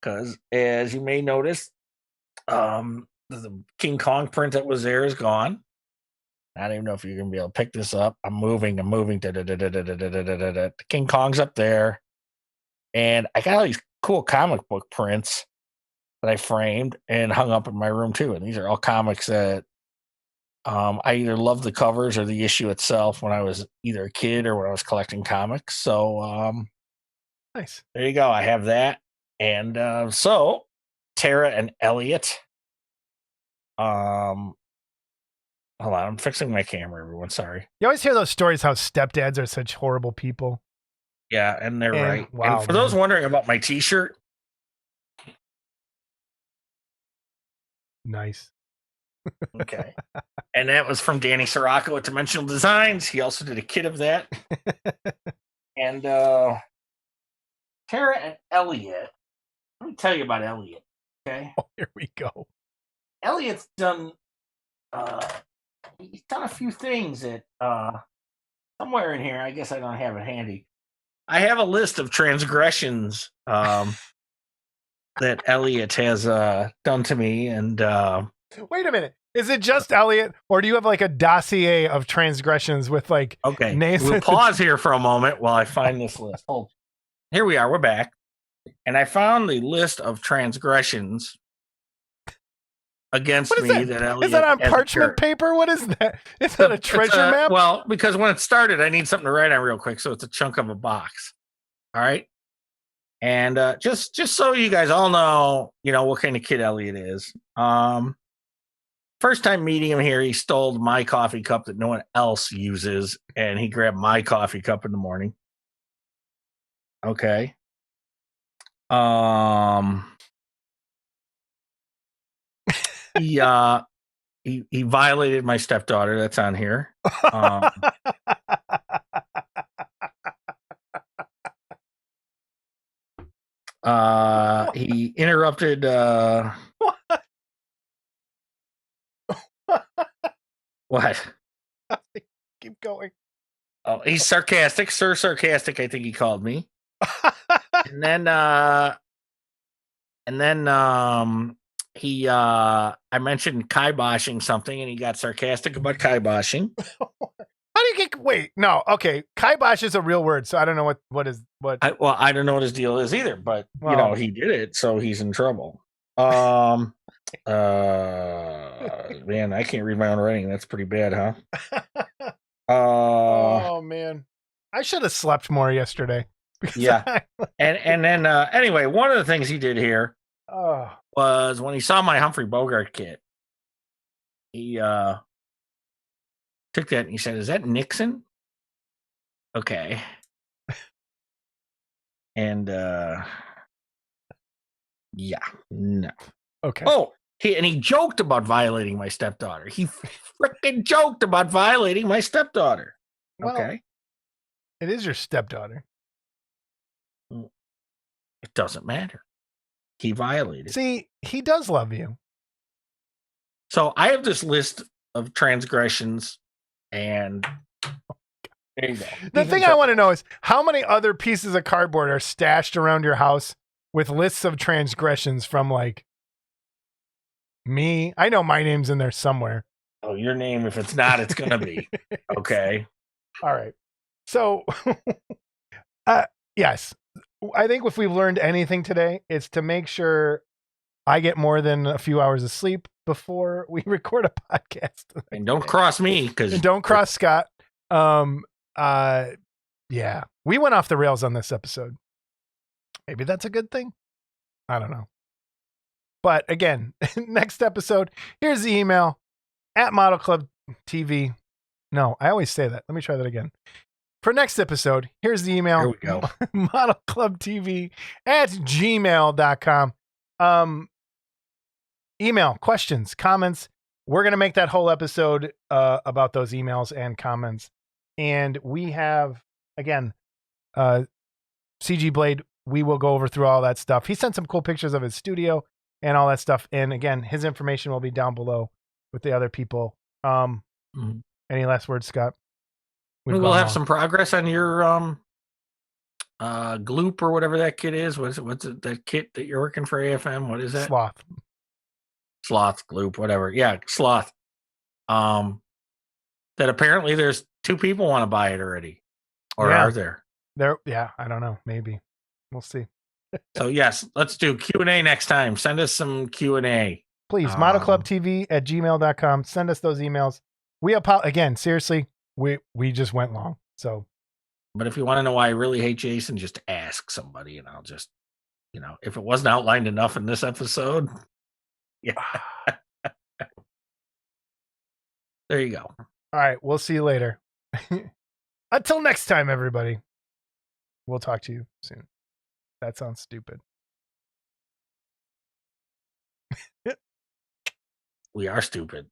Because as you may notice, the King Kong print that was there is gone. I don't even know if you're gonna be able to pick this up. I'm moving. King Kong's up there, and I got all these cool comic book prints that I framed and hung up in my room too. And these are all comics that I either loved the covers or the issue itself when I was either a kid or when I was collecting comics. So nice. There you go. I have that. And so Tara and Elliot. Hold on, I'm fixing my camera, everyone. Sorry. You always hear those stories how stepdads are such horrible people. Yeah, and they're right. Wow, and for those wondering about my t-shirt. Nice. Okay. And that was from Danny Sirocco at Dimensional Designs. He also did a kit of that. And Tara and Elliot. Let me tell you about Elliot. Okay. Oh, here we go. Elliot's done he's done a few things that somewhere in here, I guess I don't have it handy. I have a list of transgressions that Elliot has done to me. And wait a minute. Is it just Elliot, or do you have like a dossier of transgressions with like names? We'll pause here for a moment while I find this list. Hold. Here we are. We're back. And I found the list of transgressions against me that Elliot. Is that on parchment paper? What is that? Is that a treasure map? Well, because when it started, I need something to write on real quick, so it's a chunk of a box. All right. And just so you guys all know, what kind of kid Elliot is. First time meeting him here, he stole my coffee cup that no one else uses, and he grabbed my coffee cup in the morning. Okay. He violated my stepdaughter. That's on here. He interrupted. What? Keep going. Oh, he's sarcastic, Sir Sarcastic, I think he called me. and then he I mentioned kiboshing something, and he got sarcastic about kiboshing. How do you get? Wait, no, okay. Kibosh is a real word, so I don't know what is what. I don't know what his deal is either, but he did it, so he's in trouble. Man, I can't read my own writing. That's pretty bad, huh? Oh man, I should have slept more yesterday. Yeah. And then anyway, one of the things he did here was when he saw my Humphrey Bogart kit, he took that and he said, "Is that Nixon?" Okay. And yeah, no. Okay. Oh, he joked about violating my stepdaughter. He freaking joked about violating my stepdaughter. Well, Okay. It is your stepdaughter. It doesn't matter. He violated. See, he does love you. So I have this list of transgressions, and there you go. The thing I want to know is how many other pieces of cardboard are stashed around your house with lists of transgressions from like me? I know my name's in there somewhere. Oh, your name, if it's not, it's gonna be. Okay. All right. So yes. I think if we've learned anything today, it's to make sure I get more than a few hours of sleep before we record a podcast. And don't cross me, and don't cross Scott. Yeah, we went off the rails on this episode. Maybe that's a good thing. I don't know. But again, next episode, here's the email at Model Club TV. No, I always say that. Let me try that again. For next episode, here's the email. Here we go. modelclubtv@gmail.com. Email, questions, comments. We're going to make that whole episode about those emails and comments. And we have, again, CG Blade. We will go over through all that stuff. He sent some cool pictures of his studio and all that stuff. And again, his information will be down below with the other people. Any last words, Scott? We'll have some progress on your gloop or whatever that kit is. What's it? That kit that you're working for AFM? What is that? Sloth, gloop, whatever. Yeah, sloth. That apparently there's 2 people want to buy it already. Or are there? Yeah, I don't know. Maybe. We'll see. So yes, let's do Q&A next time. Send us some Q&A. Please, modelclubtv@gmail.com. Send us those emails. Again, seriously, we just went long. So, but if you want to know why I really hate Jason, just ask somebody, and I'll just, if it wasn't outlined enough in this episode, yeah. There you go. All right, we'll see you later. Until next time, everybody. We'll talk to you soon. That sounds stupid. We are stupid.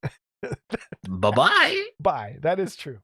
Bye-bye. Bye. That is true.